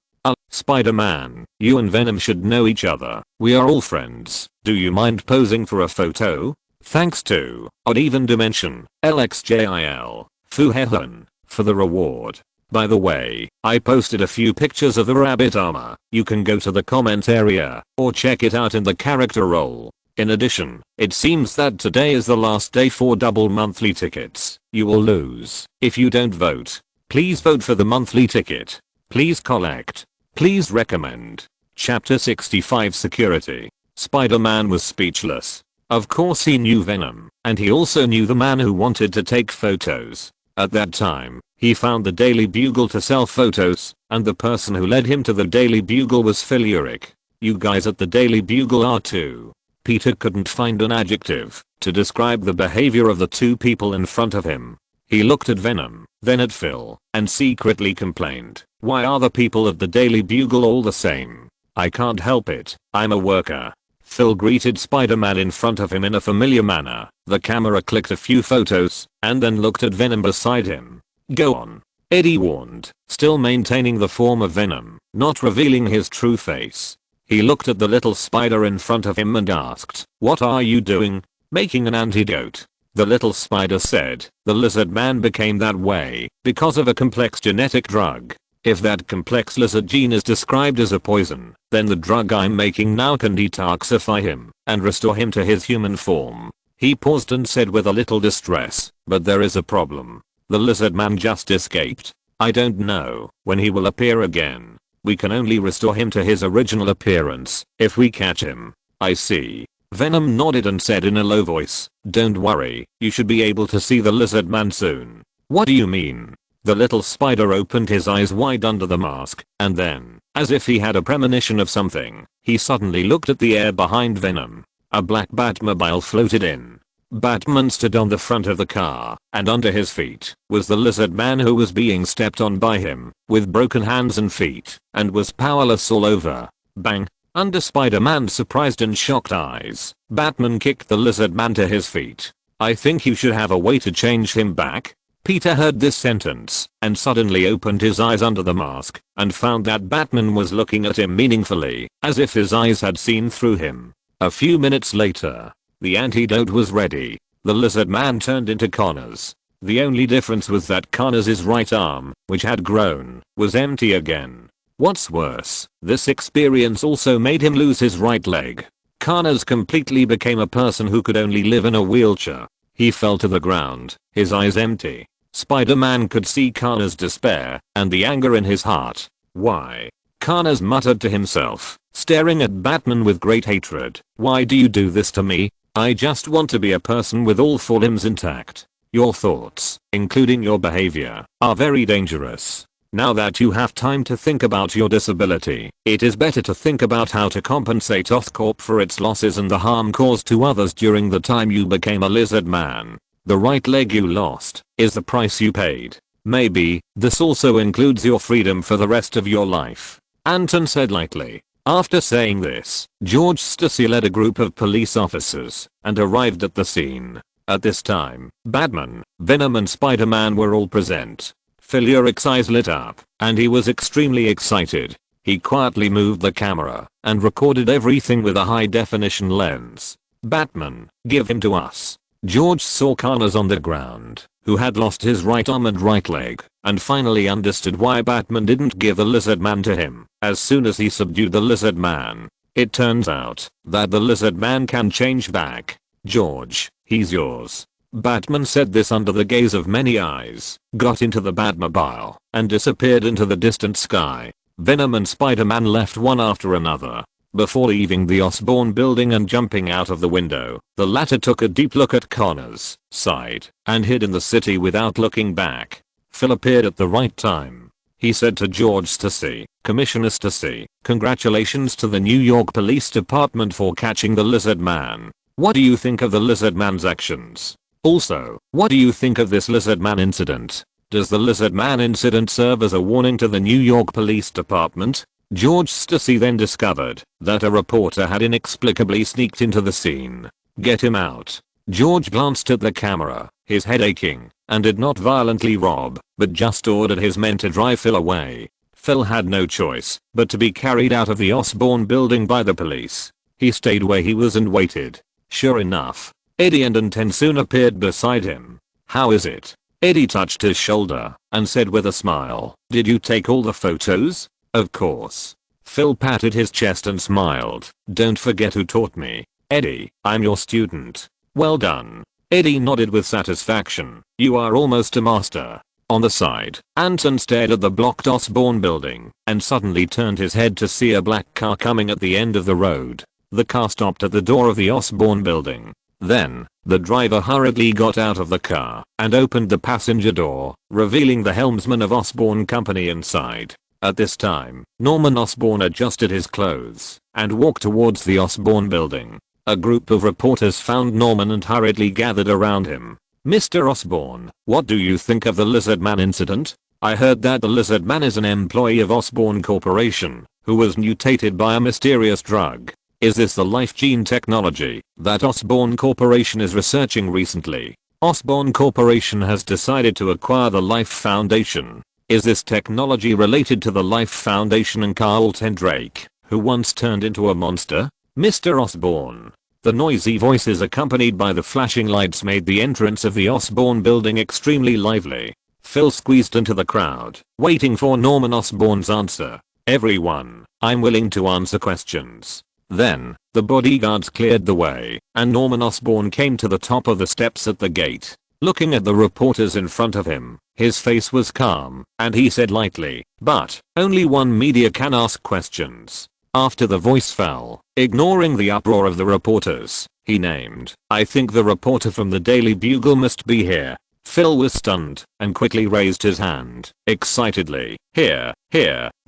Spider-Man, you and Venom should know each other. We are all friends. Do you mind posing for a photo? Thanks to Odd Even Dimension, LXJIL, Fuhehun, for the reward. By the way, I posted a few pictures of the rabbit armor. You can go to the comment area or check it out in the character role. In addition, it seems that today is the last day for double monthly tickets. You will lose if you don't vote. Please vote for the monthly ticket. Please collect. Please recommend. Chapter 65 Security. Spider-Man was speechless. Of course he knew Venom, and he also knew the man who wanted to take photos. At that time, he found the Daily Bugle to sell photos, and the person who led him to the Daily Bugle was Philuric. You guys at the Daily Bugle are too. Peter couldn't find an adjective to describe the behavior of the two people in front of him. He looked at Venom, then at Phil, and secretly complained, "Why are the people at the Daily Bugle all the same? I can't help it, I'm a worker." Phil greeted Spider-Man in front of him in a familiar manner. The camera clicked a few photos, and then looked at Venom beside him. "Go on," Eddie warned, still maintaining the form of Venom, not revealing his true face. He looked at the little spider in front of him and asked, "What are you doing?" "Making an antidote." The little spider said, "The lizard man became that way because of a complex genetic drug. If that complex lizard gene is described as a poison, then the drug I'm making now can detoxify him and restore him to his human form." He paused and said with a little distress, "But there is a problem. The lizard man just escaped. I don't know when he will appear again. We can only restore him to his original appearance if we catch him." "I see." Venom nodded and said in a low voice, "Don't worry, you should be able to see the lizard man soon." "What do you mean?" The little spider opened his eyes wide under the mask, and then, as if he had a premonition of something, he suddenly looked at the air behind Venom. A black Batmobile floated in. Batman stood on the front of the car, and under his feet was the lizard man who was being stepped on by him, with broken hands and feet, and was powerless all over. Bang! Under Spider-Man's surprised and shocked eyes, Batman kicked the lizard man to his feet. "I think you should have a way to change him back." Peter heard this sentence, and suddenly opened his eyes under the mask, and found that Batman was looking at him meaningfully, as if his eyes had seen through him. A few minutes later, the antidote was ready. The lizard man turned into Connors. The only difference was that Connors' right arm, which had grown, was empty again. What's worse, this experience also made him lose his right leg. Connors completely became a person who could only live in a wheelchair. He fell to the ground, his eyes empty. Spider-Man could see Connors' despair and the anger in his heart. Why? Connors muttered to himself, staring at Batman with great hatred. Why do you do this to me? I just want to be a person with all 4 limbs intact. Your thoughts, including your behavior, are very dangerous. Now that you have time to think about your disability, it is better to think about how to compensate Oscorp for its losses and the harm caused to others during the time you became a lizard man. The right leg you lost is the price you paid. Maybe this also includes your freedom for the rest of your life, Anton said lightly. After saying this, George Stacy led a group of police officers and arrived at the scene. At this time, Batman, Venom and Spider-Man were all present. Phil Urich's eyes lit up, and he was extremely excited. He quietly moved the camera and recorded everything with a high-definition lens. Batman, give him to us. George saw Connors on the ground, who had lost his right arm and right leg, and finally understood why Batman didn't give the lizard man to him. As soon as he subdued the lizard man, it turns out that the lizard man can change back. George, he's yours. Batman said this under the gaze of many eyes, got into the Batmobile, and disappeared into the distant sky. Venom and Spider-Man left one after another. Before leaving the Osborn building and jumping out of the window, the latter took a deep look at Connors, sighed, and hid in the city without looking back. Phil appeared at the right time. He said to George Stacy, Commissioner Stacy, congratulations to the New York Police Department for catching the lizard man. What do you think of the lizard man's actions? Also, what do you think of this lizard man incident? Does the lizard man incident serve as a warning to the New York Police Department? George Stacy then discovered that a reporter had inexplicably sneaked into the scene. Get him out. George glanced at the camera, his head aching, and did not violently rob, but just ordered his men to drive Phil away. Phil had no choice but to be carried out of the Osborn building by the police. He stayed where he was and waited. Sure enough, Eddie and Anton soon appeared beside him. How is it? Eddie touched his shoulder and said with a smile, did you take all the photos? Of course. Phil patted his chest and smiled. Don't forget who taught me. Eddie, I'm your student. Well done. Eddie nodded with satisfaction. You are almost a master. On the side, Anton stared at the blocked Osborn building and suddenly turned his head to see a black car coming at the end of the road. The car stopped at the door of the Osborn building. Then, the driver hurriedly got out of the car and opened the passenger door, revealing the helmsman of Osborn Company inside. At this time, Norman Osborn adjusted his clothes and walked towards the Osborn building. A group of reporters found Norman and hurriedly gathered around him. Mr. Osborn, what do you think of the Lizard Man incident? I heard that the Lizard Man is an employee of Osborn Corporation who was mutated by a mysterious drug. Is this the life gene technology that Osborn Corporation is researching recently? Osborn Corporation has decided to acquire the Life Foundation. Is this technology related to the Life Foundation and Carl Tendrake, who once turned into a monster? Mr. Osborn. The noisy voices accompanied by the flashing lights made the entrance of the Osborn building extremely lively. Phil squeezed into the crowd, waiting for Norman Osborn's answer. Everyone, I'm willing to answer questions. Then, the bodyguards cleared the way, and Norman Osborn came to the top of the steps at the gate. Looking at the reporters in front of him, his face was calm, and he said lightly, but, only one media can ask questions. After the voice fell, ignoring the uproar of the reporters, he named, I think the reporter from the Daily Bugle must be here. Phil was stunned, and quickly raised his hand, excitedly. Here,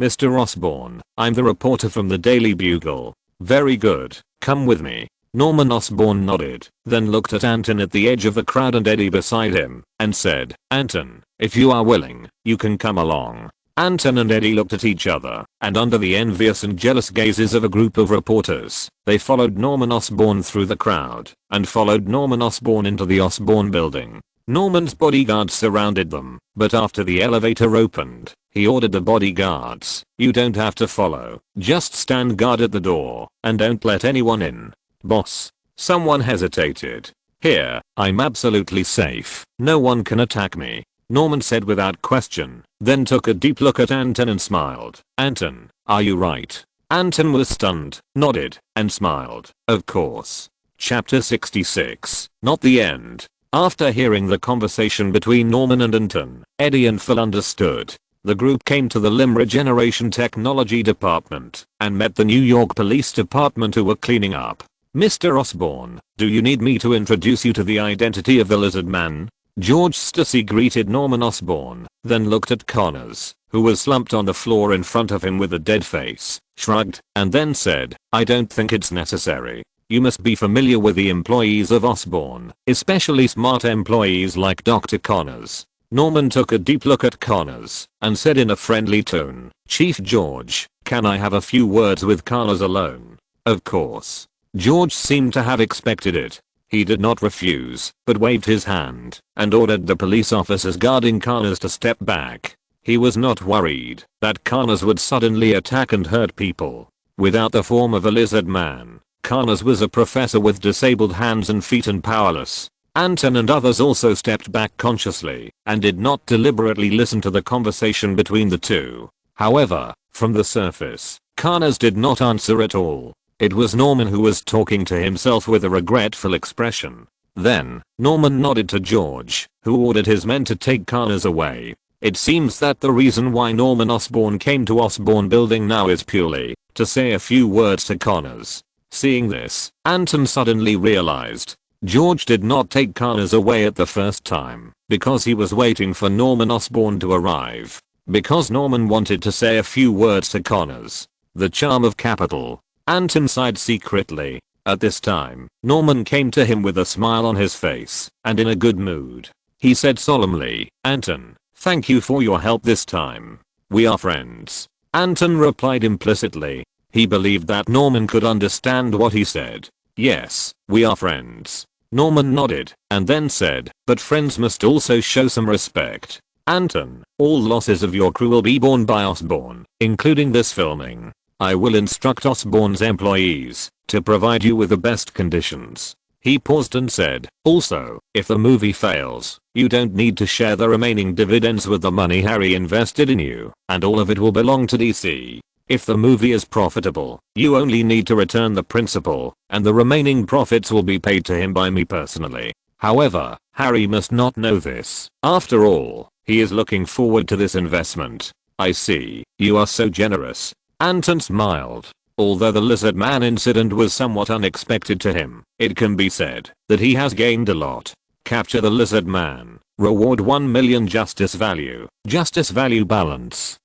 Mr. Osborn, I'm the reporter from the Daily Bugle. Very good, come with me. Norman Osborn nodded, then looked at Anton at the edge of the crowd and Eddie beside him, and said, Anton, if you are willing, you can come along. Anton and Eddie looked at each other, and under the envious and jealous gazes of a group of reporters, they followed Norman Osborn through the crowd, and followed Norman Osborn into the Osborn building. Norman's bodyguards surrounded them, but after the elevator opened, he ordered the bodyguards, you don't have to follow, just stand guard at the door, and don't let anyone in. Boss. Someone hesitated. Here, I'm absolutely safe, no one can attack me. Norman said without question, then took a deep look at Anton and smiled. Anton, are you right? Anton was stunned, nodded, and smiled. Of course. Chapter 66. Not the end. After hearing the conversation between Norman and Anton, Eddie and Phil understood. The group came to the Limb Regeneration Technology Department and met the New York Police Department who were cleaning up. Mr. Osborn, do you need me to introduce you to the identity of the lizard man? George Stacy greeted Norman Osborn, then looked at Connors, who was slumped on the floor in front of him with a dead face, shrugged, and then said, I don't think it's necessary. You must be familiar with the employees of Osborn, especially smart employees like Dr. Connors. Norman took a deep look at Connors and said in a friendly tone, Chief George, can I have a few words with Connors alone? Of course. George seemed to have expected it. He did not refuse, but waved his hand and ordered the police officers guarding Connors to step back. He was not worried that Connors would suddenly attack and hurt people. Without the form of a lizard man, Connors was a professor with disabled hands and feet and powerless. Anton and others also stepped back consciously and did not deliberately listen to the conversation between the two. However, from the surface, Connors did not answer at all. It was Norman who was talking to himself with a regretful expression. Then, Norman nodded to George, who ordered his men to take Connors away. It seems that the reason why Norman Osborn came to Osborn Building now is purely to say a few words to Connors. Seeing this, Anton suddenly realized George did not take Connors away at the first time because he was waiting for Norman Osborn to arrive. Because Norman wanted to say a few words to Connors. The charm of capital. Anton sighed secretly. At this time, Norman came to him with a smile on his face and in a good mood. He said solemnly, Anton, thank you for your help this time. We are friends. Anton replied implicitly. He believed that Norman could understand what he said. Yes, we are friends. Norman nodded and then said, but friends must also show some respect. Anton, all losses of your crew will be borne by Osborn, including this filming. I will instruct Osborn's employees to provide you with the best conditions. He paused and said, also, if the movie fails, you don't need to share the remaining dividends with the money Harry invested in you, and all of it will belong to DC. If the movie is profitable, you only need to return the principal, and the remaining profits will be paid to him by me personally. However, Harry must not know this. After all, he is looking forward to this investment. I see, you are so generous. Anton smiled. Although the lizard man incident was somewhat unexpected to him, it can be said that he has gained a lot. Capture the lizard man. Reward 1 million justice value. Justice value balance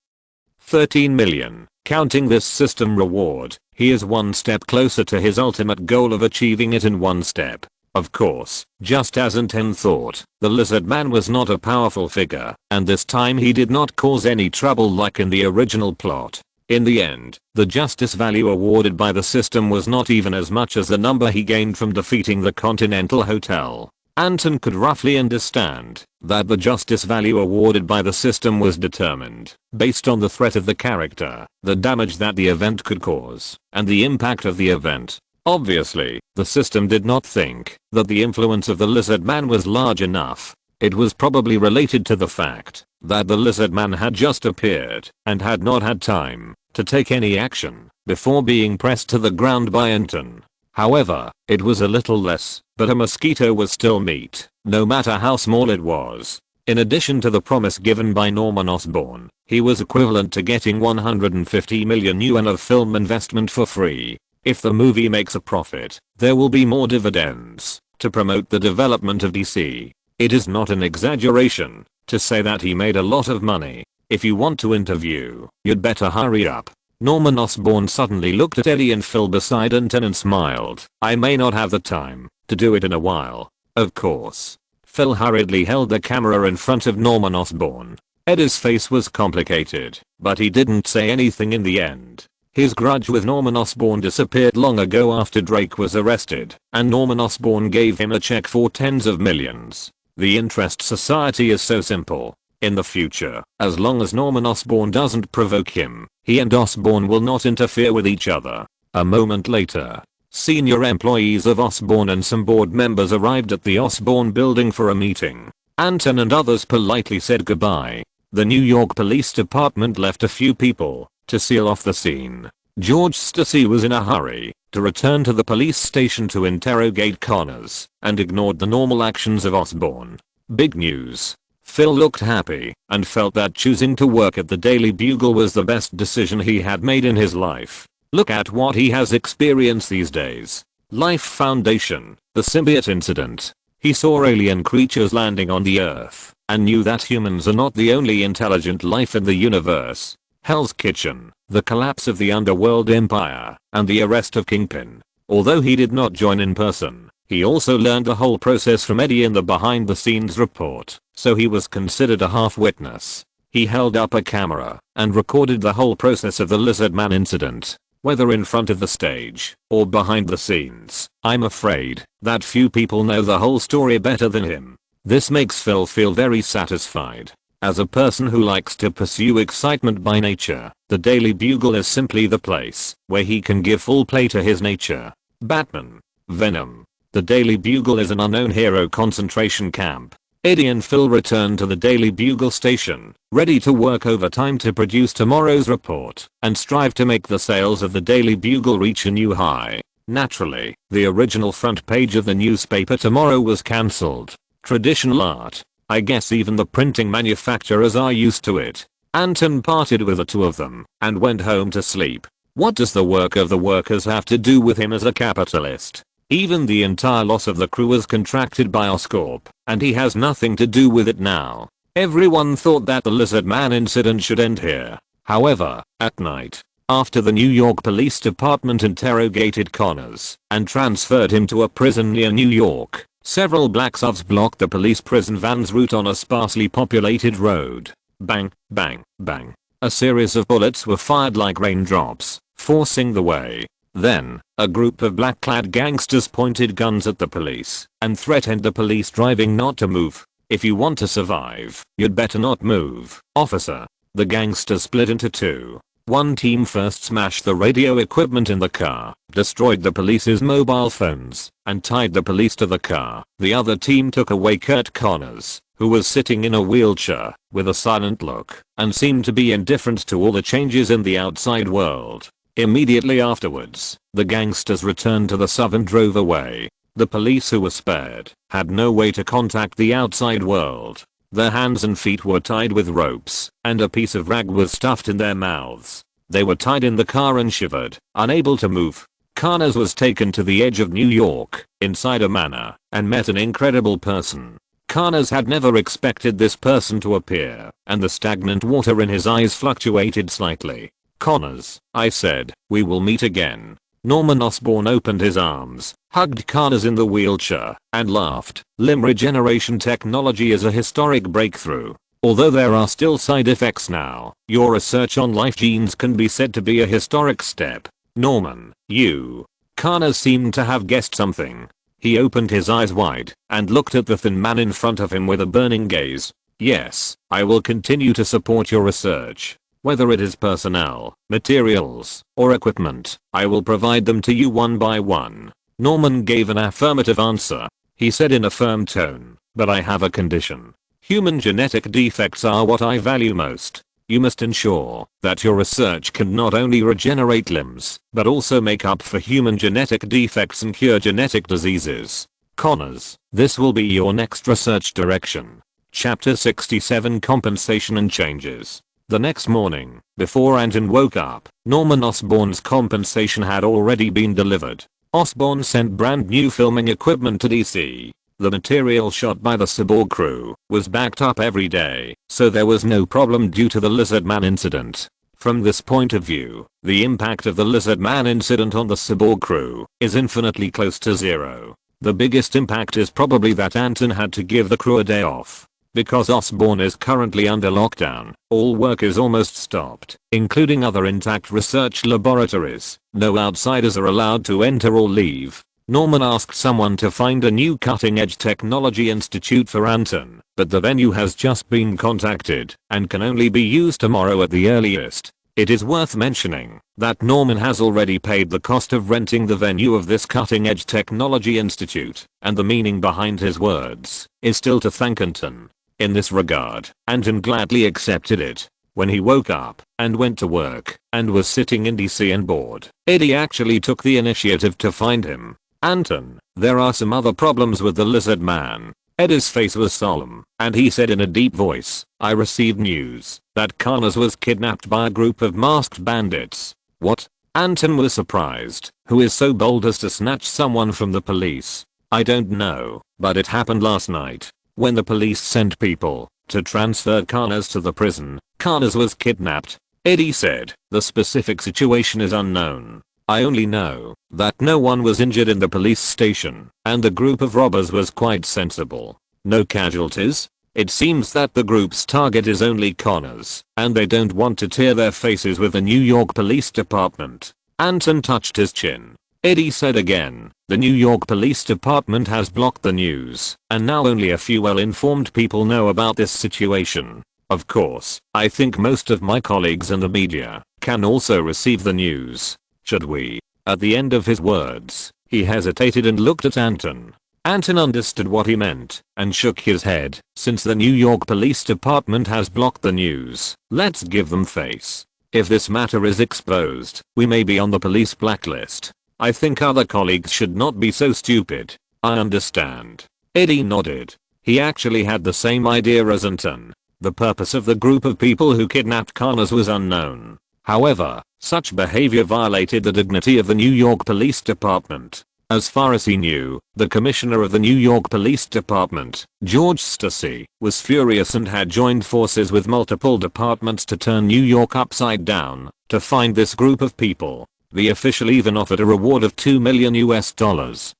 13 million. Counting this system reward, he is one step closer to his ultimate goal of achieving it in one step. Of course, just as Anton thought, the lizard man was not a powerful figure, and this time he did not cause any trouble like in the original plot. In the end, the justice value awarded by the system was not even as much as the number he gained from defeating the Continental Hotel. Anton could roughly understand that the justice value awarded by the system was determined based on the threat of the character, the damage that the event could cause, and the impact of the event. Obviously, the system did not think that the influence of the lizard man was large enough. It was probably related to the fact that the lizard man had just appeared and had not had time to take any action before being pressed to the ground by Anton. However, it was a little less, but a mosquito was still meat, no matter how small it was. In addition to the promise given by Norman Osborn, he was equivalent to getting 150 million yuan of film investment for free. If the movie makes a profit, there will be more dividends to promote the development of DC. It is not an exaggeration to say that he made a lot of money. If you want to interview, you'd better hurry up. Norman Osborn suddenly looked at Eddie and Phil beside Anton and smiled. I may not have the time to do it in a while. Of course. Phil hurriedly held the camera in front of Norman Osborn. Eddie's face was complicated, but he didn't say anything in the end. His grudge with Norman Osborn disappeared long ago after Drake was arrested, and Norman Osborn gave him a check for tens of millions. The Interest Society is so simple. In the future, as long as Norman Osborn doesn't provoke him, he and Osborn will not interfere with each other. A moment later, senior employees of Osborn and some board members arrived at the Osborn building for a meeting. Anton and others politely said goodbye. The New York Police Department left a few people to seal off the scene. George Stacy was in a hurry to return to the police station to interrogate Connors and ignored the normal actions of Osborn. Big news. Phil looked happy and felt that choosing to work at the Daily Bugle was the best decision he had made in his life. Look at what he has experienced these days. Life Foundation, the symbiote incident. He saw alien creatures landing on the Earth and knew that humans are not the only intelligent life in the universe. Hell's Kitchen, the collapse of the Underworld Empire, and the arrest of Kingpin. Although he did not join in person, he also learned the whole process from Eddie in the behind-the-scenes report, so he was considered a half-witness. He held up a camera and recorded the whole process of the Lizard Man incident, whether in front of the stage or behind the scenes. I'm afraid that few people know the whole story better than him. This makes Phil feel very satisfied. As a person who likes to pursue excitement by nature, the Daily Bugle is simply the place where he can give full play to his nature. Batman. Venom. The Daily Bugle is an unknown hero concentration camp. Eddie and Phil return to the Daily Bugle station, ready to work overtime to produce tomorrow's report and strive to make the sales of the Daily Bugle reach a new high. Naturally, the original front page of the newspaper tomorrow was cancelled. Traditional art. I guess even the printing manufacturers are used to it. Anton parted with the two of them and went home to sleep. What does the work of the workers have to do with him as a capitalist? Even the entire loss of the crew was contracted by Oscorp, and he has nothing to do with it now. Everyone thought that the Lizard Man incident should end here. However, at night, after the New York Police Department interrogated Connors and transferred him to a prison near New York, several black subs blocked the police prison van's route on a sparsely populated road. Bang, bang, bang. A series of bullets were fired like raindrops, forcing the way. Then, a group of black-clad gangsters pointed guns at the police and threatened the police driving not to move. If you want to survive, you'd better not move, officer. The gangsters split into two. One team first smashed the radio equipment in the car, destroyed the police's mobile phones, and tied the police to the car. The other team took away Kurt Connors, who was sitting in a wheelchair with a silent look and seemed to be indifferent to all the changes in the outside world. Immediately afterwards, the gangsters returned to the sub and drove away. The police who were spared had no way to contact the outside world. Their hands and feet were tied with ropes, and a piece of rag was stuffed in their mouths. They were tied in the car and shivered, unable to move. Connors was taken to the edge of New York, inside a manor, and met an incredible person. Connors had never expected this person to appear, and the stagnant water in his eyes fluctuated slightly. Connors, I said, we will meet again. Norman Osborn opened his arms, hugged Connors in the wheelchair, and laughed. Limb regeneration technology is a historic breakthrough. Although there are still side effects now, your research on life genes can be said to be a historic step. Norman, you. Connors seemed to have guessed something. He opened his eyes wide and looked at the thin man in front of him with a burning gaze. Yes, I will continue to support your research. Whether it is personnel, materials, or equipment, I will provide them to you one by one. Norman gave an affirmative answer. He said in a firm tone, but I have a condition. Human genetic defects are what I value most. You must ensure that your research can not only regenerate limbs, but also make up for human genetic defects and cure genetic diseases. Connors, this will be your next research direction. Chapter 67 Compensation and Changes. The next morning, before Anton woke up, Norman Osborn's compensation had already been delivered. Osborn sent brand new filming equipment to DC. The material shot by the Cyborg crew was backed up every day, so there was no problem due to the Lizard Man incident. From this point of view, the impact of the Lizard Man incident on the Cyborg crew is infinitely close to zero. The biggest impact is probably that Anton had to give the crew a day off. Because Osborn is currently under lockdown, all work is almost stopped, including other intact research laboratories. No outsiders are allowed to enter or leave. Norman asked someone to find a new cutting-edge technology institute for Anton, but the venue has just been contacted and can only be used tomorrow at the earliest. It is worth mentioning that Norman has already paid the cost of renting the venue of this cutting-edge technology institute, and the meaning behind his words is still to thank Anton. In this regard, Anton gladly accepted it. When he woke up and went to work and was sitting in DC and bored, Eddie actually took the initiative to find him. Anton, there are some other problems with the lizard man. Eddie's face was solemn, and he said in a deep voice, I received news that Connors was kidnapped by a group of masked bandits. What? Anton was surprised. Who is so bold as to snatch someone from the police? I don't know, but it happened last night. When the police sent people to transfer Connors to the prison, Connors was kidnapped. Eddie said, the specific situation is unknown. I only know that no one was injured in the police station, and the group of robbers was quite sensible. No casualties? It seems that the group's target is only Connors, and they don't want to tear their faces with the New York Police Department. Anton touched his chin. Eddie said again, the New York Police Department has blocked the news, and now only a few well-informed people know about this situation. Of course, I think most of my colleagues in the media can also receive the news. Should we? At the end of his words, he hesitated and looked at Anton. Anton understood what he meant and shook his head. Since the New York Police Department has blocked the news, let's give them face. If this matter is exposed, we may be on the police blacklist. I think other colleagues should not be so stupid. I understand. Eddie nodded. He actually had the same idea as Anton. The purpose of the group of people who kidnapped Connors was unknown. However, such behavior violated the dignity of the New York Police Department. As far as he knew, the commissioner of the New York Police Department, George Stacy, was furious and had joined forces with multiple departments to turn New York upside down to find this group of people. The official even offered a reward of $2 million,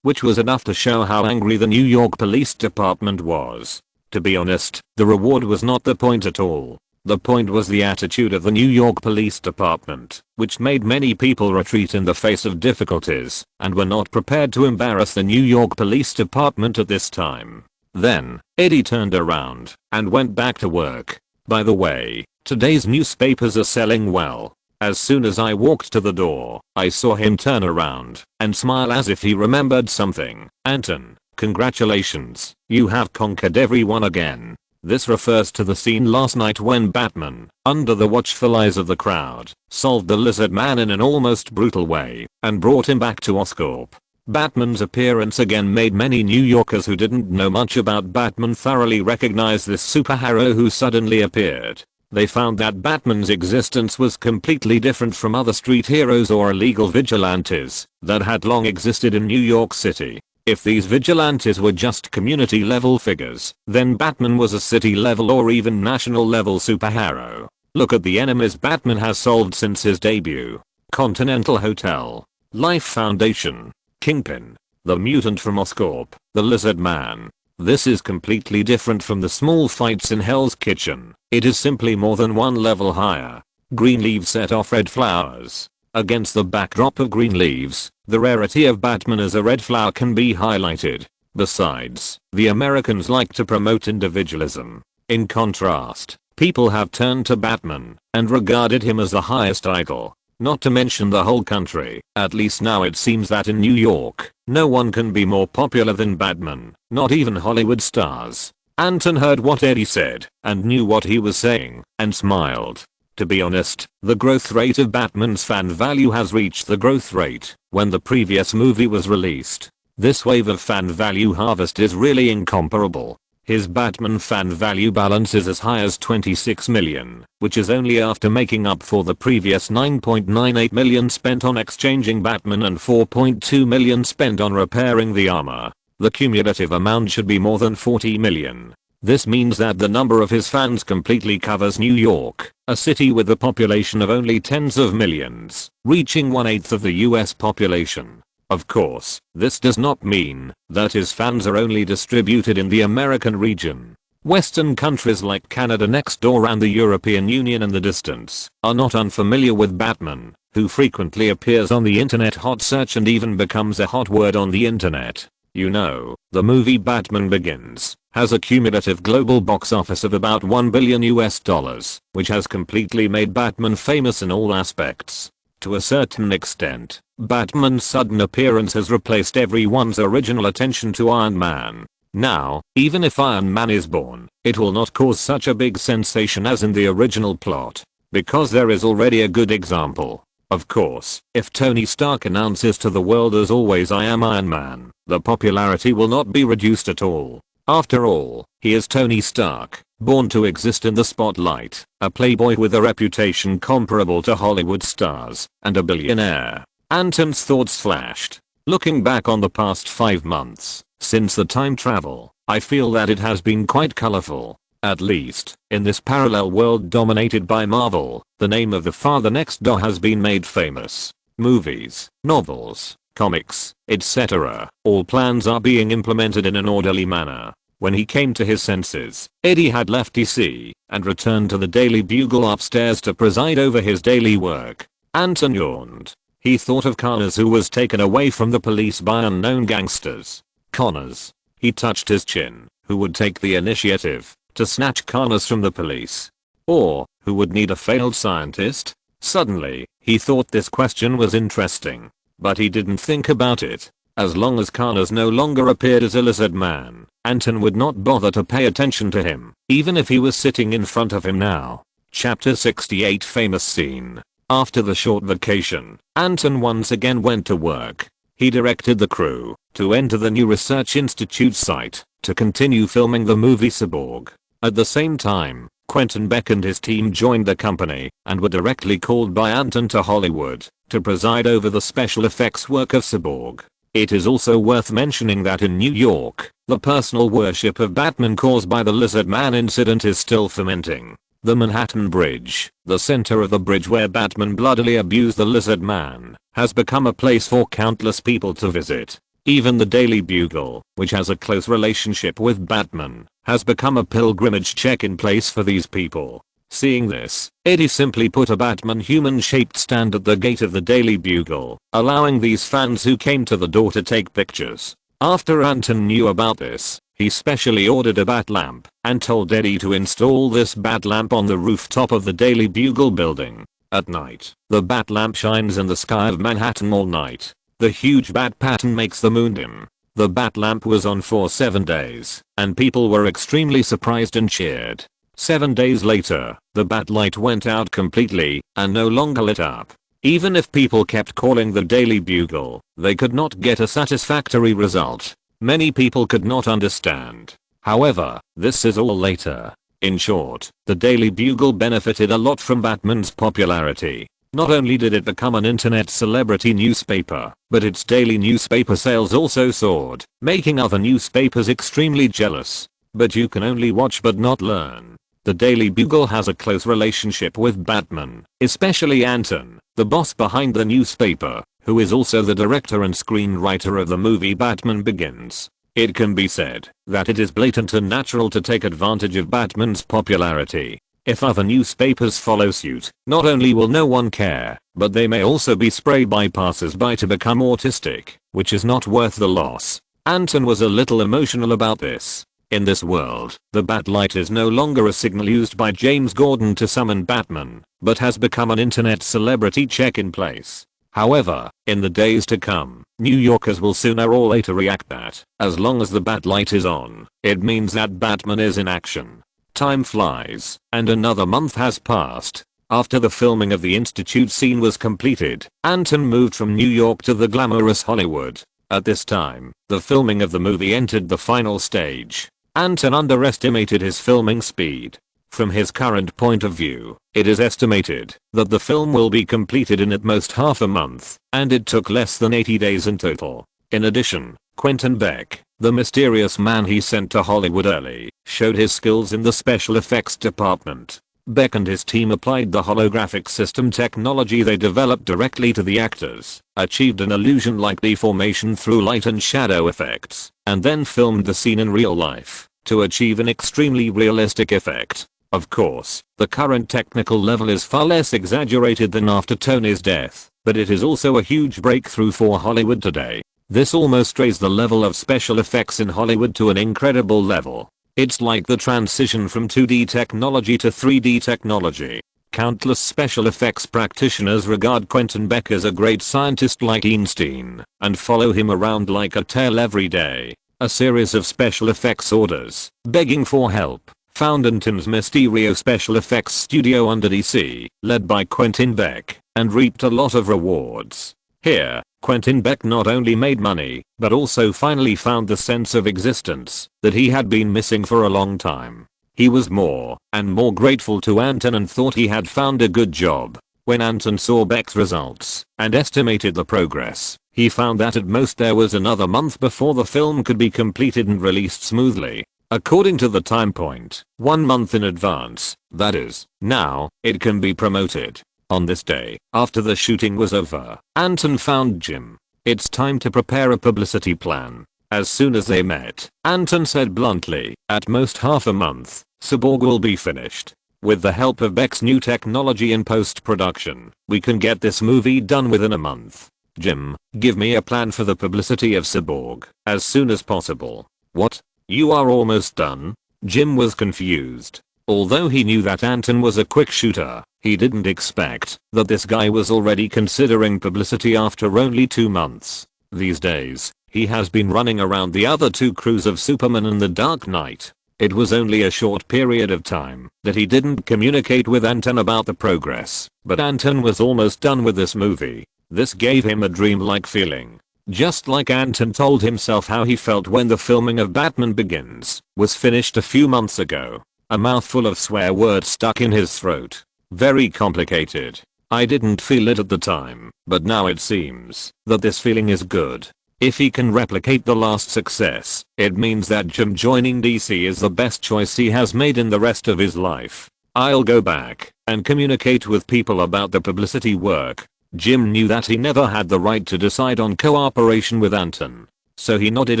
which was enough to show how angry the New York Police Department was. To be honest, the reward was not the point at all. The point was the attitude of the New York Police Department, which made many people retreat in the face of difficulties and were not prepared to embarrass the New York Police Department at this time. Then, Eddie turned around and went back to work. By the way, today's newspapers are selling well. As soon as I walked to the door, I saw him turn around and smile as if he remembered something. Anton, congratulations, you have conquered everyone again. This refers to the scene last night when Batman, under the watchful eyes of the crowd, solved the lizard man in an almost brutal way and brought him back to Oscorp. Batman's appearance again made many New Yorkers who didn't know much about Batman thoroughly recognize this superhero who suddenly appeared. They found that Batman's existence was completely different from other street heroes or illegal vigilantes that had long existed in New York City. If these vigilantes were just community level figures, then Batman was a city level or even national level superhero. Look at the enemies Batman has solved since his debut. Continental Hotel, Life Foundation, Kingpin, the mutant from Oscorp, the Lizard Man. This is completely different from the small fights in Hell's Kitchen. It is simply more than one level higher. Green leaves set off red flowers. Against the backdrop of green leaves, the rarity of Batman as a red flower can be highlighted. Besides, the Americans like to promote individualism. In contrast, people have turned to Batman and regarded him as the highest idol. Not to mention the whole country. At least now it seems that in New York, no one can be more popular than Batman, not even Hollywood stars. Anton heard what Eddie said and knew what he was saying and smiled. To be honest, the growth rate of Batman's fan value has reached the growth rate when the previous movie was released. This wave of fan value harvest is really incomparable. His Batman fan value balance is as high as 26 million, which is only after making up for the previous 9.98 million spent on exchanging Batman and 4.2 million spent on repairing the armor. The cumulative amount should be more than 40 million. This means that the number of his fans completely covers New York, a city with a population of only tens of millions, reaching 1/8 of the US population. Of course, this does not mean that his fans are only distributed in the American region. Western countries like Canada next door and the European Union in the distance are not unfamiliar with Batman, who frequently appears on the internet hot search and even becomes a hot word on the internet. You know, the movie Batman Begins has a cumulative global box office of about $1 billion US, which has completely made Batman famous in all aspects. To a certain extent, Batman's sudden appearance has replaced everyone's original attention to Iron Man. Now, even if Iron Man is born, it will not cause such a big sensation as in the original plot, because there is already a good example. Of course, if Tony Stark announces to the world as always I am Iron Man, the popularity will not be reduced at all. After all, he is Tony Stark, born to exist in the spotlight, a playboy with a reputation comparable to Hollywood stars, and a billionaire. Anton's thoughts flashed. Looking back on the past 5 months, since the time travel, I feel that it has been quite colorful. At least, in this parallel world dominated by Marvel, the name of the father next door has been made famous. Movies, novels, comics, etc. All plans are being implemented in an orderly manner. When he came to his senses, Eddie had left DC and returned to the Daily Bugle upstairs to preside over his daily work. Anton yawned. He thought of Connors, who was taken away from the police by unknown gangsters. Connors. He touched his chin. Who would take the initiative to snatch Connors from the police? Or, who would need a failed scientist? Suddenly, he thought this question was interesting. But he didn't think about it. As long as Connors no longer appeared as a lizard man, Anton would not bother to pay attention to him, even if he was sitting in front of him now. Chapter 68 Famous Scene. After the short vacation, Anton once again went to work. He directed the crew to enter the new Research Institute site to continue filming the movie Cyborg. At the same time, Quentin Beck and his team joined the company and were directly called by Anton to Hollywood to preside over the special effects work of Cyborg. It is also worth mentioning that in New York, the personal worship of Batman caused by the Lizard Man incident is still fermenting. The Manhattan Bridge, the center of the bridge where Batman bloodily abused the Lizard Man, has become a place for countless people to visit. Even the Daily Bugle, which has a close relationship with Batman, has become a pilgrimage check-in place for these people. Seeing this, Eddie simply put a Batman human-shaped stand at the gate of the Daily Bugle, allowing these fans who came to the door to take pictures. After Anton knew about this, he specially ordered a bat lamp and told Eddie to install this bat lamp on the rooftop of the Daily Bugle building. At night, the bat lamp shines in the sky of Manhattan all night. The huge bat pattern makes the moon dim. The bat lamp was on for 7 days, and people were extremely surprised and cheered. 7 days later, the bat light went out completely and no longer lit up. Even if people kept calling the Daily Bugle, they could not get a satisfactory result. Many people could not understand. However, this is all later. In short, the Daily Bugle benefited a lot from Batman's popularity. Not only did it become an internet celebrity newspaper, but its daily newspaper sales also soared, making other newspapers extremely jealous. But you can only watch but not learn. The Daily Bugle has a close relationship with Batman, especially Anton, the boss behind the newspaper, who is also the director and screenwriter of the movie Batman Begins. It can be said that it is blatant and natural to take advantage of Batman's popularity. If other newspapers follow suit, not only will no one care, but they may also be sprayed by passers-by to become autistic, which is not worth the loss. Anton was a little emotional about this. In this world, the Batlight is no longer a signal used by James Gordon to summon Batman, but has become an internet celebrity check-in place. However, in the days to come, New Yorkers will sooner or later react that, as long as the Batlight is on, it means that Batman is in action. Time flies, and another month has passed. After the filming of the Institute scene was completed, Anton moved from New York to the glamorous Hollywood. At this time, the filming of the movie entered the final stage. Anton underestimated his filming speed. From his current point of view, it is estimated that the film will be completed in at most half a month, and it took less than 80 days in total. In addition, Quentin Beck, the mysterious man he sent to Hollywood early, showed his skills in the special effects department. Beck and his team applied the holographic system technology they developed directly to the actors, achieved an illusion-like deformation through light and shadow effects, and then filmed the scene in real life to achieve an extremely realistic effect. Of course, the current technical level is far less exaggerated than after Tony's death, but it is also a huge breakthrough for Hollywood today. This almost raised the level of special effects in Hollywood to an incredible level. It's like the transition from 2D technology to 3D technology. Countless special effects practitioners regard Quentin Beck as a great scientist like Einstein and follow him around like a tail every day. A series of special effects orders, begging for help, found Anton's Mysterio special effects studio under DC, led by Quentin Beck, and reaped a lot of rewards. Here, Quentin Beck not only made money, but also finally found the sense of existence that he had been missing for a long time. He was more and more grateful to Anton and thought he had found a good job. When Anton saw Beck's results and estimated the progress, he found that at most there was another month before the film could be completed and released smoothly. According to the time point, 1 month in advance, that is, now, it can be promoted. On this day, after the shooting was over, Anton found Jim. It's time to prepare a publicity plan. As soon as they met, Anton said bluntly, at most half a month, Cyborg will be finished. With the help of Beck's new technology in post-production, we can get this movie done within a month. Jim, give me a plan for the publicity of Cyborg, as soon as possible. What? You are almost done? Jim was confused. Although he knew that Anton was a quick shooter, he didn't expect that this guy was already considering publicity after only 2 months. These days, he has been running around the other 2 crews of Superman and the Dark Knight. It was only a short period of time that he didn't communicate with Anton about the progress, but Anton was almost done with this movie. This gave him a dreamlike feeling. Just like Anton told himself how he felt when the filming of Batman Begins was finished a few months ago. A mouthful of swear words stuck in his throat. Very complicated. I didn't feel it at the time, but now it seems that this feeling is good. If he can replicate the last success, it means that Jim joining DC is the best choice he has made in the rest of his life. I'll go back and communicate with people about the publicity work. Jim knew that he never had the right to decide on cooperation with Anton. So he nodded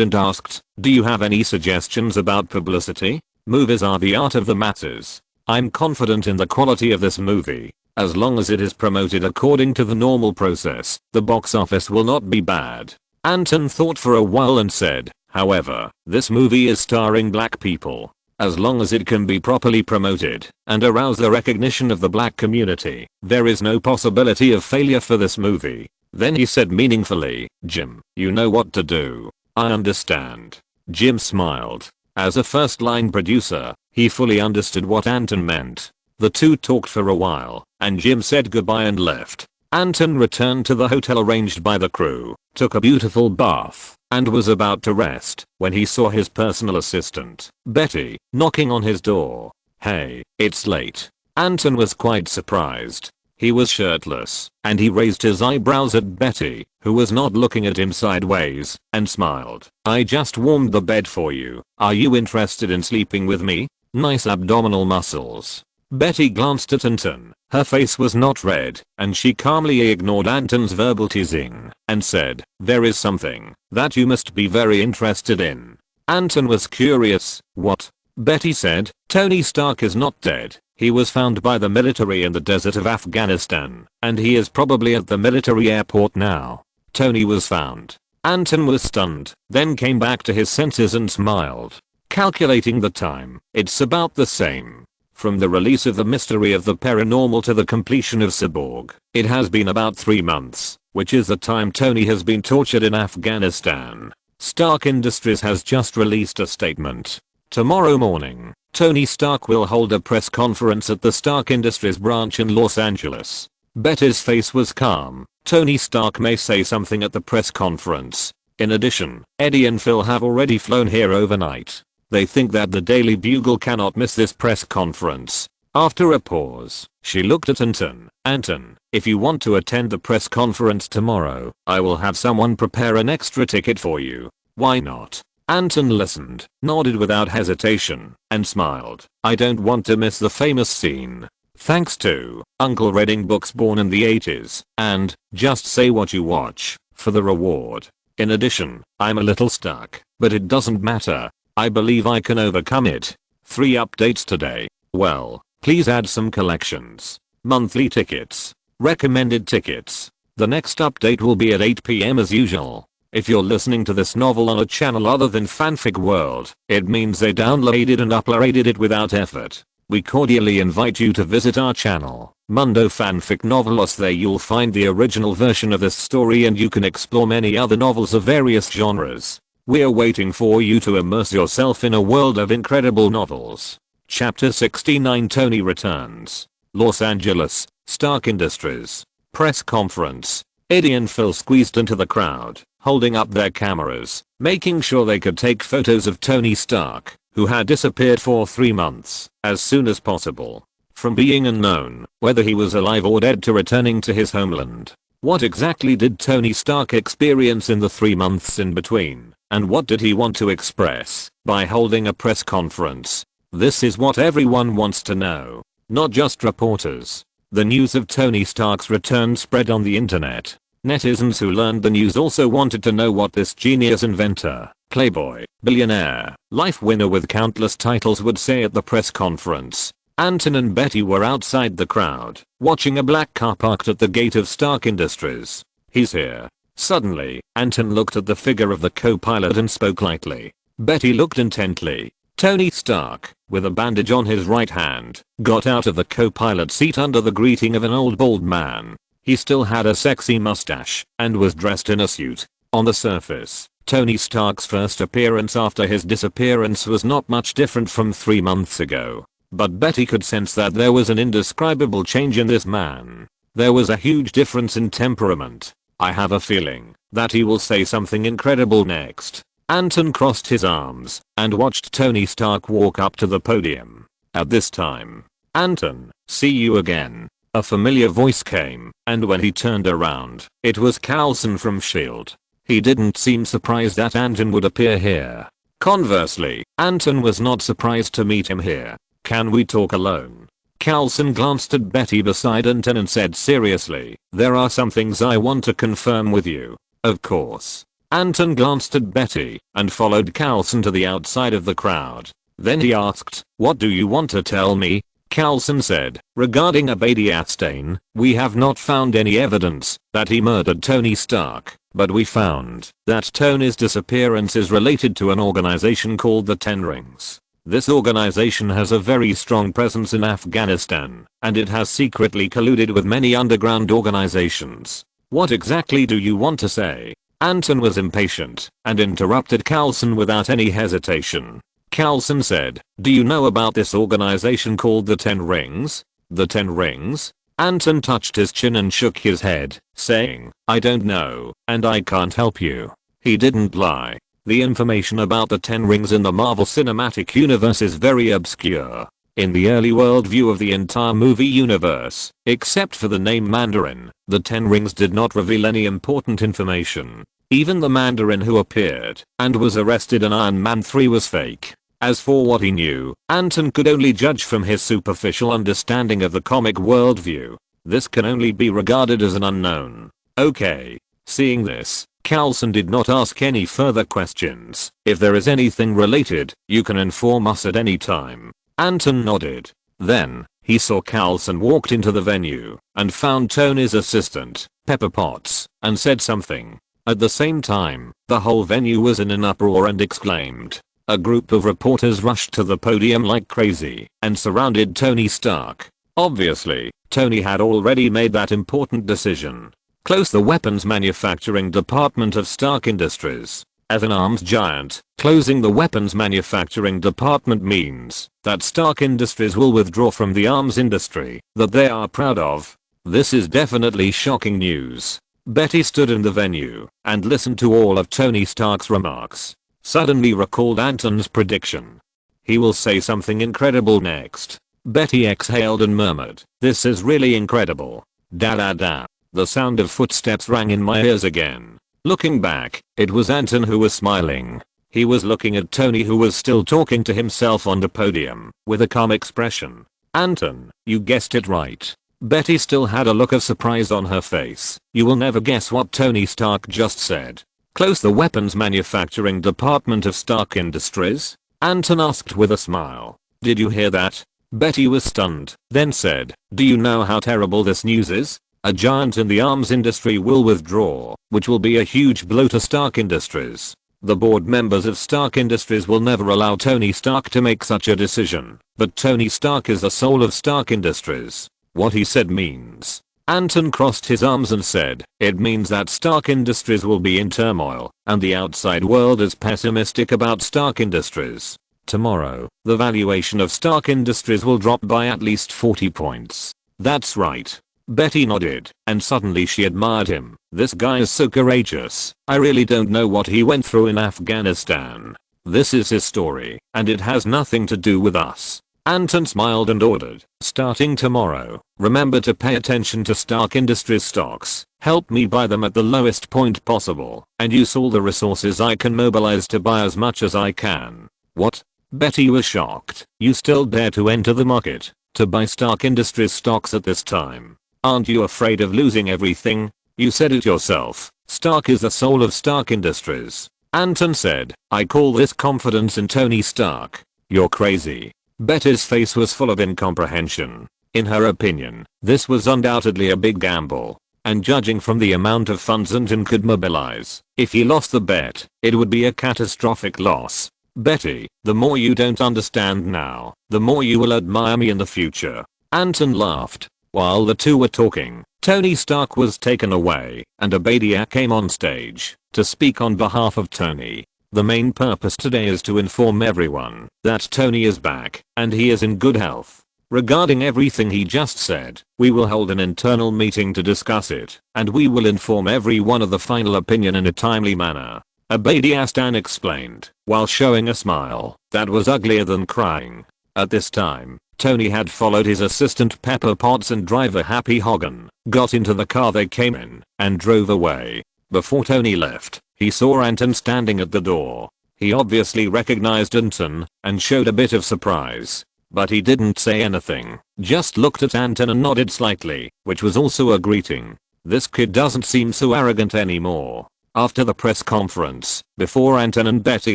and asked, do you have any suggestions about publicity? Movies are the art of the masses. I'm confident in the quality of this movie. As long as it is promoted according to the normal process, the box office will not be bad. Anton thought for a while and said, however, this movie is starring black people. As long as it can be properly promoted and arouse the recognition of the black community, there is no possibility of failure for this movie. Then he said meaningfully, Jim, you know what to do. I understand. Jim smiled. As a first-line producer, he fully understood what Anton meant. The two talked for a while, and Jim said goodbye and left. Anton returned to the hotel arranged by the crew, took a beautiful bath, and was about to rest when he saw his personal assistant, Betty, knocking on his door. Hey, it's late. Anton was quite surprised. He was shirtless, and he raised his eyebrows at Betty, who was not looking at him sideways, and smiled. I just warmed the bed for you. Are you interested in sleeping with me? Nice abdominal muscles. Betty glanced at Anton. Her face was not red, and she calmly ignored Anton's verbal teasing, and said, there is something that you must be very interested in. Anton was curious. What? Betty said, Tony Stark is not dead. He was found by the military in the desert of Afghanistan, and he is probably at the military airport now. Tony was found. Anton was stunned, then came back to his senses and smiled. Calculating the time, it's about the same. From the release of The Mystery of the Paranormal to the completion of Cyborg, it has been about 3 months, which is the time Tony has been tortured in Afghanistan. Stark Industries has just released a statement. Tomorrow morning, Tony Stark will hold a press conference at the Stark Industries branch in Los Angeles. Betty's face was calm. Tony Stark may say something at the press conference. In addition, Eddie and Phil have already flown here overnight. They think that the Daily Bugle cannot miss this press conference. After a pause, she looked at Anton. Anton, if you want to attend the press conference tomorrow, I will have someone prepare an extra ticket for you. Why not? Anton listened, nodded without hesitation, and smiled. I don't want to miss the famous scene. Thanks to Uncle Reading books born in the 80s, and Just Say What You Watch, for the reward. In addition, I'm a little stuck, but it doesn't matter. I believe I can overcome it. 3 updates today. Well, please add some collections. Monthly tickets. Recommended tickets. The next update will be at 8 PM as usual. If you're listening to this novel on a channel other than Fanfic World, it means they downloaded and uploaded it without effort. We cordially invite you to visit our channel, Mundo Fanfic Novelos. There you'll find the original version of this story and you can explore many other novels of various genres. We're waiting for you to immerse yourself in a world of incredible novels. Chapter 69 Tony returns. Los Angeles, Stark Industries. Press conference. Eddie and Phil squeezed into the crowd, holding up their cameras, making sure they could take photos of Tony Stark, who had disappeared for 3 months, as soon as possible. From being unknown, whether he was alive or dead, to returning to his homeland. What exactly did Tony Stark experience in the 3 months in between, and what did he want to express by holding a press conference? This is what everyone wants to know, not just reporters. The news of Tony Stark's return spread on the internet. Netizens who learned the news also wanted to know what this genius inventor, playboy, billionaire, life winner with countless titles would say at the press conference. Anton and Betty were outside the crowd, watching a black car parked at the gate of Stark Industries. He's here. Suddenly, Anton looked at the figure of the co-pilot and spoke lightly. Betty looked intently. Tony Stark, with a bandage on his right hand, got out of the co-pilot seat under the greeting of an old bald man. He still had a sexy mustache and was dressed in a suit. On the surface, Tony Stark's first appearance after his disappearance was not much different from 3 months ago. But Betty could sense that there was an indescribable change in this man. There was a huge difference in temperament. I have a feeling that he will say something incredible next. Anton crossed his arms and watched Tony Stark walk up to the podium. At this time, "Anton, see you again." A familiar voice came, and when he turned around, it was Coulson from S.H.I.E.L.D. He didn't seem surprised that Anton would appear here. Conversely, Anton was not surprised to meet him here. "Can we talk alone?" Coulson glanced at Betty beside Anton and said seriously, "There are some things I want to confirm with you." "Of course." Anton glanced at Betty and followed Coulson to the outside of the crowd. Then he asked, "What do you want to tell me?" Coulson said, "Regarding Abadi Astain, we have not found any evidence that he murdered Tony Stark, but we found that Tony's disappearance is related to an organization called the Ten Rings. This organization has a very strong presence in Afghanistan, and it has secretly colluded with many underground organizations." "What exactly do you want to say?" Anton was impatient and interrupted Coulson without any hesitation. Coulson said, "Do you know about this organization called the Ten Rings?" "The Ten Rings?" Anton touched his chin and shook his head, saying, "I don't know, and I can't help you." He didn't lie. The information about the Ten Rings in the Marvel Cinematic Universe is very obscure. In the early worldview of the entire movie universe, except for the name Mandarin, the Ten Rings did not reveal any important information. Even the Mandarin who appeared and was arrested in Iron Man 3 was fake. As for what he knew, Anton could only judge from his superficial understanding of the comic worldview. This can only be regarded as an unknown. Okay. Seeing this, Coulson did not ask any further questions. "If there is anything related, you can inform us at any time." Anton nodded. Then, he saw Coulson walked into the venue and found Tony's assistant, Pepper Potts, and said something. At the same time, the whole venue was in an uproar and exclaimed. A group of reporters rushed to the podium like crazy and surrounded Tony Stark. Obviously, Tony had already made that important decision. Close the weapons manufacturing department of Stark Industries. As an arms giant, closing the weapons manufacturing department means that Stark Industries will withdraw from the arms industry that they are proud of. This is definitely shocking news. Betty stood in the venue and listened to all of Tony Stark's remarks. Suddenly recalled Anton's prediction. He will say something incredible next. Betty exhaled and murmured, "This is really incredible. Da da da." The sound of footsteps rang in my ears again. Looking back, it was Anton who was smiling. He was looking at Tony, who was still talking to himself on the podium, with a calm expression. "Anton, you guessed it right." Betty still had a look of surprise on her face. "You will never guess what Tony Stark just said." "Close the weapons manufacturing department of Stark Industries?" Anton asked with a smile. "Did you hear that?" Betty was stunned, then said, "Do you know how terrible this news is?" A giant in the arms industry will withdraw, which will be a huge blow to Stark Industries. The board members of Stark Industries will never allow Tony Stark to make such a decision, but Tony Stark is the soul of Stark Industries. What he said means. Anton crossed his arms and said, it means that Stark Industries will be in turmoil, and the outside world is pessimistic about Stark Industries. Tomorrow, the valuation of Stark Industries will drop by at least 40 points. That's right. Betty nodded, and suddenly she admired him. This guy is so courageous. I really don't know what he went through in Afghanistan. This is his story, and it has nothing to do with us. Anton smiled and ordered, starting tomorrow, remember to pay attention to Stark Industries stocks, help me buy them at the lowest point possible, and use all the resources I can mobilize to buy as much as I can. What? Betty was shocked. You still dare to enter the market, to buy Stark Industries stocks at this time? Aren't you afraid of losing everything? You said it yourself, Stark is the soul of Stark Industries. Anton said, I call this confidence in Tony Stark. You're crazy. Betty's face was full of incomprehension. In her opinion, this was undoubtedly a big gamble. And judging from the amount of funds Anton could mobilize, if he lost the bet, it would be a catastrophic loss. Betty, the more you don't understand now, the more you will admire me in the future. Anton laughed. While the two were talking, Tony Stark was taken away, and Abadia came on stage to speak on behalf of Tony. The main purpose today is to inform everyone that Tony is back, and he is in good health. Regarding everything he just said, we will hold an internal meeting to discuss it, and we will inform everyone of the final opinion in a timely manner. Abadia Stan explained, while showing a smile that was uglier than crying. At this time, Tony had followed his assistant Pepper Potts and driver Happy Hogan, got into the car they came in, and drove away. Before Tony left, he saw Anton standing at the door. He obviously recognized Anton, and showed a bit of surprise. But he didn't say anything, just looked at Anton and nodded slightly, which was also a greeting. This kid doesn't seem so arrogant anymore. After the press conference, before Anton and Betty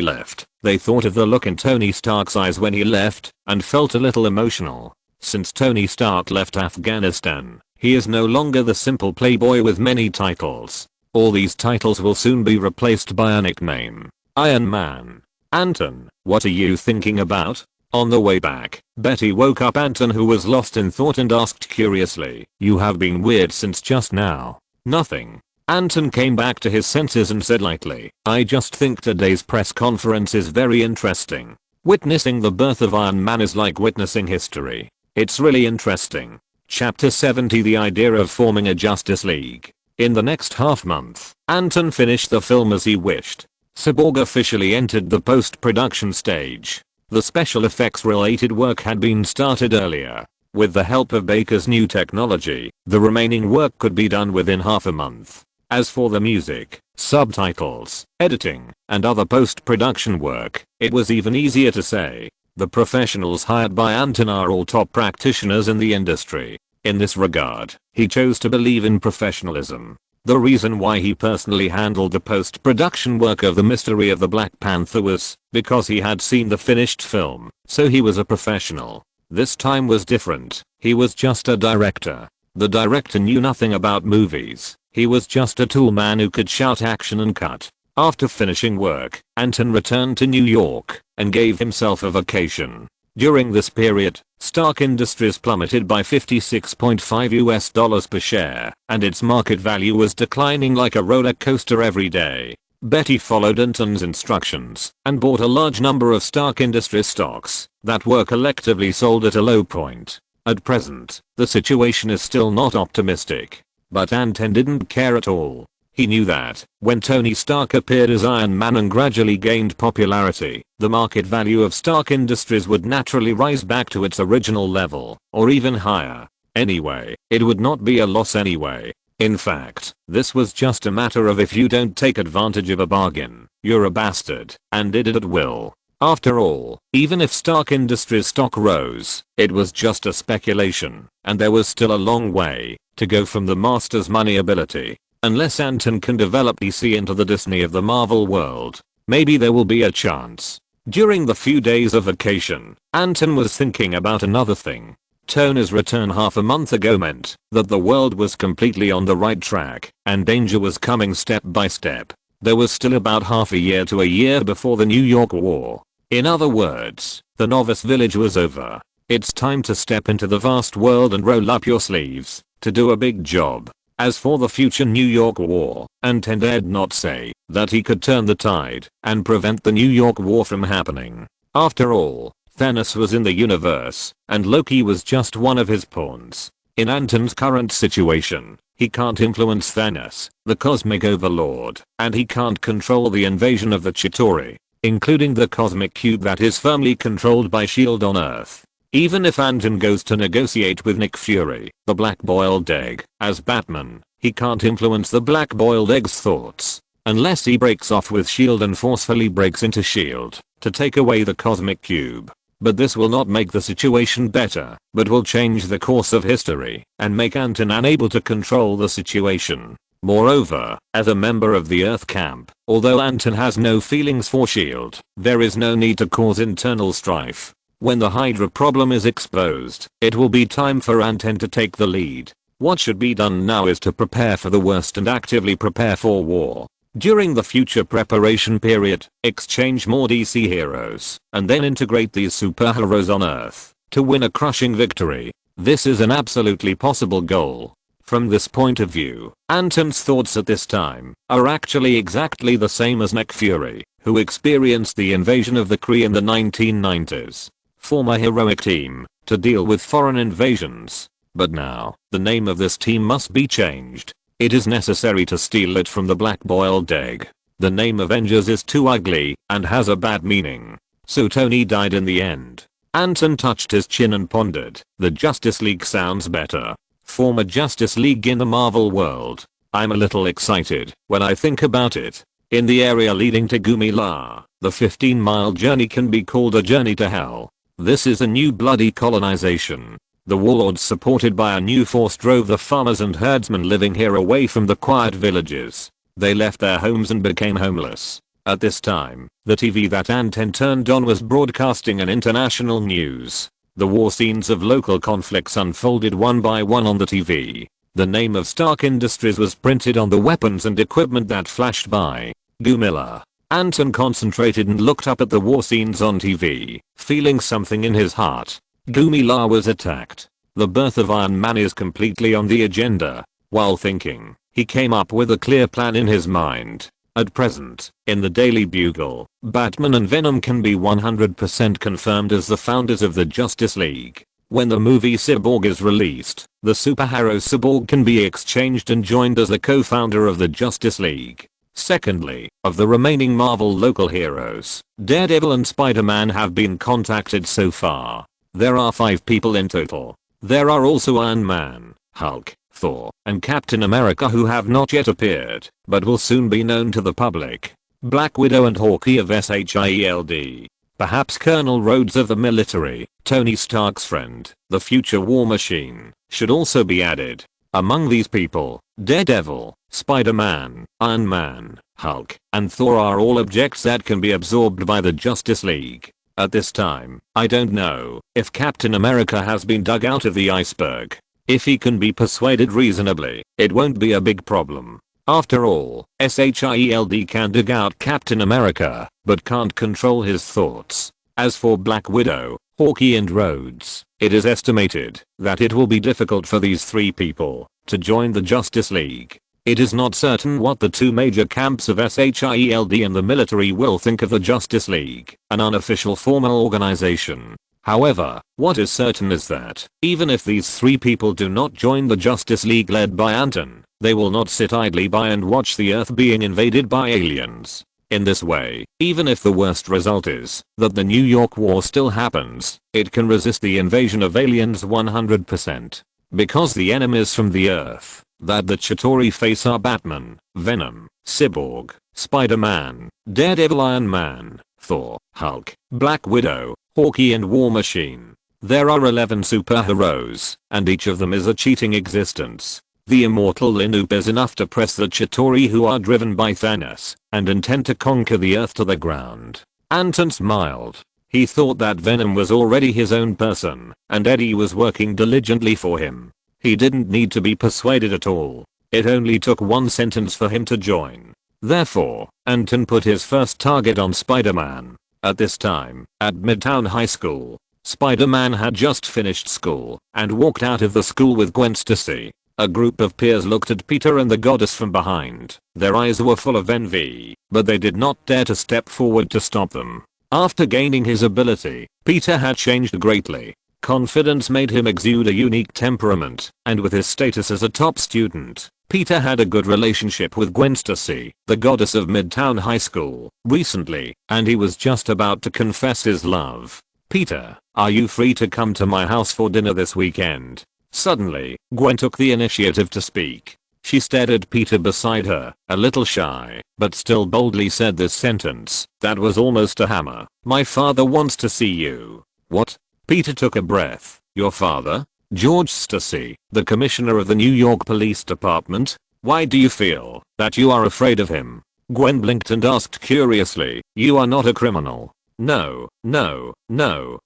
left, they thought of the look in Tony Stark's eyes when he left, and felt a little emotional. Since Tony Stark left Afghanistan, he is no longer the simple playboy with many titles. All these titles will soon be replaced by a nickname. Iron Man. Anton, what are you thinking about? On the way back, Betty woke up Anton, who was lost in thought, and asked curiously, you have been weird since just now. Nothing. Anton came back to his senses and said lightly, I just think today's press conference is very interesting. Witnessing the birth of Iron Man is like witnessing history. It's really interesting. Chapter 70, the idea of forming a Justice League. In the next half month, Anton finished the film as he wished. Cyborg officially entered the post-production stage. The special effects related work had been started earlier. With the help of Baker's new technology, the remaining work could be done within half a month. As for the music, subtitles, editing, and other post-production work, it was even easier to say. The professionals hired by Anton are all top practitioners in the industry. In this regard, he chose to believe in professionalism. The reason why he personally handled the post-production work of The Mystery of the Black Panther was because he had seen the finished film, so he was a professional. This time was different. He was just a director. The director knew nothing about movies. He was just a tool man who could shout action and cut. After finishing work, Anton returned to New York and gave himself a vacation. During this period, Stark Industries plummeted by $56.5 per share, and its market value was declining like a roller coaster every day. Betty followed Anton's instructions and bought a large number of Stark Industries stocks that were collectively sold at a low point. At present, the situation is still not optimistic. But Anton didn't care at all. He knew that, when Tony Stark appeared as Iron Man and gradually gained popularity, the market value of Stark Industries would naturally rise back to its original level, or even higher. Anyway, it would not be a loss anyway. In fact, this was just a matter of if you don't take advantage of a bargain, you're a bastard, and did it at will. After all, even if Stark Industries stock rose, it was just a speculation, and there was still a long way to go from the master's money ability. Unless Anton can develop DC into the Disney of the Marvel world, maybe there will be a chance. During the few days of vacation, Anton was thinking about another thing. Tony's return half a month ago meant that the world was completely on the right track and danger was coming step by step. There was still about half a year to a year before the New York War. In other words, the novice village was over. It's time to step into the vast world and roll up your sleeves to do a big job. As for the future New York War, Anton dared not say that he could turn the tide and prevent the New York War from happening. After all, Thanos was in the universe, and Loki was just one of his pawns. In Anton's current situation, he can't influence Thanos, the cosmic overlord, and he can't control the invasion of the Chitauri, including the cosmic cube that is firmly controlled by S.H.I.E.L.D. on Earth. Even if Anton goes to negotiate with Nick Fury, the black-boiled egg, as Batman, he can't influence the black-boiled egg's thoughts. Unless he breaks off with S.H.I.E.L.D. and forcefully breaks into S.H.I.E.L.D. to take away the cosmic cube. But this will not make the situation better, but will change the course of history and make Anton unable to control the situation. Moreover, as a member of the Earth camp, although Anton has no feelings for S.H.I.E.L.D., there is no need to cause internal strife. When the Hydra problem is exposed, it will be time for Anton to take the lead. What should be done now is to prepare for the worst and actively prepare for war. During the future preparation period, exchange more DC heroes, and then integrate these superheroes on Earth to win a crushing victory. This is an absolutely possible goal. From this point of view, Anton's thoughts at this time are actually exactly the same as Nick Fury, who experienced the invasion of the Kree in the 1990s. Form a heroic team to deal with foreign invasions. But now, the name of this team must be changed. It is necessary to steal it from the black-boiled egg. The name Avengers is too ugly and has a bad meaning. So Tony died in the end. Anton touched his chin and pondered. The Justice League sounds better. Form a Justice League in the Marvel world. I'm a little excited when I think about it. In the area leading to Gumila, the 15-mile journey can be called a journey to hell. This is a new bloody colonization. The warlords supported by a new force drove the farmers and herdsmen living here away from the quiet villages. They left their homes and became homeless. At this time, the TV that Anton turned on was broadcasting an international news. The war scenes of local conflicts unfolded one by one on the TV. The name of Stark Industries was printed on the weapons and equipment that flashed by. Gumila. Anton concentrated and looked up at the war scenes on TV, feeling something in his heart. Gumila was attacked. The birth of Iron Man is completely on the agenda. While thinking, he came up with a clear plan in his mind. At present, in the Daily Bugle, Batman and Venom can be 100% confirmed as the founders of the Justice League. When the movie Cyborg is released, the superhero Cyborg can be exchanged and joined as the co-founder of the Justice League. Secondly, of the remaining Marvel local heroes, Daredevil and Spider-Man have been contacted so far. There are 5 people in total. There are also Iron Man, Hulk, Thor, and Captain America who have not yet appeared, but will soon be known to the public. Black Widow and Hawkeye of SHIELD. Perhaps Colonel Rhodes of the military, Tony Stark's friend, the future war machine, should also be added. Among these people, Daredevil, Spider-Man, Iron Man, Hulk, and Thor are all objects that can be absorbed by the Justice League. At this time, I don't know if Captain America has been dug out of the iceberg. If he can be persuaded reasonably, it won't be a big problem. After all, SHIELD can dig out Captain America, but can't control his thoughts. As for Black Widow, Hawkeye and Rhodes, it is estimated that it will be difficult for these 3 people to join the Justice League. It is not certain what the 2 major camps of SHIELD and the military will think of the Justice League, an unofficial formal organization. However, what is certain is that, even if these 3 people do not join the Justice League led by Anton, they will not sit idly by and watch the Earth being invaded by aliens. In this way, even if the worst result is that the New York War still happens, it can resist the invasion of aliens 100%. Because the enemies from the Earth that the Chitauri face are Batman, Venom, Cyborg, Spider-Man, Daredevil, Iron Man, Thor, Hulk, Black Widow, Hawkeye and War Machine. There are 11 superheroes, and each of them is a cheating existence. The immortal Linoop is enough to press the Chitauri who are driven by Thanos and intend to conquer the Earth to the ground. Anton smiled. He thought that Venom was already his own person, and Eddie was working diligently for him. He didn't need to be persuaded at all. It only took one sentence for him to join. Therefore, Anton put his first target on Spider-Man. At this time, at Midtown High School, Spider-Man had just finished school and walked out of the school with Gwen Stacy. A group of peers looked at Peter and the goddess from behind. Their eyes were full of envy, but they did not dare to step forward to stop them. After gaining his ability, Peter had changed greatly. Confidence made him exude a unique temperament, and with his status as a top student, Peter had a good relationship with Gwen Stacy, the goddess of Midtown High School, recently, and he was just about to confess his love. "Peter, are you free to come to my house for dinner this weekend?" Suddenly, Gwen took the initiative to speak. She stared at Peter beside her, a little shy, but still boldly said this sentence that was almost a hammer. "My father wants to see you." "What?" Peter took a breath. "Your father? George Stacy, the commissioner of the New York Police Department? Why do you feel that you are afraid of him?" Gwen blinked and asked curiously, "You are not a criminal." No,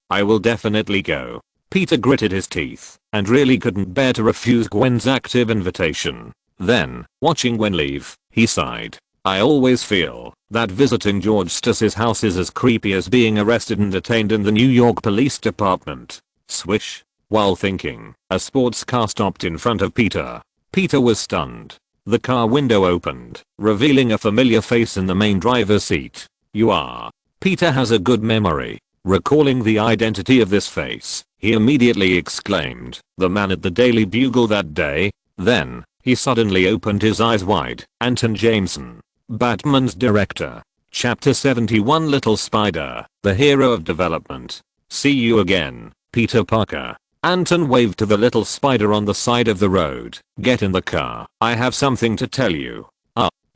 I will definitely go." Peter gritted his teeth and really couldn't bear to refuse Gwen's active invitation. Then, watching Gwen leave, he sighed. "I always feel that visiting George Stacy's house is as creepy as being arrested and detained in the New York Police Department." Swish. While thinking, a sports car stopped in front of Peter. Peter was stunned. The car window opened, revealing a familiar face in the main driver's seat. "You are." Peter has a good memory. Recalling the identity of this face, he immediately exclaimed, "The man at the Daily Bugle that day." Then, he suddenly opened his eyes wide. Anton Jameson, Batman's director. Chapter 71 Little Spider, the hero of development. "See you again, Peter Parker." Anton waved to the little spider on the side of the road. "Get in the car. I have something to tell you."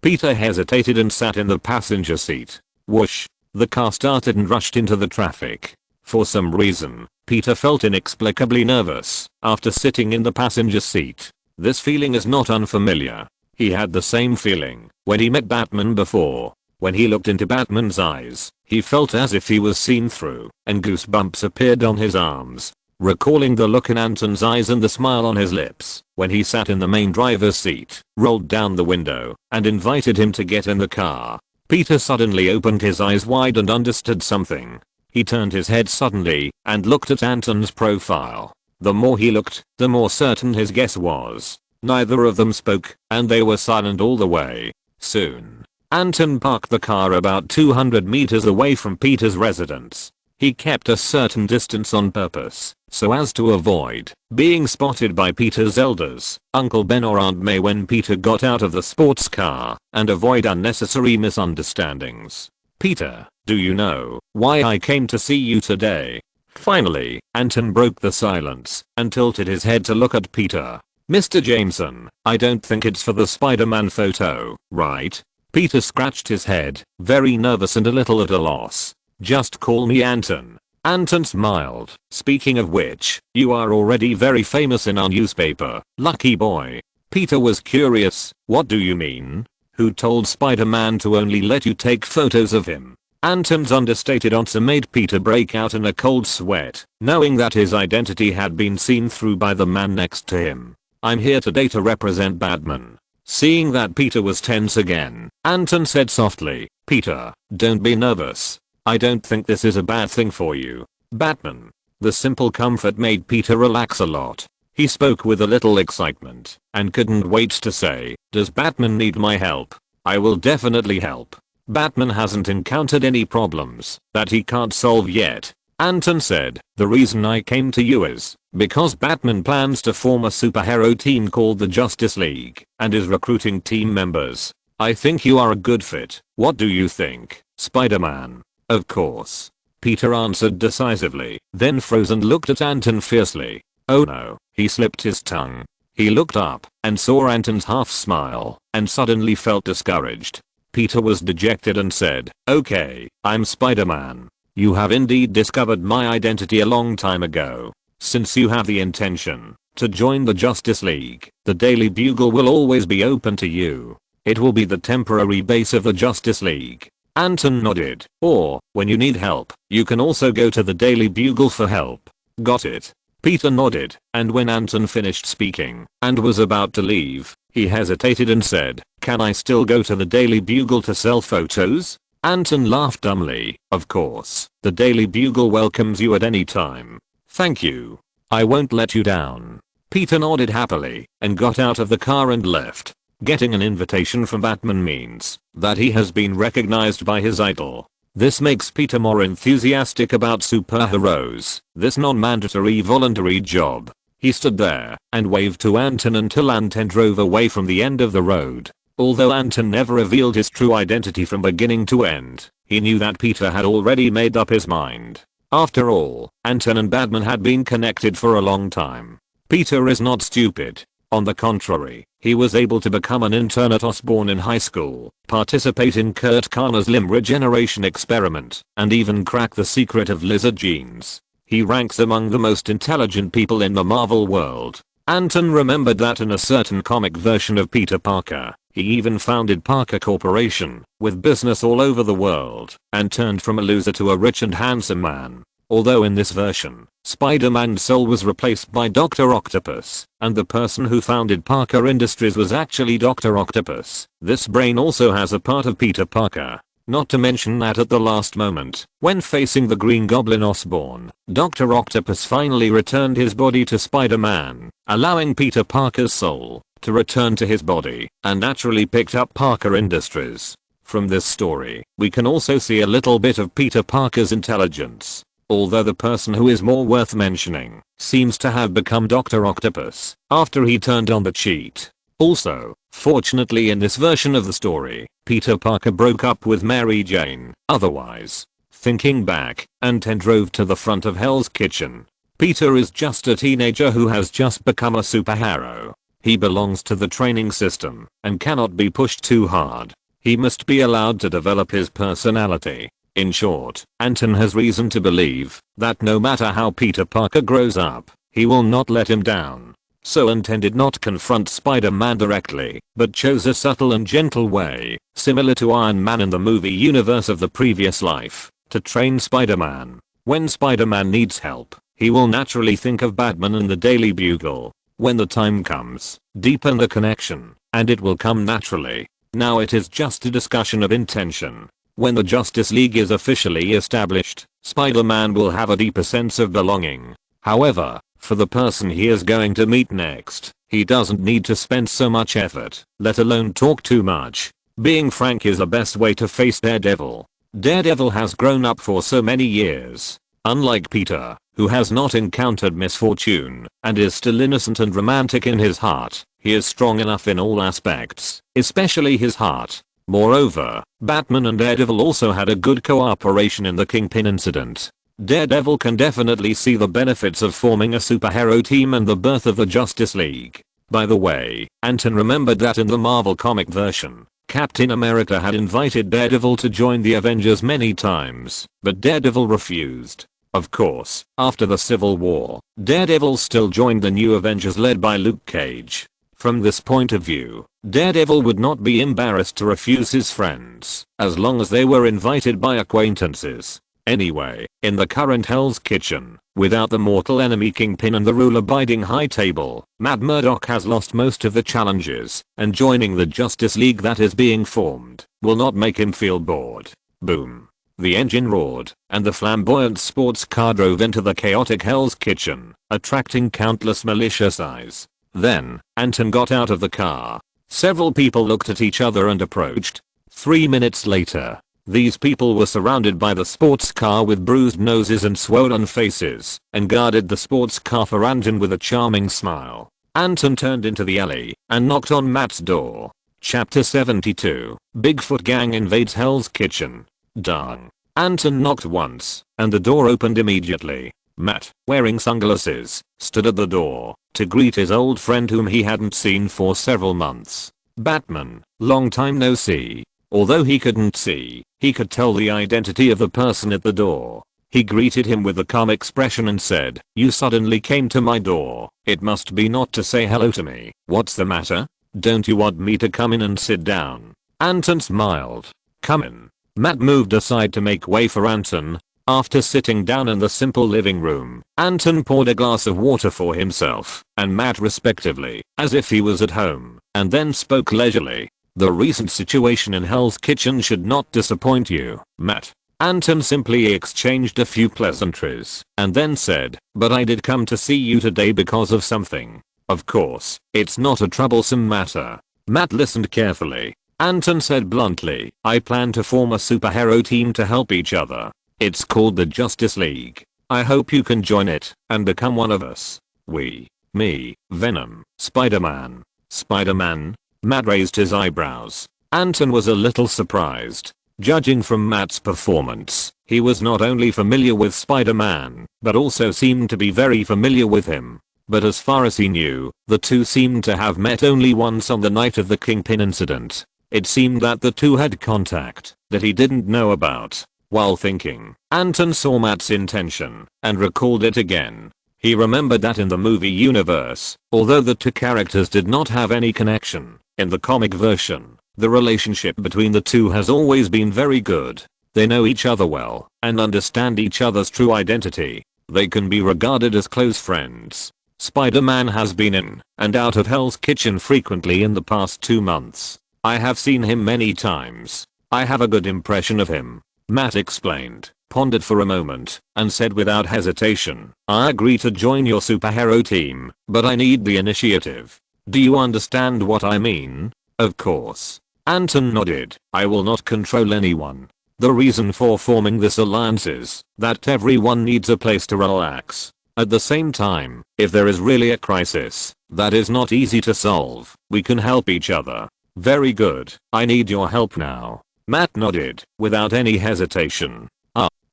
Peter hesitated and sat in the passenger seat. Whoosh. The car started and rushed into the traffic. For some reason, Peter felt inexplicably nervous after sitting in the passenger seat. This feeling is not unfamiliar. He had the same feeling when he met Batman before. When he looked into Batman's eyes, he felt as if he was seen through, and goosebumps appeared on his arms. Recalling the look in Anton's eyes and the smile on his lips when he sat in the main driver's seat, rolled down the window, and invited him to get in the car, Peter suddenly opened his eyes wide and understood something. He turned his head suddenly and looked at Anton's profile. The more he looked, the more certain his guess was. Neither of them spoke, and they were silent all the way. Soon, Anton parked the car about 200 meters away from Peter's residence. He kept a certain distance on purpose, so as to avoid being spotted by Peter's elders, Uncle Ben or Aunt May when Peter got out of the sports car, and avoid unnecessary misunderstandings. "Peter, do you know why I came to see you today?" Finally, Anton broke the silence and tilted his head to look at Peter. "Mr. Jameson, I don't think it's for the Spider-Man photo, right?" Peter scratched his head, very nervous and a little at a loss. "Just call me Anton." Anton smiled. "Speaking of which, you are already very famous in our newspaper, lucky boy." Peter was curious. "What do you mean? Who told Spider-Man to only let you take photos of him?" Anton's understated answer made Peter break out in a cold sweat, knowing that his identity had been seen through by the man next to him. "I'm here today to represent Batman." Seeing that Peter was tense again, Anton said softly, "Peter, don't be nervous. I don't think this is a bad thing for you, Batman." The simple comfort made Peter relax a lot. He spoke with a little excitement and couldn't wait to say, "Does Batman need my help? I will definitely help. Batman hasn't encountered any problems that he can't solve yet." Anton said, "The reason I came to you is because Batman plans to form a superhero team called the Justice League and is recruiting team members. I think you are a good fit. What do you think, Spider-Man?" "Of course," Peter answered decisively, then froze and looked at Anton fiercely. Oh no, he slipped his tongue. He looked up and saw Anton's half smile and suddenly felt discouraged. Peter was dejected and said, "Okay, I'm Spider-Man. You have indeed discovered my identity a long time ago. Since you have the intention to join the Justice League, the Daily Bugle will always be open to you. It will be the temporary base of the Justice League." Anton nodded. Or, when you need help, you can also go to the Daily Bugle for help. Got it? Peter nodded, and when Anton finished speaking and was about to leave, he hesitated and said, "Can I still go to the Daily Bugle to sell photos?" Anton laughed dumbly. "Of course, the Daily Bugle welcomes you at any time. Thank you. I won't let you down." Peter nodded happily and got out of the car and left. Getting an invitation from Batman means that he has been recognized by his idol. This makes Peter more enthusiastic about superheroes, this non-mandatory voluntary job. He stood there and waved to Anton until Anton drove away from the end of the road. Although Anton never revealed his true identity from beginning to end, he knew that Peter had already made up his mind. After all, Anton and Batman had been connected for a long time. Peter is not stupid. On the contrary, he was able to become an intern at Osborn in high school, participate in Kurt Karner's limb regeneration experiment, and even crack the secret of lizard genes. He ranks among the most intelligent people in the Marvel world. Anton remembered that in a certain comic version of Peter Parker, he even founded Parker Corporation, with business all over the world, and turned from a loser to a rich and handsome man. Although in this version, Spider-Man's soul was replaced by Dr. Octopus, and the person who founded Parker Industries was actually Dr. Octopus, this brain also has a part of Peter Parker. Not to mention that at the last moment, when facing the Green Goblin Osborn, Dr. Octopus finally returned his body to Spider-Man, allowing Peter Parker's soul to return to his body, and naturally picked up Parker Industries. From this story, we can also see a little bit of Peter Parker's intelligence. Although the person who is more worth mentioning seems to have become Dr. Octopus after he turned on the cheat. Also, fortunately in this version of the story, Peter Parker broke up with Mary Jane. Otherwise, thinking back, Anton drove to the front of Hell's Kitchen. Peter is just a teenager who has just become a superhero. He belongs to the training system and cannot be pushed too hard. He must be allowed to develop his personality. In short, Anton has reason to believe that no matter how Peter Parker grows up, he will not let him down. So Anton did not confront Spider-Man directly, but chose a subtle and gentle way, similar to Iron Man in the movie universe of the previous life, to train Spider-Man. When Spider-Man needs help, he will naturally think of Batman and the Daily Bugle. When the time comes, deepen the connection, and it will come naturally. Now it is just a discussion of intention. When the Justice League is officially established, Spider-Man will have a deeper sense of belonging. However, for the person he is going to meet next, he doesn't need to spend so much effort, let alone talk too much. Being frank is the best way to face Daredevil. Daredevil has grown up for so many years. Unlike Peter, who has not encountered misfortune, and is still innocent and romantic in his heart, he is strong enough in all aspects, especially his heart. Moreover, Batman and Daredevil also had a good cooperation in the Kingpin incident. Daredevil can definitely see the benefits of forming a superhero team and the birth of the Justice League. By the way, Anton remembered that in the Marvel comic version, Captain America had invited Daredevil to join the Avengers many times, but Daredevil refused. Of course, after the Civil War, Daredevil still joined the new Avengers led by Luke Cage. From this point of view, Daredevil would not be embarrassed to refuse his friends, as long as they were invited by acquaintances. Anyway, in the current Hell's Kitchen, without the mortal enemy Kingpin and the rule-abiding High Table, Matt Murdock has lost most of the challenges, and joining the Justice League that is being formed will not make him feel bored. Boom. The engine roared, and the flamboyant sports car drove into the chaotic Hell's Kitchen, attracting countless malicious eyes. Then, Anton got out of the car. Several people looked at each other and approached. 3 minutes later, these people were surrounded by the sports car with bruised noses and swollen faces, and guarded the sports car for Anton with a charming smile. Anton turned into the alley and knocked on Matt's door. Chapter 72, Bigfoot Gang Invades Hell's Kitchen. Dang. Anton knocked once, and the door opened immediately. Matt, wearing sunglasses, stood at the door to greet his old friend whom he hadn't seen for several months. Batman, long time no see. Although he couldn't see, he could tell the identity of the person at the door. He greeted him with a calm expression and said, "You suddenly came to my door. It must be not to say hello to me. What's the matter? Don't you want me to come in and sit down?" Anton smiled. "Come in. Matt moved aside to make way for Anton. After sitting down in the simple living room, Anton poured a glass of water for himself and Matt respectively, as if he was at home, and then spoke leisurely. The recent situation in Hell's Kitchen should not disappoint you, Matt. Anton simply exchanged a few pleasantries and then said, but I did come to see you today because of something. Of course, it's not a troublesome matter. Matt listened carefully. Anton said bluntly, I plan to form a superhero team to help each other. It's called the Justice League. I hope you can join it and become one of us. We. Me, Venom, Spider-Man. Spider-Man? Matt raised his eyebrows. Anton was a little surprised. Judging from Matt's performance, he was not only familiar with Spider-Man, but also seemed to be very familiar with him. But as far as he knew, the two seemed to have met only once on the night of the Kingpin incident. It seemed that the two had contact that he didn't know about. While thinking, Anton saw Matt's intention and recalled it again. He remembered that in the movie universe, although the two characters did not have any connection, in the comic version, the relationship between the two has always been very good. They know each other well and understand each other's true identity. They can be regarded as close friends. Spider-Man has been in and out of Hell's Kitchen frequently in the past 2 months. I have seen him many times. I have a good impression of him. Matt explained, pondered for a moment, and said without hesitation, I agree to join your superhero team, but I need the initiative. Do you understand what I mean? Of course. Anton nodded. I will not control anyone. The reason for forming this alliance is that everyone needs a place to relax. At the same time, if there is really a crisis that is not easy to solve, we can help each other. Very good. I need your help now. Matt nodded, without any hesitation.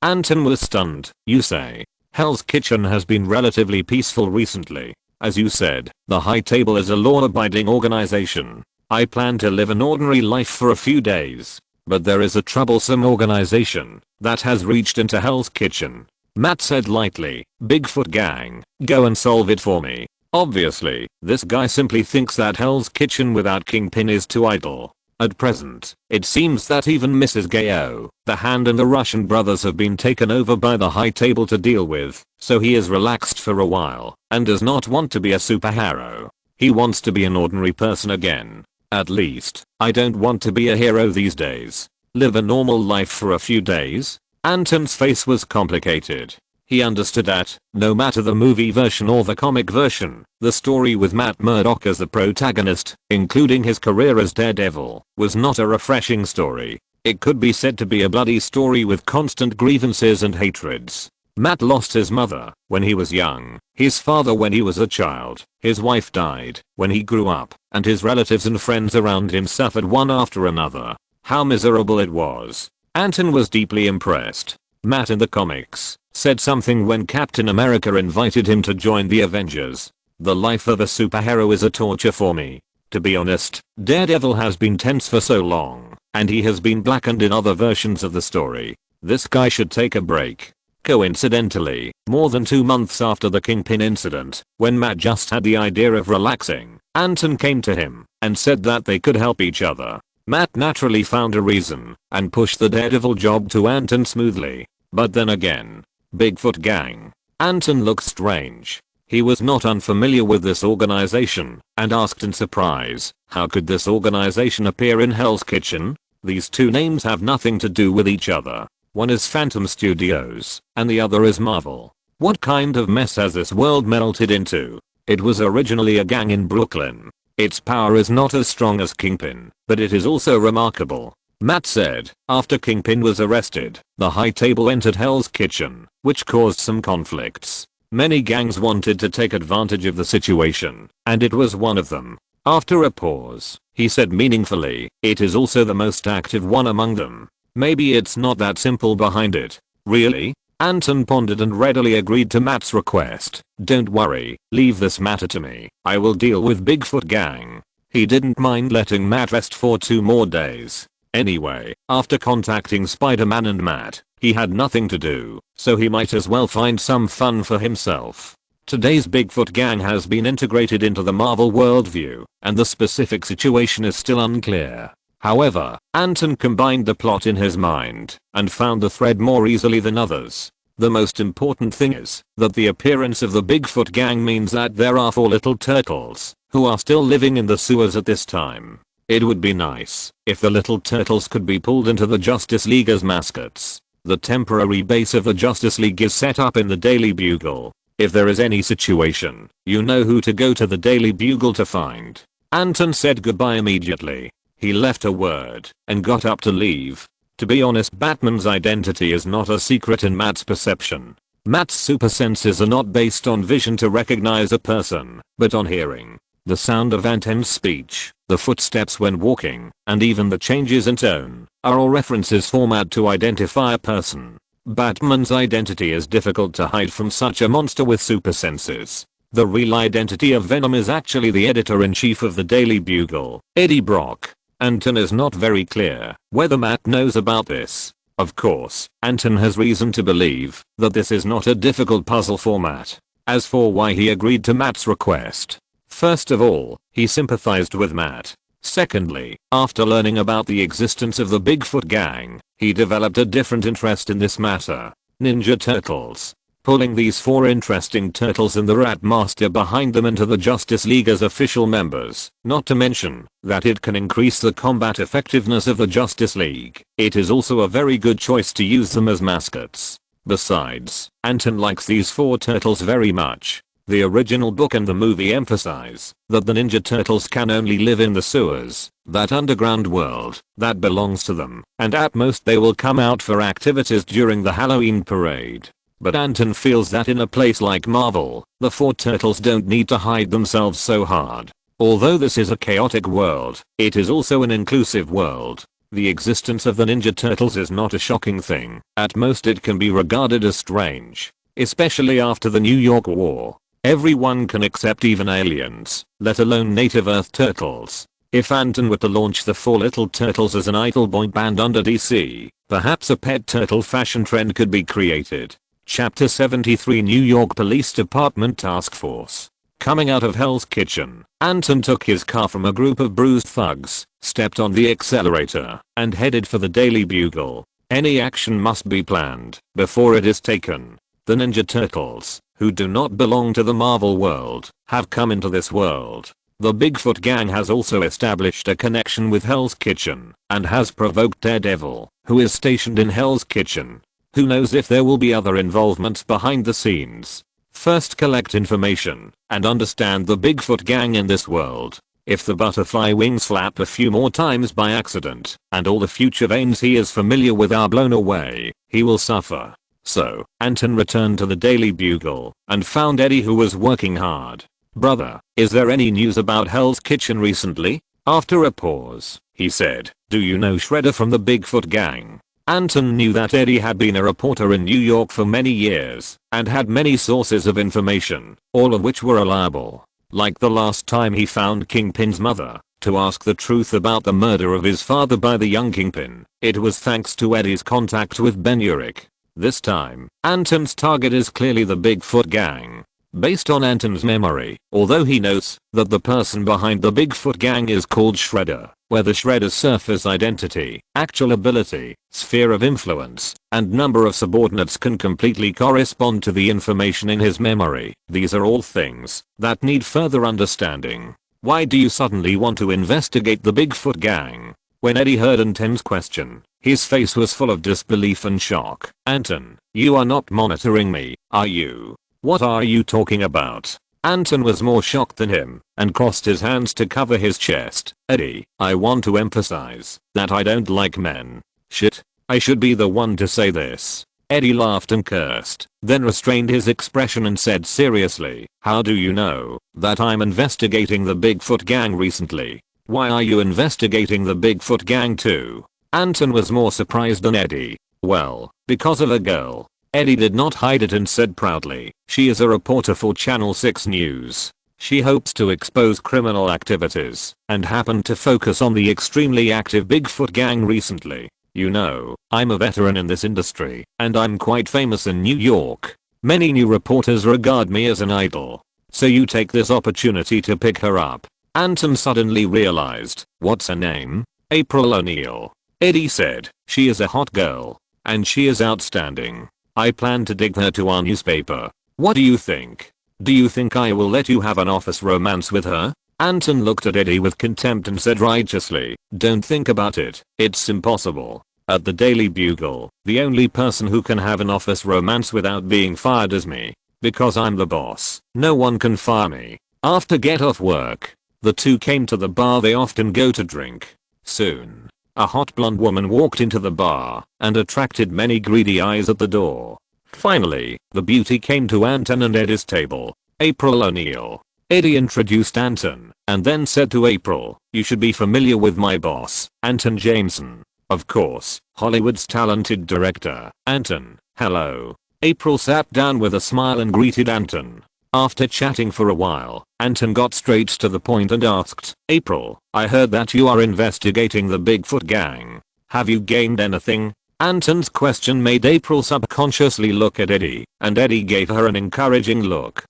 Anton was stunned. You say? Hell's Kitchen has been relatively peaceful recently. As you said, the High Table is a law-abiding organization. I plan to live an ordinary life for a few days. But there is a troublesome organization that has reached into Hell's Kitchen. Matt said lightly, Bigfoot Gang, go and solve it for me. Obviously, this guy simply thinks that Hell's Kitchen without Kingpin is too idle. At present, it seems that even Mrs. Gao, the Hand and the Russian brothers have been taken over by the High Table to deal with, so he is relaxed for a while, and does not want to be a superhero. He wants to be an ordinary person again. At least, I don't want to be a hero these days. Live a normal life for a few days? Anton's face was complicated. He understood that, no matter the movie version or the comic version, the story with Matt Murdock as the protagonist, including his career as Daredevil, was not a refreshing story. It could be said to be a bloody story with constant grievances and hatreds. Matt lost his mother when he was young, his father when he was a child, his wife died when he grew up, and his relatives and friends around him suffered one after another. How miserable it was. Anton was deeply impressed. Matt in the comics said something when Captain America invited him to join the Avengers. The life of a superhero is a torture for me. To be honest, Daredevil has been tense for so long, and he has been blackened in other versions of the story. This guy should take a break. Coincidentally, more than 2 months after the Kingpin incident, when Matt just had the idea of relaxing, Anton came to him and said that they could help each other. Matt naturally found a reason and pushed the Daredevil job to Anton smoothly. But then again, Bigfoot Gang. Anton looked strange. He was not unfamiliar with this organization and asked in surprise, how could this organization appear in Hell's Kitchen? These two names have nothing to do with each other. One is Phantom Studios and the other is Marvel. What kind of mess has this world melted into? It was originally a gang in Brooklyn. Its power is not as strong as Kingpin, but it is also remarkable. Matt said, after Kingpin was arrested, the High Table entered Hell's Kitchen, which caused some conflicts. Many gangs wanted to take advantage of the situation, and it was one of them. After a pause, he said meaningfully, it is also the most active one among them. Maybe it's not that simple behind it. Really? Anton pondered and readily agreed to Matt's request. Don't worry, leave this matter to me. I will deal with Bigfoot Gang. He didn't mind letting Matt rest for 2 more days. Anyway, after contacting Spider-Man and Matt, he had nothing to do, so he might as well find some fun for himself. Today's Bigfoot Gang has been integrated into the Marvel worldview, and the specific situation is still unclear. However, Anton combined the plot in his mind and found the thread more easily than others. The most important thing is that the appearance of the Bigfoot gang means that there are 4 little turtles who are still living in the sewers at this time. It would be nice if the little turtles could be pulled into the Justice League as mascots. The temporary base of the Justice League is set up in the Daily Bugle. If there is any situation, you know who to go to the Daily Bugle to find. Anton said goodbye immediately. He left a word and got up to leave. To be honest, Batman's identity is not a secret in Matt's perception. Matt's super senses are not based on vision to recognize a person, but on hearing. The sound of Anton's speech, the footsteps when walking, and even the changes in tone are all references for Matt to identify a person. Batman's identity is difficult to hide from such a monster with super senses. The real identity of Venom is actually the editor-in-chief of the Daily Bugle, Eddie Brock. Anton is not very clear whether Matt knows about this. Of course, Anton has reason to believe that this is not a difficult puzzle for Matt. As for why he agreed to Matt's request, first of all, he sympathized with Matt. Secondly, after learning about the existence of the Bigfoot gang, he developed a different interest in this matter. Ninja Turtles. Pulling these 4 interesting turtles and the Rat Master behind them into the Justice League as official members, not to mention that it can increase the combat effectiveness of the Justice League. It is also a very good choice to use them as mascots. Besides, Anton likes these 4 turtles very much. The original book and the movie emphasize that the Ninja Turtles can only live in the sewers, that underground world that belongs to them, and at most they will come out for activities during the Halloween parade. But Anton feels that in a place like Marvel, the 4 turtles don't need to hide themselves so hard. Although this is a chaotic world, it is also an inclusive world. The existence of the Ninja Turtles is not a shocking thing. At most it can be regarded as strange. Especially after the New York War. Everyone can accept even aliens, let alone native Earth turtles. If Anton were to launch the 4 little turtles as an idol boy band under DC, perhaps a pet turtle fashion trend could be created. Chapter 73 New York Police Department Task Force. Coming out of Hell's Kitchen, Anton took his car from a group of bruised thugs, stepped on the accelerator, and headed for the Daily Bugle. Any action must be planned before it is taken. The Ninja Turtles, who do not belong to the Marvel world, have come into this world. The Bigfoot gang has also established a connection with Hell's Kitchen, and has provoked Daredevil, who is stationed in Hell's Kitchen. Who knows if there will be other involvements behind the scenes. First collect information and understand the Bigfoot gang in this world. If the butterfly wings flap a few more times by accident and all the future veins he is familiar with are blown away, he will suffer. So, Anton returned to the Daily Bugle and found Eddie, who was working hard. "Brother, is there any news about Hell's Kitchen recently?" After a pause, he said, "Do you know Shredder from the Bigfoot gang?" Anton knew that Eddie had been a reporter in New York for many years and had many sources of information, all of which were reliable. Like the last time he found Kingpin's mother to ask the truth about the murder of his father by the young Kingpin, it was thanks to Eddie's contact with Ben Urich. This time, Anton's target is clearly the Bigfoot gang. Based on Anton's memory, although he notes that the person behind the Bigfoot gang is called Shredder, whether Shredder's surface identity, actual ability, sphere of influence, and number of subordinates can completely correspond to the information in his memory, these are all things that need further understanding. Why do you suddenly want to investigate the Bigfoot gang? When Eddie heard Anton's question, his face was full of disbelief and shock. "Anton, you are not monitoring me, are you? What are you talking about?" Anton was more shocked than him and crossed his hands to cover his chest. "Eddie, I want to emphasize that I don't like men." "Shit, I should be the one to say this." Eddie laughed and cursed, then restrained his expression and said seriously, "How do you know that I'm investigating the Bigfoot gang recently? Why are you investigating the Bigfoot gang too?" Anton was more surprised than Eddie. "Well, because of a girl." Eddie did not hide it and said proudly, "She is a reporter for Channel 6 News. She hopes to expose criminal activities and happened to focus on the extremely active Bigfoot gang recently. You know, I'm a veteran in this industry and I'm quite famous in New York. Many new reporters regard me as an idol. So you take this opportunity to pick her up." Anton suddenly realized, "What's her name?" April O'Neil. Eddie said, "She is a hot girl. And she is outstanding. I plan to dig her to our newspaper. What do you think? Do you think I will let you have an office romance with her?" Anton looked at Eddie with contempt and said righteously, "Don't think about it. It's impossible. At the Daily Bugle, the only person who can have an office romance without being fired is me. Because I'm the boss. No one can fire me." After get off work, the two came to the bar they often go to drink. Soon, a hot blonde woman walked into the bar and attracted many greedy eyes at the door. Finally, the beauty came to Anton and Eddie's table. April O'Neil. Eddie introduced Anton and then said to April, "You should be familiar with my boss, Anton Jameson. Of course, Hollywood's talented director." Anton, "Hello." April sat down with a smile and greeted Anton. After chatting for a while, Anton got straight to the point and asked, "April, I heard that you are investigating the Bigfoot gang. Have you gained anything?" Anton's question made April subconsciously look at Eddie, and Eddie gave her an encouraging look.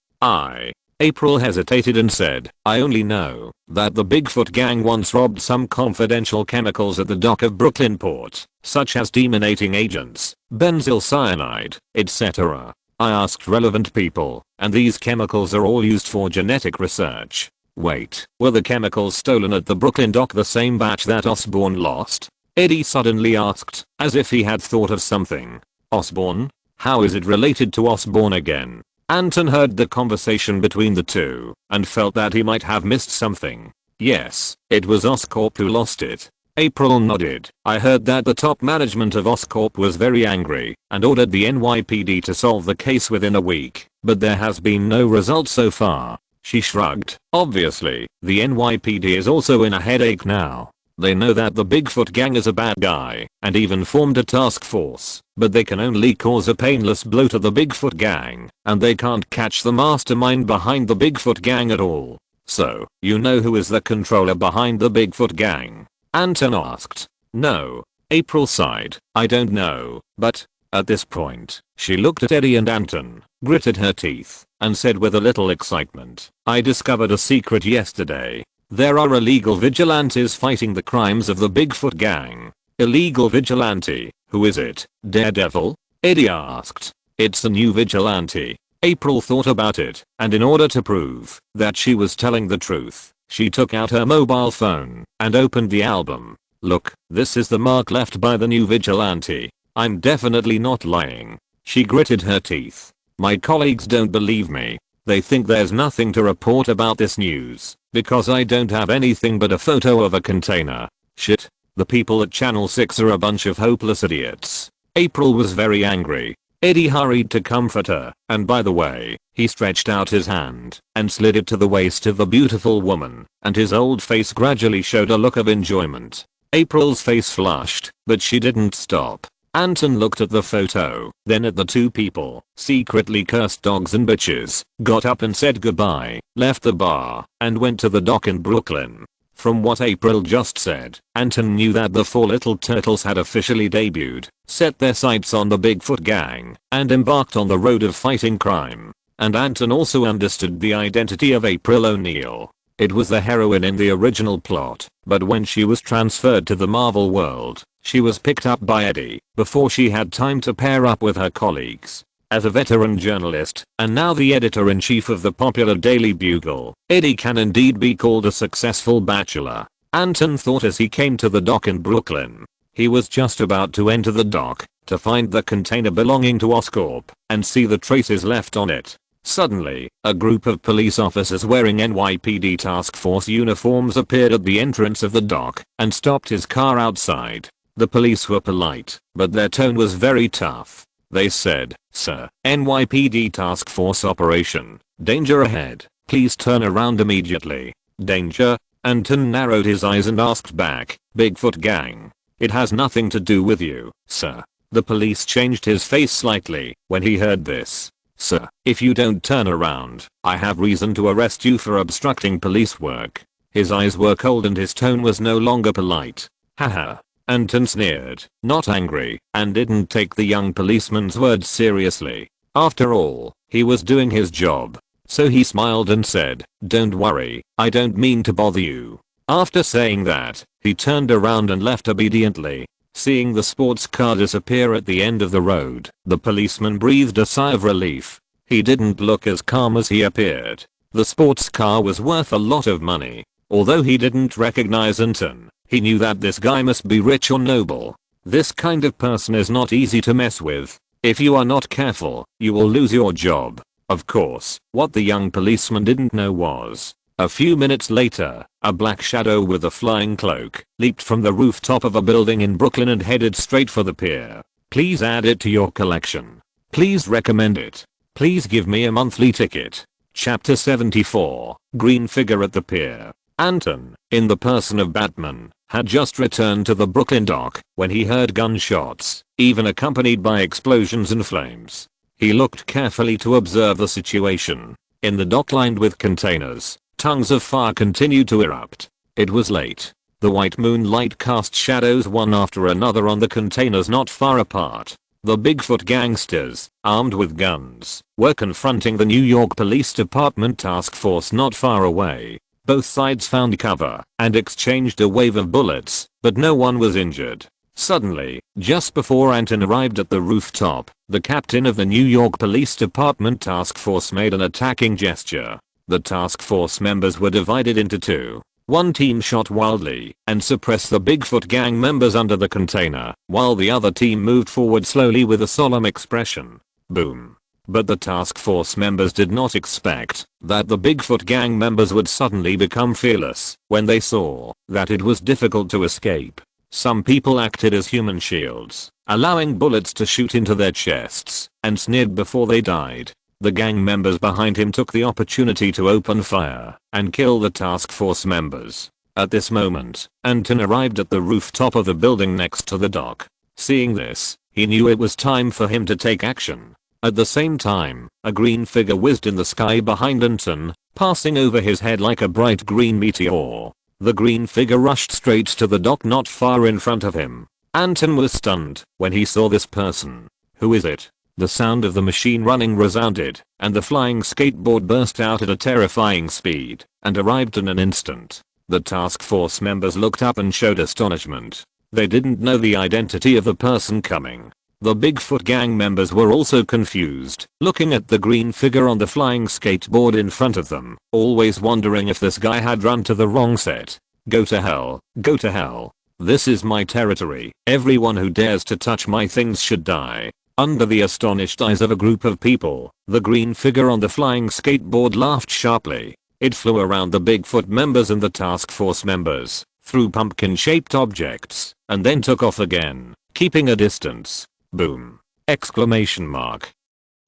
April hesitated and said, "I only know that the Bigfoot gang once robbed some confidential chemicals at the dock of Brooklyn Port, such as demon-eating agents, benzyl cyanide, etc. I asked relevant people, and these chemicals are all used for genetic research. Wait, were the chemicals stolen at the Brooklyn dock the same batch that Osborne lost?" Eddie suddenly asked, as if he had thought of something. "Osborne? How is it related to Osborne again?" Anton heard the conversation between the two and felt that he might have missed something. "Yes, it was Oscorp who lost it." April nodded. "I heard that the top management of Oscorp was very angry and ordered the NYPD to solve the case within a week, but there has been no result so far." She shrugged. "Obviously, the NYPD is also in a headache now. They know that the Bigfoot gang is a bad guy and even formed a task force, but they can only cause a painless blow to the Bigfoot gang, and they can't catch the mastermind behind the Bigfoot gang at all. So, you know who is the controller behind the Bigfoot gang?" Anton asked. "No." April sighed. "I don't know, but..." At this point, she looked at Eddie and Anton, gritted her teeth, and said with a little excitement, "I discovered a secret yesterday. There are illegal vigilantes fighting the crimes of the Bigfoot gang." "Illegal vigilante? Who is it? Daredevil?" Eddie asked. "It's a new vigilante." April thought about it, and in order to prove that she was telling the truth, she took out her mobile phone and opened the album. "Look, this is the mark left by the new vigilante. I'm definitely not lying." She gritted her teeth. "My colleagues don't believe me. They think there's nothing to report about this news, because I don't have anything but a photo of a container. Shit. The people at Channel 6 are a bunch of hopeless idiots." April was very angry. Eddie hurried to comfort her, and by the way, he stretched out his hand and slid it to the waist of the beautiful woman, and his old face gradually showed a look of enjoyment. April's face flushed, but she didn't stop. Anton looked at the photo, then at the two people, secretly cursed dogs and bitches, got up and said goodbye, left the bar, and went to the dock in Brooklyn. From what April just said, Anton knew that the four little turtles had officially debuted, set their sights on the Bigfoot gang, and embarked on the road of fighting crime. And Anton also understood the identity of April O'Neil. It was the heroine in the original plot, but when she was transferred to the Marvel world, she was picked up by Eddie before she had time to pair up with her colleagues. As a veteran journalist, and now the editor-in-chief of the popular Daily Bugle, Eddie can indeed be called a successful bachelor. Anton thought as he came to the dock in Brooklyn. He was just about to enter the dock to find the container belonging to Oscorp and see the traces left on it. Suddenly, a group of police officers wearing NYPD task force uniforms appeared at the entrance of the dock and stopped his car outside. The police were polite, but their tone was very tough. They said, "Sir, NYPD task force operation. Danger ahead. Please turn around immediately." "Danger?" Anton narrowed his eyes and asked back, "Bigfoot gang. It has nothing to do with you, sir." The police changed his face slightly when he heard this. "Sir, if you don't turn around, I have reason to arrest you for obstructing police work." His eyes were cold and his tone was no longer polite. "Haha." Anton sneered, not angry, and didn't take the young policeman's words seriously. After all, he was doing his job. So he smiled and said, "Don't worry, I don't mean to bother you." After saying that, he turned around and left obediently. Seeing the sports car disappear at the end of the road, the policeman breathed a sigh of relief. He didn't look as calm as he appeared. The sports car was worth a lot of money. Although he didn't recognize Anton, he knew that this guy must be rich or noble. This kind of person is not easy to mess with. If you are not careful, you will lose your job. Of course, what the young policeman didn't know was, a few minutes later, a black shadow with a flying cloak leaped from the rooftop of a building in Brooklyn and headed straight for the pier. Please add it to your collection. Please recommend it. Please give me a monthly ticket. Chapter 74, Green Figure at the Pier. Anton, in the person of Batman, had just returned to the Brooklyn dock when he heard gunshots, even accompanied by explosions and flames. He looked carefully to observe the situation. In the dock lined with containers, tongues of fire continued to erupt. It was late. The white moonlight cast shadows one after another on the containers not far apart. The Bigfoot gangsters, armed with guns, were confronting the New York Police Department task force not far away. Both sides found cover and exchanged a wave of bullets, but no one was injured. Suddenly, just before Anton arrived at the rooftop, the captain of the New York Police Department task force made an attacking gesture. The task force members were divided into two. One team shot wildly and suppressed the Bigfoot gang members under the container, while the other team moved forward slowly with a solemn expression. Boom. But the task force members did not expect that the Bigfoot gang members would suddenly become fearless when they saw that it was difficult to escape. Some people acted as human shields, allowing bullets to shoot into their chests, and sneered before they died. The gang members behind him took the opportunity to open fire and kill the task force members. At this moment, Anton arrived at the rooftop of the building next to the dock. Seeing this, he knew it was time for him to take action. At the same time, a green figure whizzed in the sky behind Anton, passing over his head like a bright green meteor. The green figure rushed straight to the dock not far in front of him. Anton was stunned when he saw this person. Who is it? The sound of the machine running resounded, and the flying skateboard burst out at a terrifying speed and arrived in an instant. The task force members looked up and showed astonishment. They didn't know the identity of the person coming. The Bigfoot gang members were also confused, looking at the green figure on the flying skateboard in front of them, always wondering if this guy had run to the wrong set. Go to hell, go to hell. This is my territory. Everyone who dares to touch my things should die. Under the astonished eyes of a group of people, the green figure on the flying skateboard laughed sharply. It flew around the Bigfoot members and the task force members, threw pumpkin-shaped objects, and then took off again, keeping a distance. Boom! Exclamation mark.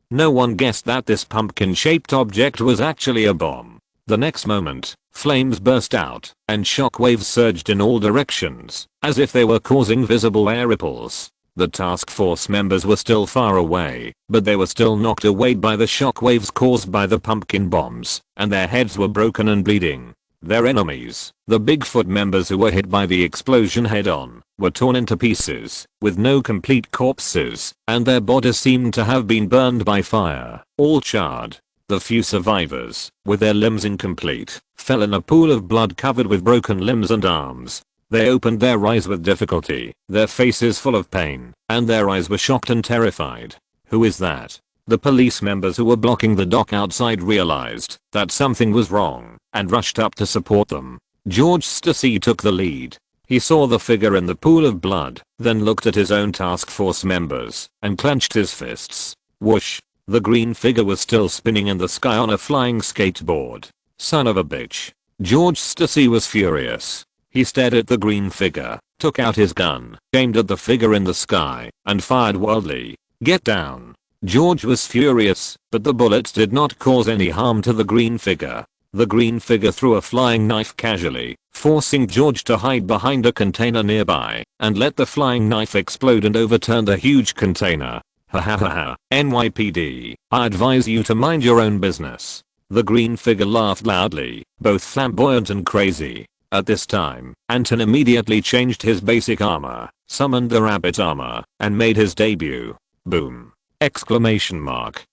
No one guessed that this pumpkin-shaped object was actually a bomb. The next moment, flames burst out, and shockwaves surged in all directions, as if they were causing visible air ripples. The task force members were still far away, but they were still knocked away by the shockwaves caused by the pumpkin bombs, and their heads were broken and bleeding. Their enemies, the Bigfoot members who were hit by the explosion head-on, were torn into pieces, with no complete corpses, and their bodies seemed to have been burned by fire, all charred. The few survivors, with their limbs incomplete, fell in a pool of blood covered with broken limbs and arms. They opened their eyes with difficulty, their faces full of pain, and their eyes were shocked and terrified. Who is that? The police members who were blocking the dock outside realized that something was wrong and rushed up to support them. George Stacy took the lead. He saw the figure in the pool of blood, then looked at his own task force members and clenched his fists. Whoosh! The green figure was still spinning in the sky on a flying skateboard. Son of a bitch. George Stacy was furious. He stared at the green figure, took out his gun, aimed at the figure in the sky, and fired wildly. Get down. George was furious, but the bullets did not cause any harm to the green figure. The green figure threw a flying knife casually, forcing George to hide behind a container nearby, and let the flying knife explode and overturn the huge container. Ha ha ha ha. NYPD, I advise you to mind your own business. The green figure laughed loudly, both flamboyant and crazy. At this time, Anton immediately changed his basic armor, summoned the rabbit armor, and made his debut. Boom! Exclamation mark.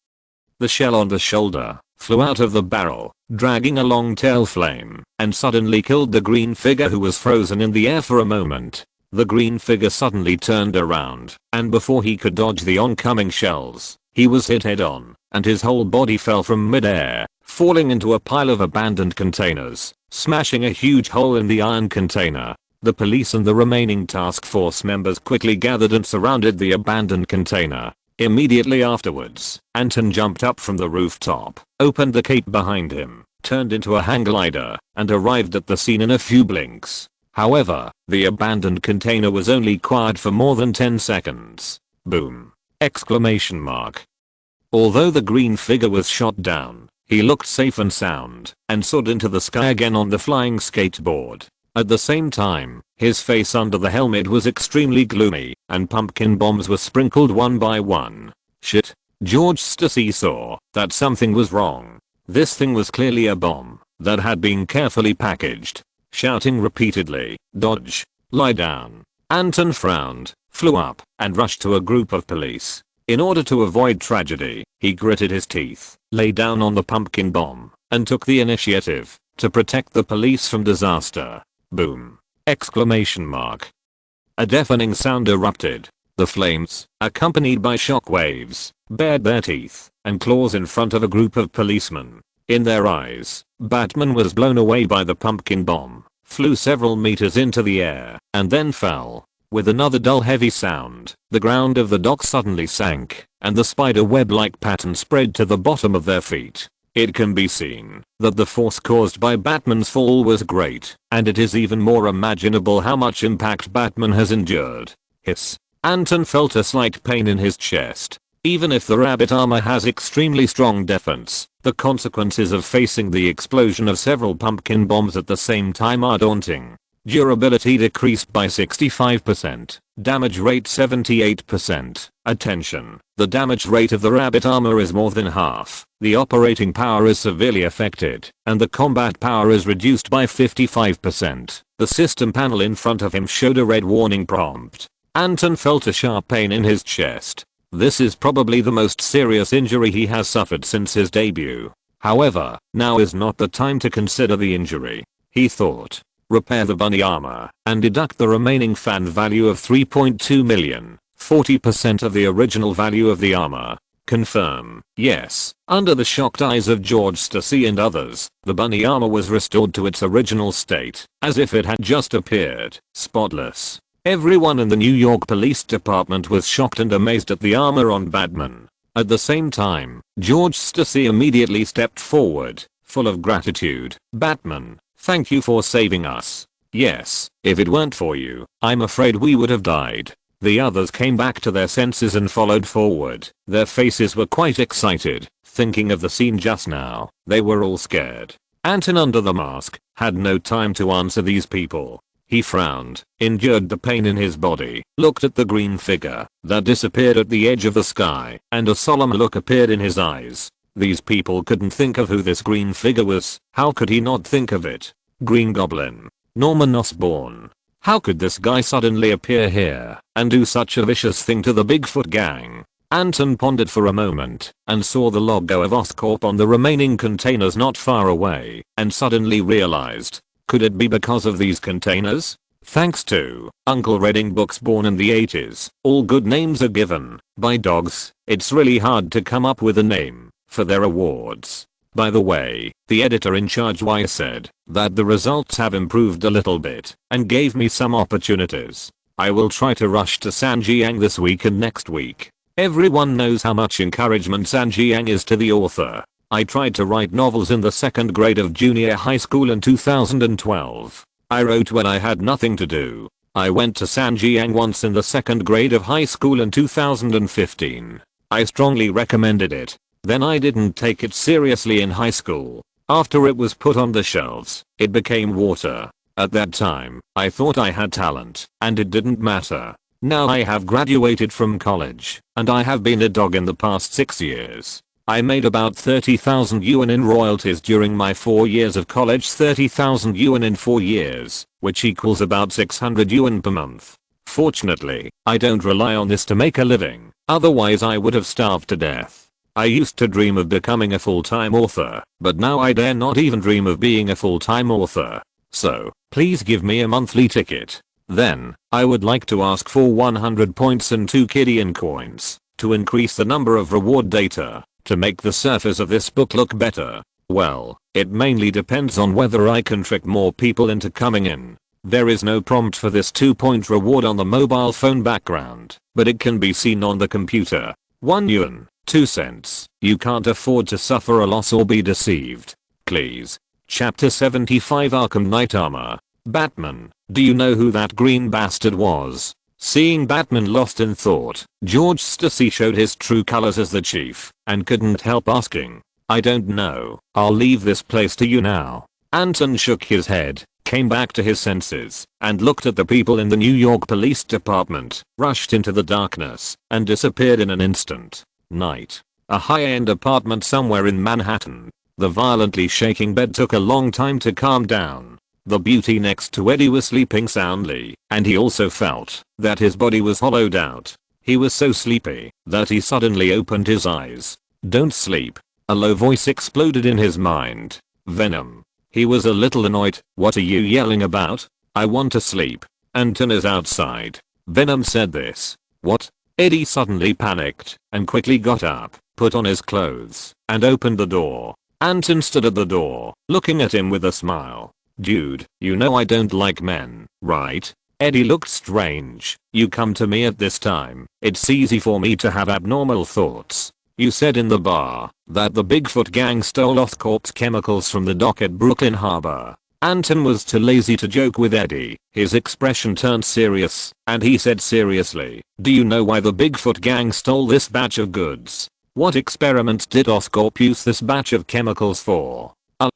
The shell on the shoulder, flew out of the barrel, dragging a long tail flame, and suddenly killed the green figure who was frozen in the air for a moment. The green figure suddenly turned around, and before he could dodge the oncoming shells, he was hit head on, and his whole body fell from mid-air, falling into a pile of abandoned containers, smashing a huge hole in the iron container. The police and the remaining task force members quickly gathered and surrounded the abandoned container. Immediately afterwards, Anton jumped up from the rooftop, opened the gate behind him, turned into a hang glider, and arrived at the scene in a few blinks. However, the abandoned container was only quiet for more than 10 seconds. Boom! Exclamation mark. Although the green figure was shot down, he looked safe and sound, and soared into the sky again on the flying skateboard. At the same time, his face under the helmet was extremely gloomy, and pumpkin bombs were sprinkled one by one. Shit. George Stacy saw that something was wrong. This thing was clearly a bomb that had been carefully packaged. Shouting repeatedly, "Dodge! Lie down!" Anton frowned, flew up, and rushed to a group of police. In order to avoid tragedy, he gritted his teeth, lay down on the pumpkin bomb, and took the initiative to protect the police from disaster. Boom! Exclamation mark. A deafening sound erupted. The flames, accompanied by shock waves, bared their teeth and claws in front of a group of policemen. In their eyes, Batman was blown away by the pumpkin bomb, flew several meters into the air, and then fell. With another dull heavy sound, the ground of the dock suddenly sank, and the spider web-like pattern spread to the bottom of their feet. It can be seen that the force caused by Batman's fall was great, and it is even more imaginable how much impact Batman has endured. Hiss. Anton felt a slight pain in his chest. Even if the rabbit armor has extremely strong defense, the consequences of facing the explosion of several pumpkin bombs at the same time are daunting. Durability decreased by 65%. Damage rate 78%. Attention. The damage rate of the rabbit armor is more than half. The operating power is severely affected, and the combat power is reduced by 55%. The system panel in front of him showed a red warning prompt. Anton felt a sharp pain in his chest. This is probably the most serious injury he has suffered since his debut. However, now is not the time to consider the injury. He thought. Repair the bunny armor, and deduct the remaining fan value of 3.2 million, 40% of the original value of the armor. Confirm. Yes. Under the shocked eyes of George Stacy and others, the bunny armor was restored to its original state, as if it had just appeared, spotless. Everyone in the New York Police Department was shocked and amazed at the armor on Batman. At the same time, George Stacy immediately stepped forward, full of gratitude. "Batman, thank you for saving us. Yes, if it weren't for you, I'm afraid we would have died." The others came back to their senses and followed forward. Their faces were quite excited, thinking of the scene just now. They were all scared. Anton, under the mask, had no time to answer these people. He frowned, endured the pain in his body, looked at the green figure that disappeared at the edge of the sky, and a solemn look appeared in his eyes. These people couldn't think of who this green figure was. How could he not think of it? Green Goblin. Norman Osborn. How could this guy suddenly appear here and do such a vicious thing to the Bigfoot gang? Anton pondered for a moment and saw the logo of Oscorp on the remaining containers not far away, and suddenly realized. Could it be because of these containers? Thanks to Uncle Reading books born in the 80s, all good names are given by dogs. It's really hard to come up with a name for their awards. By the way, the editor in charge said that the results have improved a little bit and gave me some opportunities. I will try to rush to Sanjiang this week and next week. Everyone knows how much encouragement Sanjiang is to the author. I tried to write novels in the second grade of junior high school in 2012. I wrote when I had nothing to do. I went to Sanjiang once in the second grade of high school in 2015. I strongly recommended it. Then I didn't take it seriously in high school. After it was put on the shelves, it became water. At that time, I thought I had talent, and it didn't matter. Now I have graduated from college, and I have been a dog in the past 6 years. I made about 30,000 yuan in royalties during my 4 years of college. 30,000 yuan in 4 years, which equals about 600 yuan per month. Fortunately, I don't rely on this to make a living, otherwise I would have starved to death. I used to dream of becoming a full-time author, but now I dare not even dream of being a full-time author. So, please give me a monthly ticket. Then, I would like to ask for 100 points and 2 Kidian coins, to increase the number of reward data, to make the surface of this book look better. Well, it mainly depends on whether I can trick more people into coming in. There is no prompt for this 2-point reward on the mobile phone background, but it can be seen on the computer. 1 yuan, 2 cents. You can't afford to suffer a loss or be deceived. Please. Chapter 75 Arkham Knight Armor. Batman, do you know who that green bastard was? Seeing Batman lost in thought, George Stacy showed his true colors as the chief, and couldn't help asking. I don't know. I'll leave this place to you now. Anton shook his head, came back to his senses, and looked at the people in the New York Police Department, rushed into the darkness, and disappeared in an instant. Night. A high-end apartment somewhere in Manhattan. The violently shaking bed took a long time to calm down. The beauty next to Eddie was sleeping soundly, and he also felt that his body was hollowed out. He was so sleepy that he suddenly opened his eyes. Don't sleep. A low voice exploded in his mind. Venom. He was a little annoyed. What are you yelling about? I want to sleep. Anton is outside. Venom said this. What? Eddie suddenly panicked and quickly got up, put on his clothes, and opened the door. Anton stood at the door, looking at him with a smile. Dude, you know I don't like men, right? Eddie looked strange. You come to me at this time. It's easy for me to have abnormal thoughts. You said in the bar that the Bigfoot gang stole Oscorp's chemicals from the dock at Brooklyn Harbor. Anton was too lazy to joke with Eddie. His expression turned serious, and he said seriously, do you know why the Bigfoot gang stole this batch of goods? What experiments did Oscorp use this batch of chemicals for?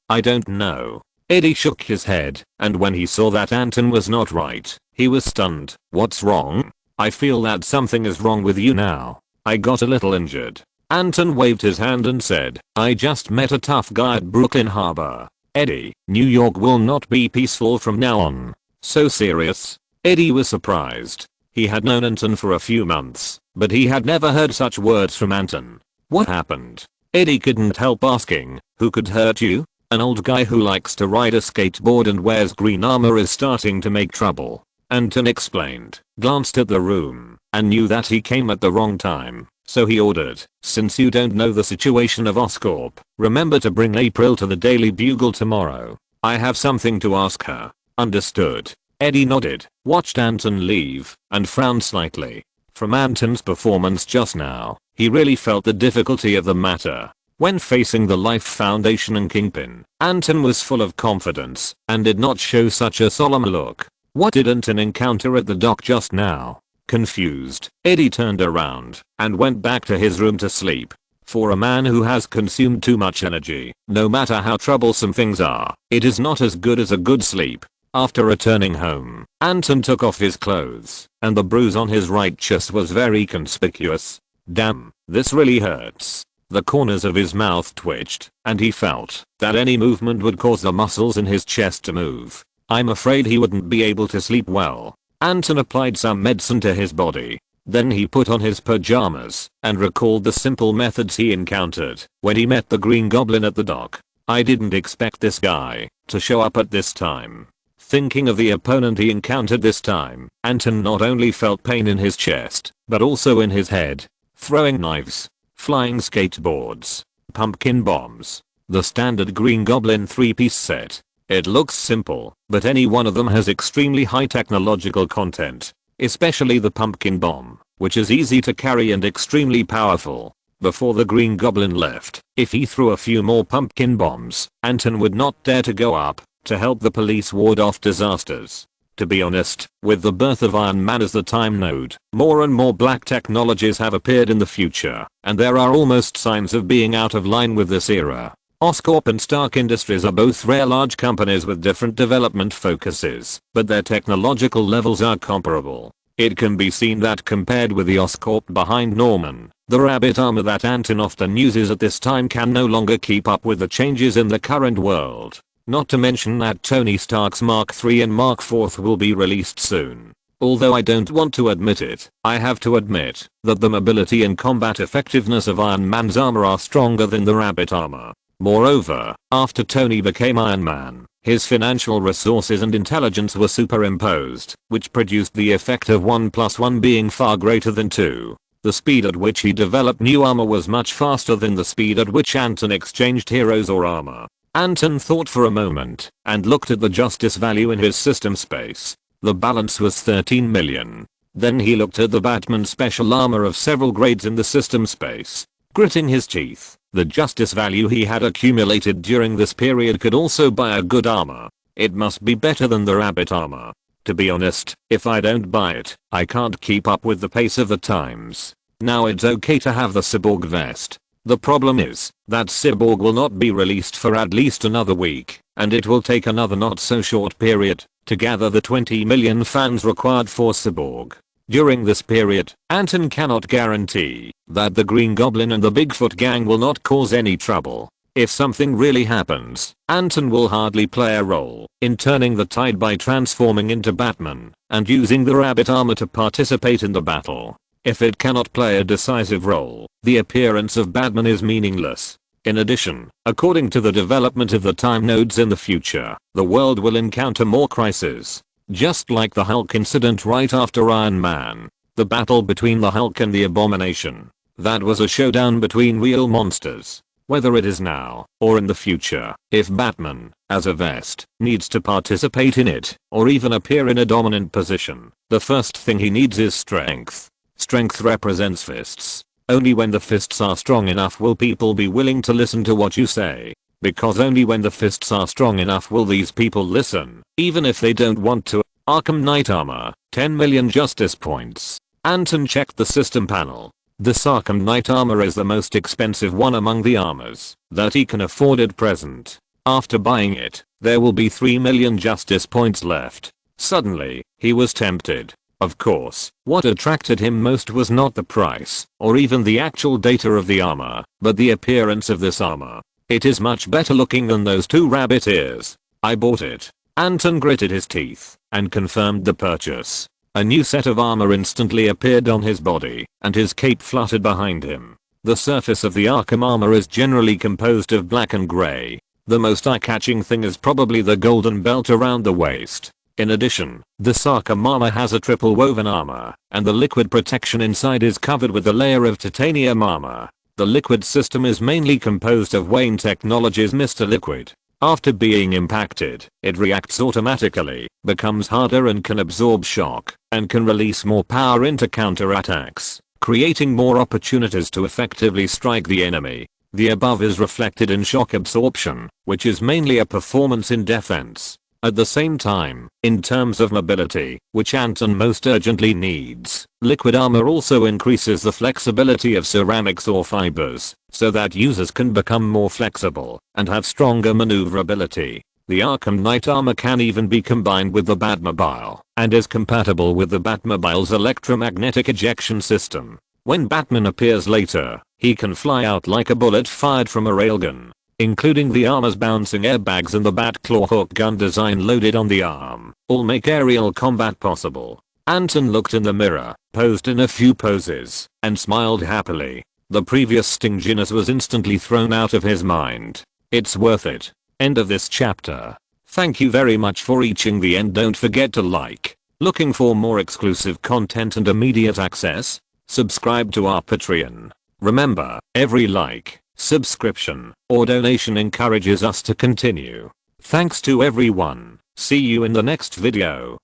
I don't know. Eddie shook his head, and when he saw that Anton was not right, he was stunned. What's wrong? I feel that something is wrong with you now. I got a little injured. Anton waved his hand and said, I just met a tough guy at Brooklyn Harbor. Eddie, New York will not be peaceful from now on. So serious? Eddie was surprised. He had known Anton for a few months, but he had never heard such words from Anton. What happened? Eddie couldn't help asking, who could hurt you? An old guy who likes to ride a skateboard and wears green armor is starting to make trouble. Anton explained, glanced at the room, and knew that he came at the wrong time. So he ordered, since you don't know the situation of Oscorp, remember to bring April to the Daily Bugle tomorrow. I have something to ask her. Understood. Eddie nodded, watched Anton leave, and frowned slightly. From Anton's performance just now, he really felt the difficulty of the matter. When facing the Life Foundation and Kingpin, Anton was full of confidence, and did not show such a solemn look. What did Anton encounter at the dock just now? Confused, Eddie turned around and went back to his room to sleep. For a man who has consumed too much energy, no matter how troublesome things are, it is not as good as a good sleep. After returning home, Anton took off his clothes, and the bruise on his right chest was very conspicuous. Damn, this really hurts. The corners of his mouth twitched, and he felt that any movement would cause the muscles in his chest to move. I'm afraid he wouldn't be able to sleep well. Anton applied some medicine to his body. Then he put on his pajamas and recalled the simple methods he encountered when he met the Green Goblin at the dock. I didn't expect this guy to show up at this time. Thinking of the opponent he encountered this time, Anton not only felt pain in his chest, but also in his head. Throwing knives, flying skateboards, pumpkin bombs. The standard Green Goblin 3-piece set. It looks simple, but any one of them has extremely high technological content, especially the pumpkin bomb, which is easy to carry and extremely powerful. Before the Green Goblin left, if he threw a few more pumpkin bombs, Anton would not dare to go up to help the police ward off disasters. To be honest, with the birth of Iron Man as the time node, more and more black technologies have appeared in the future, and there are almost signs of being out of line with this era. Oscorp and Stark Industries are both rare large companies with different development focuses, but their technological levels are comparable. It can be seen that compared with the Oscorp behind Norman, the rabbit armor that Anton often uses at this time can no longer keep up with the changes in the current world. Not to mention that Tony Stark's Mark III and Mark IV will be released soon. Although I don't want to admit it, I have to admit that the mobility and combat effectiveness of Iron Man's armor are stronger than the Rabbit armor. Moreover, after Tony became Iron Man, his financial resources and intelligence were superimposed, which produced the effect of 1 plus 1 being far greater than 2. The speed at which he developed new armor was much faster than the speed at which Anton exchanged heroes or armor. Anton thought for a moment, and looked at the justice value in his system space. The balance was 13 million. Then he looked at the Batman special armor of several grades in the system space. Gritting his teeth, the justice value he had accumulated during this period could also buy a good armor. It must be better than the Rabbit armor. To be honest, if I don't buy it, I can't keep up with the pace of the times. Now it's okay to have the cyborg vest. The problem is that cyborg will not be released for at least another week, and it will take another not so short period to gather the 20 million fans required for cyborg. During this period, Anton cannot guarantee that the Green Goblin and the Bigfoot gang will not cause any trouble. If something really happens, Anton will hardly play a role in turning the tide by transforming into Batman and using the Rabbit armor to participate in the battle. If it cannot play a decisive role, the appearance of Batman is meaningless. In addition, according to the development of the time nodes in the future, the world will encounter more crises. Just like the Hulk incident right after Iron Man. The battle between the Hulk and the Abomination. That was a showdown between real monsters. Whether it is now, or in the future, if Batman, as a vest, needs to participate in it, or even appear in a dominant position, the first thing he needs is strength. Strength represents fists. Only when the fists are strong enough will people be willing to listen to what you say. Because only when the fists are strong enough will these people listen, even if they don't want to. Arkham Knight armor, 10 million justice points. Anton checked the system panel. This Arkham Knight armor is the most expensive one among the armors that he can afford at present. After buying it, there will be 3 million justice points left. Suddenly, he was tempted. Of course, what attracted him most was not the price, or even the actual data of the armor, but the appearance of this armor. It is much better looking than those 2 rabbit ears. I bought it. Anton gritted his teeth and confirmed the purchase. A new set of armor instantly appeared on his body, and his cape fluttered behind him. The surface of the Arkham armor is generally composed of black and gray. The most eye-catching thing is probably the golden belt around the waist. In addition, this Arkham armor has a triple woven armor, and the liquid protection inside is covered with a layer of titanium armor. The liquid system is mainly composed of Wayne Technologies Mr. Liquid. After being impacted, it reacts automatically, becomes harder and can absorb shock, and can release more power into counterattacks, creating more opportunities to effectively strike the enemy. The above is reflected in shock absorption, which is mainly a performance in defense. At the same time, in terms of mobility, which Anton most urgently needs, liquid armor also increases the flexibility of ceramics or fibers, so that users can become more flexible and have stronger maneuverability. The Arkham Knight armor can even be combined with the Batmobile, and is compatible with the Batmobile's electromagnetic ejection system. When Batman appears later, he can fly out like a bullet fired from a railgun, including the armor's bouncing airbags and the Batclaw hook gun design loaded on the arm, all make aerial combat possible. Anton looked in the mirror, posed in a few poses, and smiled happily. The previous stinginess was instantly thrown out of his mind. It's worth it. End of this chapter. Thank you very much for reaching the end. Don't forget to like. Looking for more exclusive content and immediate access? Subscribe to our Patreon. Remember, every like, subscription, or donation encourages us to continue. Thanks to everyone. See you in the next video.